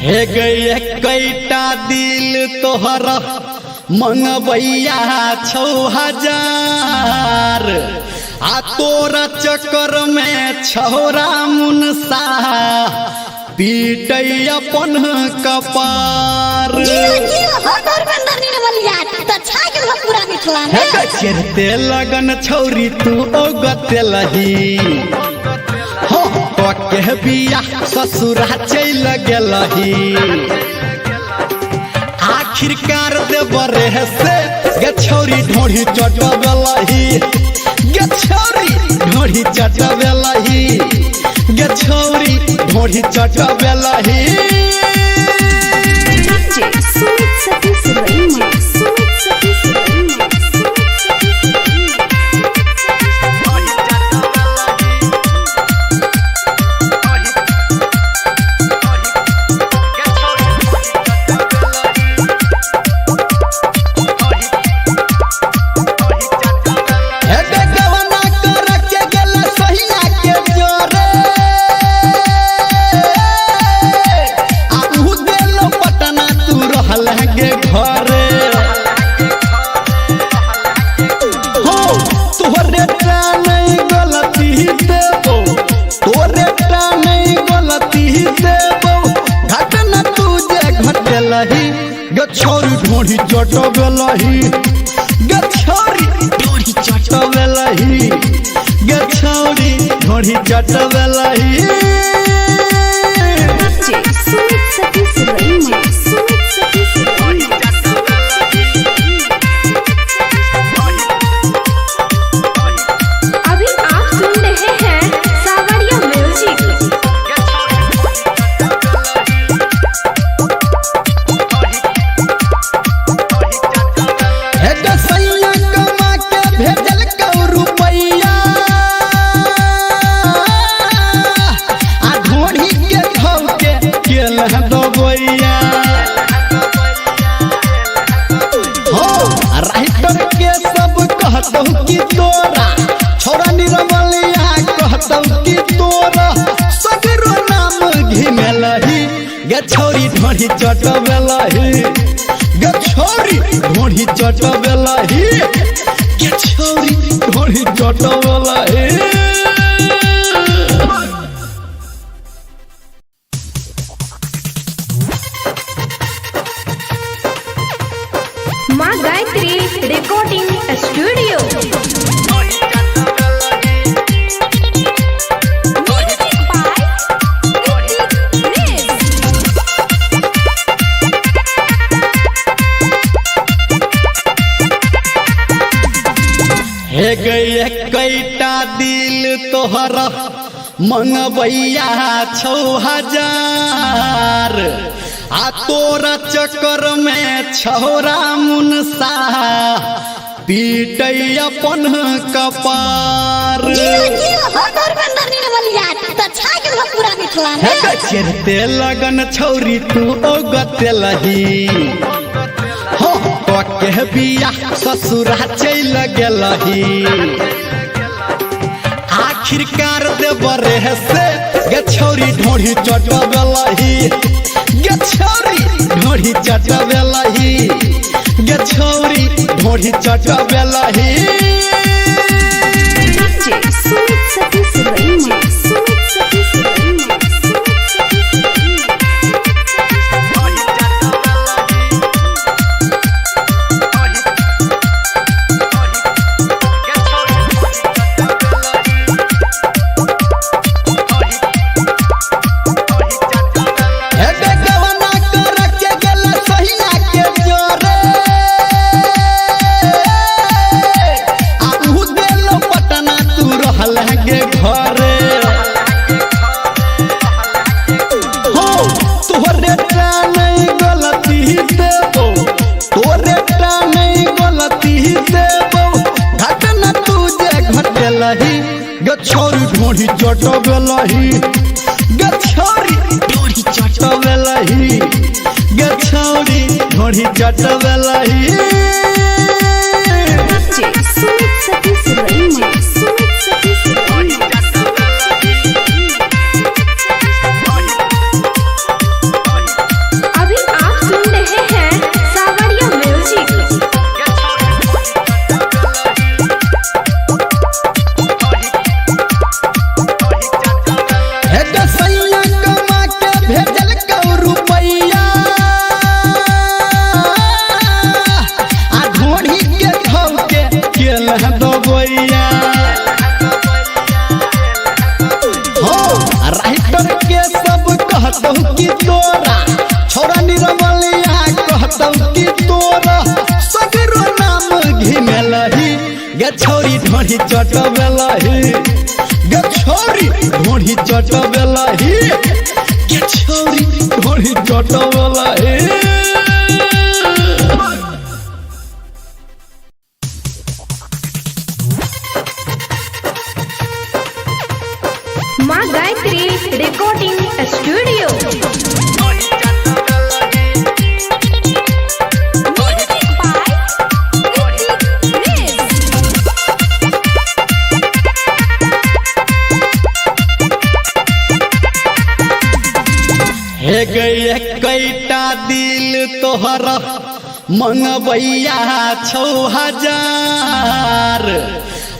हे गई कैटा दिल तोहरा मंगबैया 6000 आ तोरा चक्कर में छौरा मुनसा पीटै अपन कपार। चढ़ते लगन छौरी तू ओगते लही हो के बिया ससुरा चल गेलही आखिरकार दे बरे से गछौरी ढोढ़ी चटबेलही गछौरी ढोढ़ी चटबेलही गछौरी ढोढ़ी चटबेलही। सुमित सतीश रईमा, सुमित सतीश रईमा, गछौरी ढोढ़ी चटबेलही गछौरी ढोढ़ी चटबेलही गछौरी ढोढ़ी चटबेलही। सुमित सतीश रईमा, सुमित सतीश रईमा। अभी आप सुन रहे हैं सावरिया म्यूजिक। कि तोरा छोरा निरमलिया कहतौ कि तोरा सगरो नाम घिमेलही गछौरी ढोढ़ी चटबेलही गछौरी ढोढ़ी चटबेलही गछौरी ढोढ़ी चटबेलही। माँ गायत्री रिकॉर्डिंग स्टूडियो। हे गई कैटा दिल तोहरा मंगबैया 6000 आ तोरा चक्कर में छौरा मुनसा पीटै अपन कपार। चढ़ते लगन छौरी तू ओगते लही हो के बिया ससुरा चल गेलही आखिरकार दे बरे से गछौरी ढोढ़ी चटबेलही गछौरी ढोढ़ी चटबेलही गछौरी ढोढ़ी चटबेलही। सुमित सतीश रईमा, सुमित सतीश रईमा, बेलही गे छौरी ढोढ़ी चटबेलही DJ Sumit Satish Raima. Sumit Satish Raima. अभी आप सुन रहे हैं सावरिया म्यूजिक। हे गे सैया कमा के भेजल कौ रुपैया आ ढोढ़ी के धौ के केल दबैया हो राइटर के सब कहतौ कि तोरा छोरा निरमलिया कहतौ कि तोरा सगरो नाम घिमेलही गे छौरी ढोढ़ी चटबेलही गे छौरी ढोढ़ी चटबेलही गे छौरी ढोढ़ी चटबेलही माँ गायत्री रिकॉर्डिंग स्टूडियो। हे गए कैटा दिल तोहरा मंगबैया 6000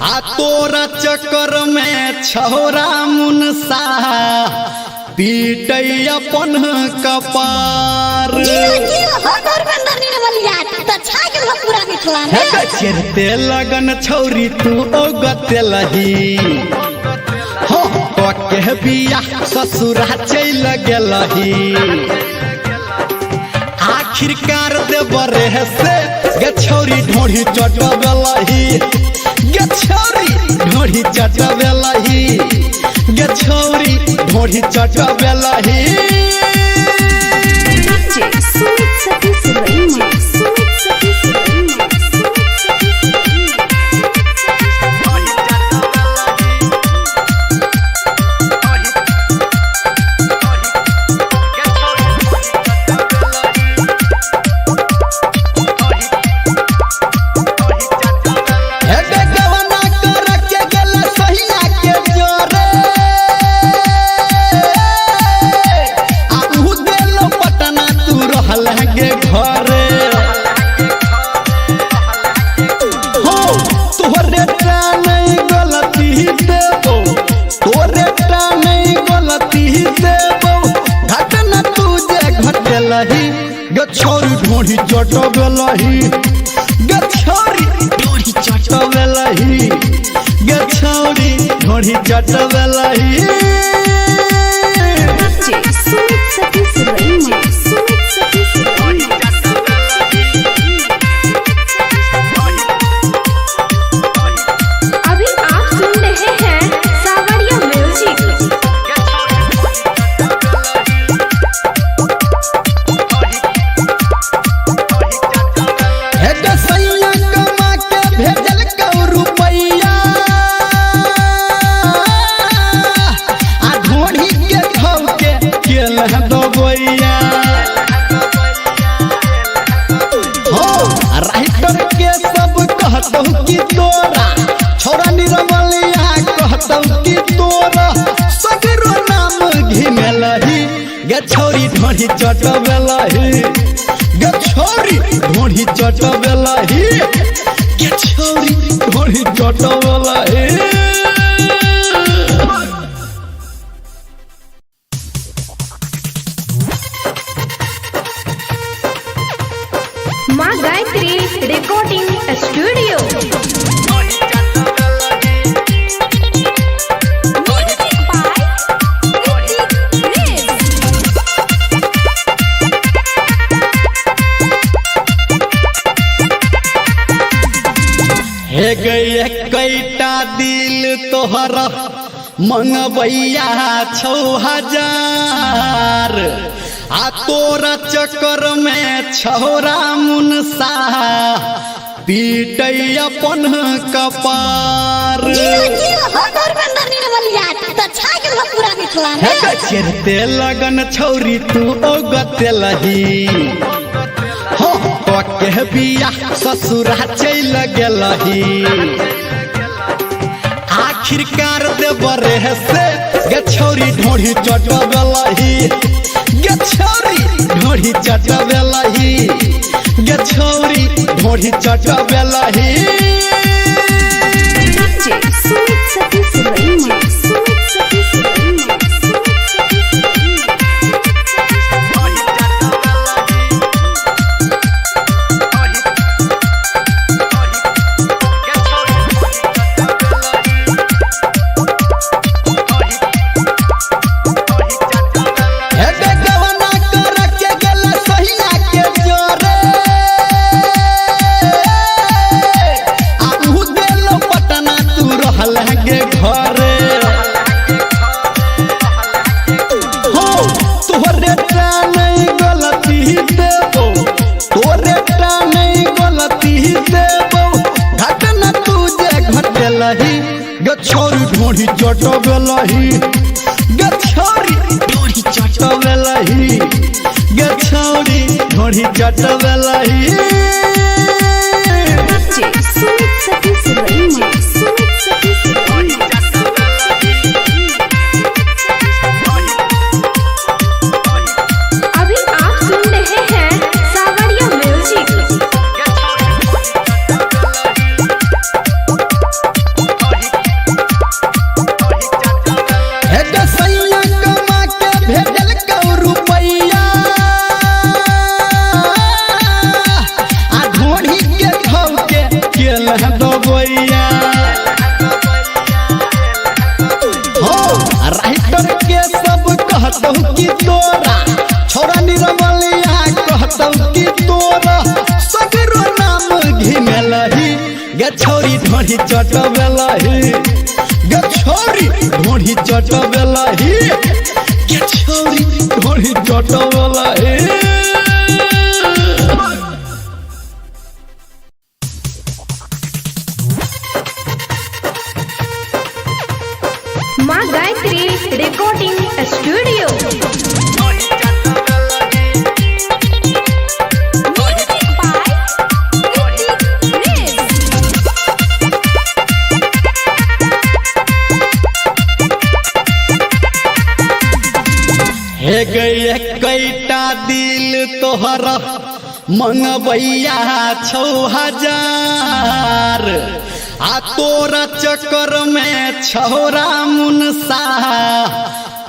आ तोरा चक्कर में छौरा मुनसा पीटै अपन कपार हे गे चिरते लगन छौरी तू ओगते लही हो के बिया ससुरा चल गेलही आखिरकार दे बरे से गे छौरी ढोढ़ी चटबेलही गे छौरी ढोढ़ी चटबेलही गे छौरी ढोढ़ी चटबेलही DJ Sumit Satish Raima. Sumit Satish Raima. हे गे गवना कर के गेल सहिया के जोरे आ उ गेल पटना तू रहल गे घरे हो तोरे टा नहीं गलती देबो तोरे टा नहीं गलती देबो घटना तू जे घटेलही गे छौरी ढोढ़ी चटबेलही गे छौरी ढोढ़ी चटबेलही गे छौरी ढोढ़ी चटबेलही DJ Sumit Satish Raima. Sumit Satish Raima. अभी आप सुन रहे हैं सावरिया म्यूजिक। हे गे सैया कमा के भेजल कौ रुपैया आ ढोढ़ी के धौ के केल दबैया हो राइटर के सब कहतौ कि तोरा छोरा निरमलिया कहतौ कि तोरा सगरो नाम घिमेलही गे छौरी ढोढ़ी चटबेलही गे छौरी ढोढ़ी चटबेलही गे छौरी ढोढ़ी चटबेलही माँ गायत्री रिकॉर्डिंग स्टूडियो। हे गए कैटा दिल तोहरा मंगबैया 6000 आ तोरा चक्कर में छौरा मुनसा पीटै अपन कपार जीरो जीरो हो धर्मेंद्र निर्मलिया तो छा के पूरा मिथिला हे चरते लगन छौरी तू ओगते लही हो के बिया ससुरा चल गेलही आखिरकार दे बरे से गे छौरी ढोढ़ी चटबलही गे छौरी ढोढ़ी चटबलही गे छौरी ढोढ़ी चटबलही सुमित सतीश रईमा सुमित सतीश रईमा छोरी ढोढ़ी चटबलही गे छौरी ढोढ़ी चटबलही गे छौरी ढोढ़ी चटबलही सुमित सतीश रईमा सुमित सतीश रईमा अभी आप सुन रहे हैं सावरिया म्यूजिक राइटर के सब कहतौ कि तोरा छोरा निरमलिया कहतौ कि तोरा सगरो नाम घिमेलही गे छौरी ढोढ़ी चटबलही गे छौरी ढोढ़ी चटबलही गे छौरी ढोढ़ी चटबलही माँ गायत्री रिकॉर्डिंग स्टूडियो हे गए कैटा दिल तोहरा मंगबैया 6000 आ तोरा चक्कर में छौरा मुनसा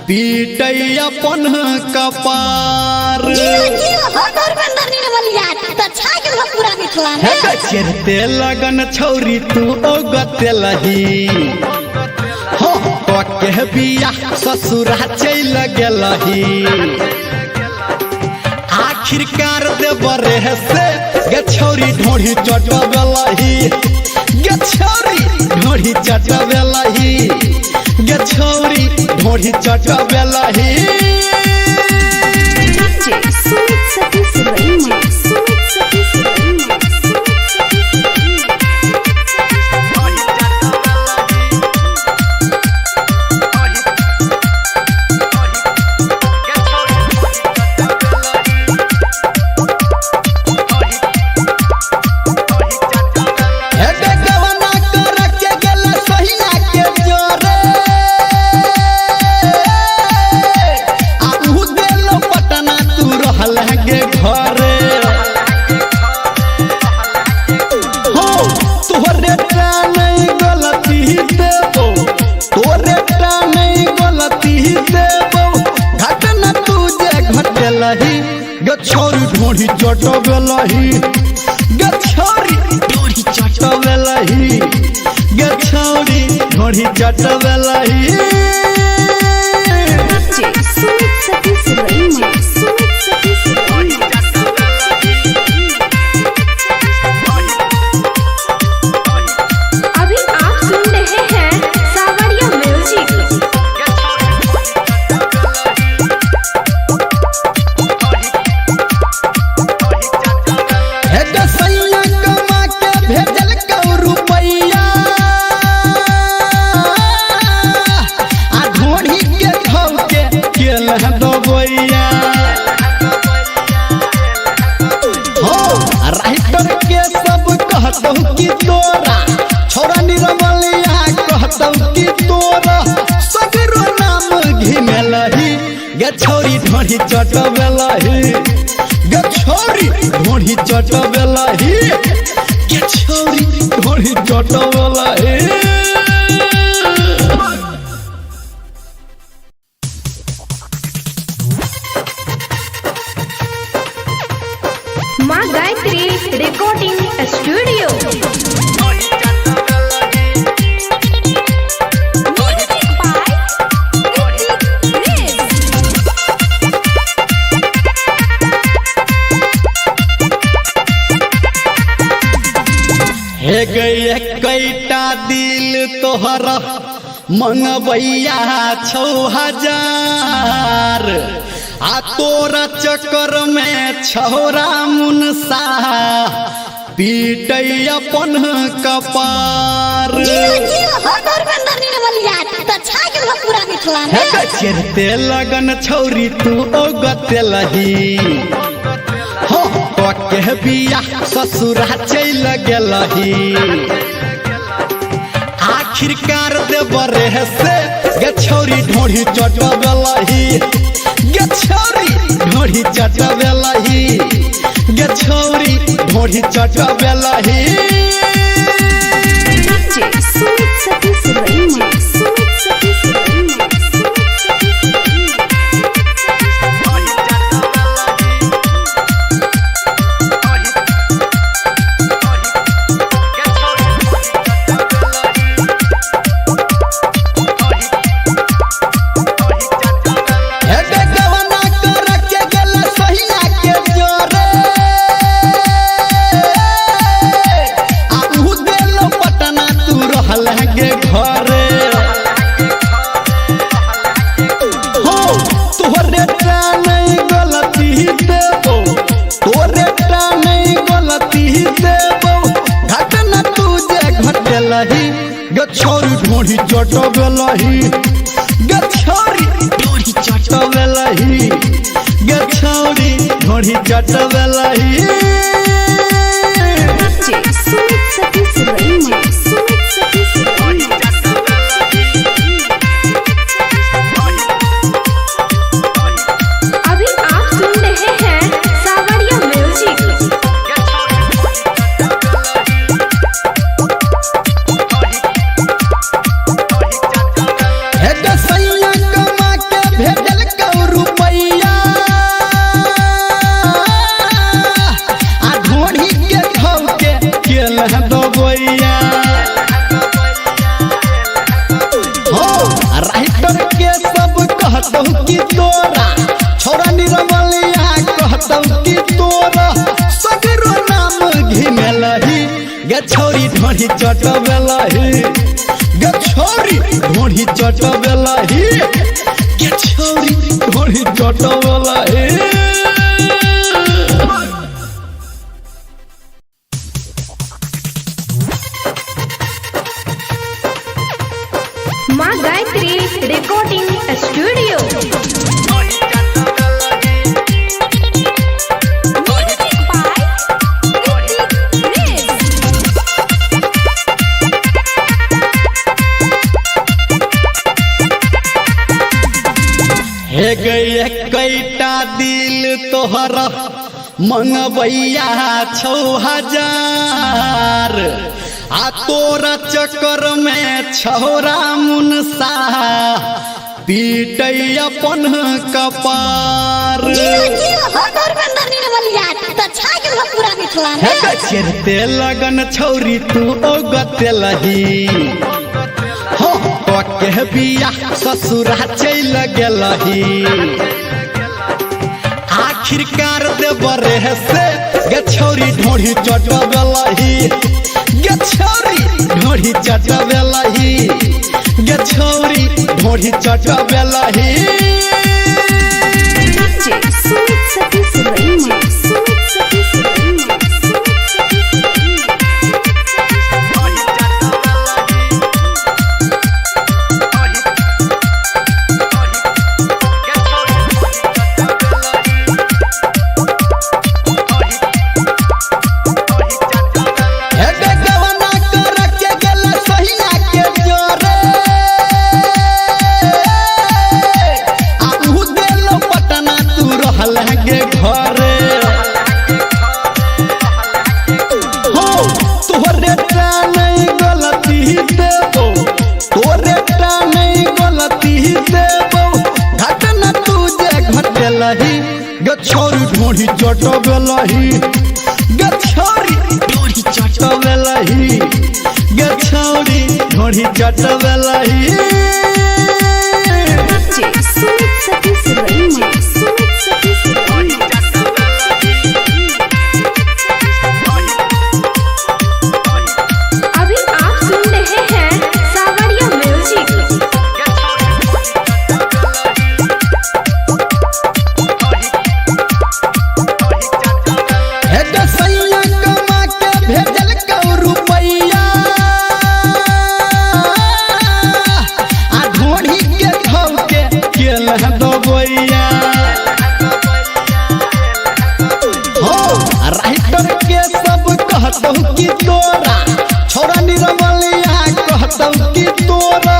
पीटै अपन कपार चरते लगन छौरी तू ओगते लही हो के बिया ससुरा चल गेलही आखिरकार दे बरे से गे छौरी ढोढ़ी चटबलही गे छौरी ढोढ़ी चटबलही गे छौरी ढोढ़ी चटबलही सुमित सतीश रईमा सुमित सतीश रईमा छौरी ढोढ़ी चटबलही गे छौरी ढोढ़ी चटबलही गे छौरी ढोढ़ी चटबलही सुमित सतीश रईमा सुमित सतीश रईमा अभी आप सुन रहे हैं सावरिया म्यूजिक रुपैया आ ढोढ़ी गछौरी ढोढ़ी चटबेलही गछौरी ढोढ़ी चटबेलही गछौरी ढोढ़ी चटबेलही। माँ गायत्री रिकॉर्डिंग स्टूडियो। हे गई कैटा दिल तोहरा मंगबैया 6000 आ तोरा चक्कर में छौरा मुनसा पीटै अपन कपार। चरते लगन छौरी तू ओगते लही हो के बिया ससुरा चल गेलही आखिरकार दे बरे से गछौरी ढोढ़ी चटबेलही गछौरी ढोढ़ी चटबेलही गछौरी ढोढ़ी चटबेलही। सुमित सतीश रईमा, सुमित सतीश रईमा, गछौरी ढोढ़ी चटबेलही गछौरी ढोढ़ी चटबेलही गछौरी ढोढ़ी चटबेलही। सुमित सतीश रईमा, सुमित सतीश रईमा। अभी आप सुन रहे हैं सावरिया म्यूजिक। कि तोरा छोरा निरमलिया कहतौ कि तोरा सगरो नाम घिमेलही गछौरी ढोढ़ी चटबेलही गछौरी ढोढ़ी चटबेलही गछौरी ढोढ़ी चटबेलही। माँ गायत्री रिकॉर्डिंग स्टूडियो। हे गई कैटा दिल तोहरा मंगबैया 6000 आ तोरा चक्कर में छौरा मुनसा पीटै अपन कपार। चरते लगन छौरी तू ओगते लही हो के बिया ससुरा चल गेलही आखिरकार दे बरे से गछौरी ढोढ़ी चटबेलही गछौरी ढोढ़ी चटबेलही गछौरी ढोढ़ी चटबेलही। सुमित सतीश रईमा, सुमित सतीश रईमा, ढोढ़ी चटबेलही गे छौरी ढोढ़ी चटबेलही गे छौरी ढोढ़ी चटबेलही सुमित सतीश रईमा सुमित सतीश रईमा अभी आप सुन रहे हैं सावरिया म्यूजिक। सैया कमा के भेजल कौ रुपैया आ ढोढ़ी के खाउ के केल दबैया हो राइटर के सब कहतौ कि तोरा छोरा निरमलिया कहतौ कि तोरा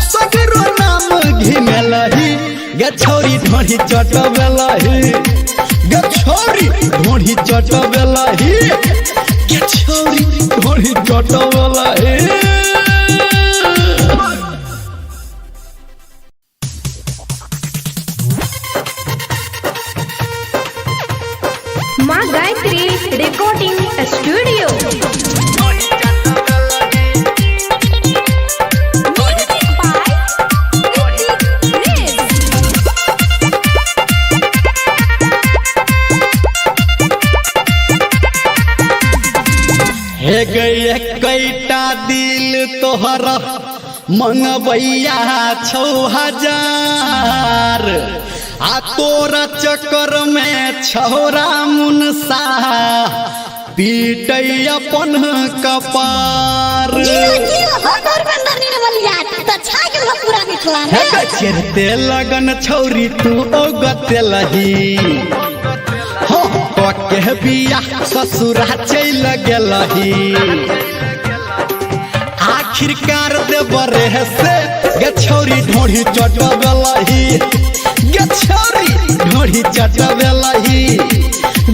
सगरो नाम घिमेलही गे छौरी ढोढ़ी चटबेलही गे छौरी ढोढ़ी चटबेलही गे छौरी ढोढ़ी चटबेलही माँ गायत्री रिकॉर्डिंग स्टूडियो। हे गए कैटा दिल तोहरा मंगबैया 6000 आ तोरा चक्कर में छौरा मुनसा पीटै अपन कपार चरते लगन छौरी तू ओगते लही हो के बिया ससुरा चल गेलही आखिरकार दे बरे से गे छौरी ढोढ़ी चटबेलही गे छौरी ढोढ़ी चटबेलही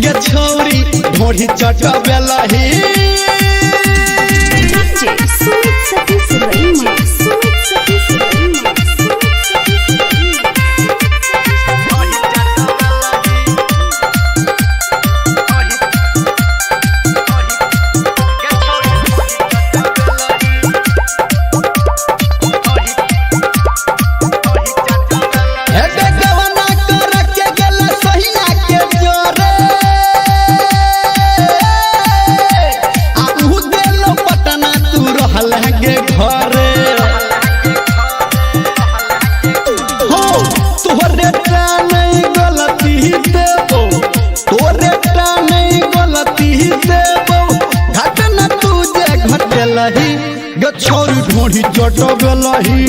गे छौरी ढोढ़ी चटबेलही सुमित सतीश रईमा सुमित सतीश रईमा छौरी ढोढ़ी चटबेलही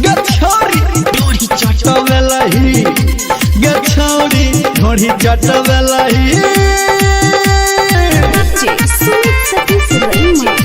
गे छौरी ढोढ़ी चटबेलही गे छौरी ढोढ़ी चटबेलही सुमित सतीश रईमा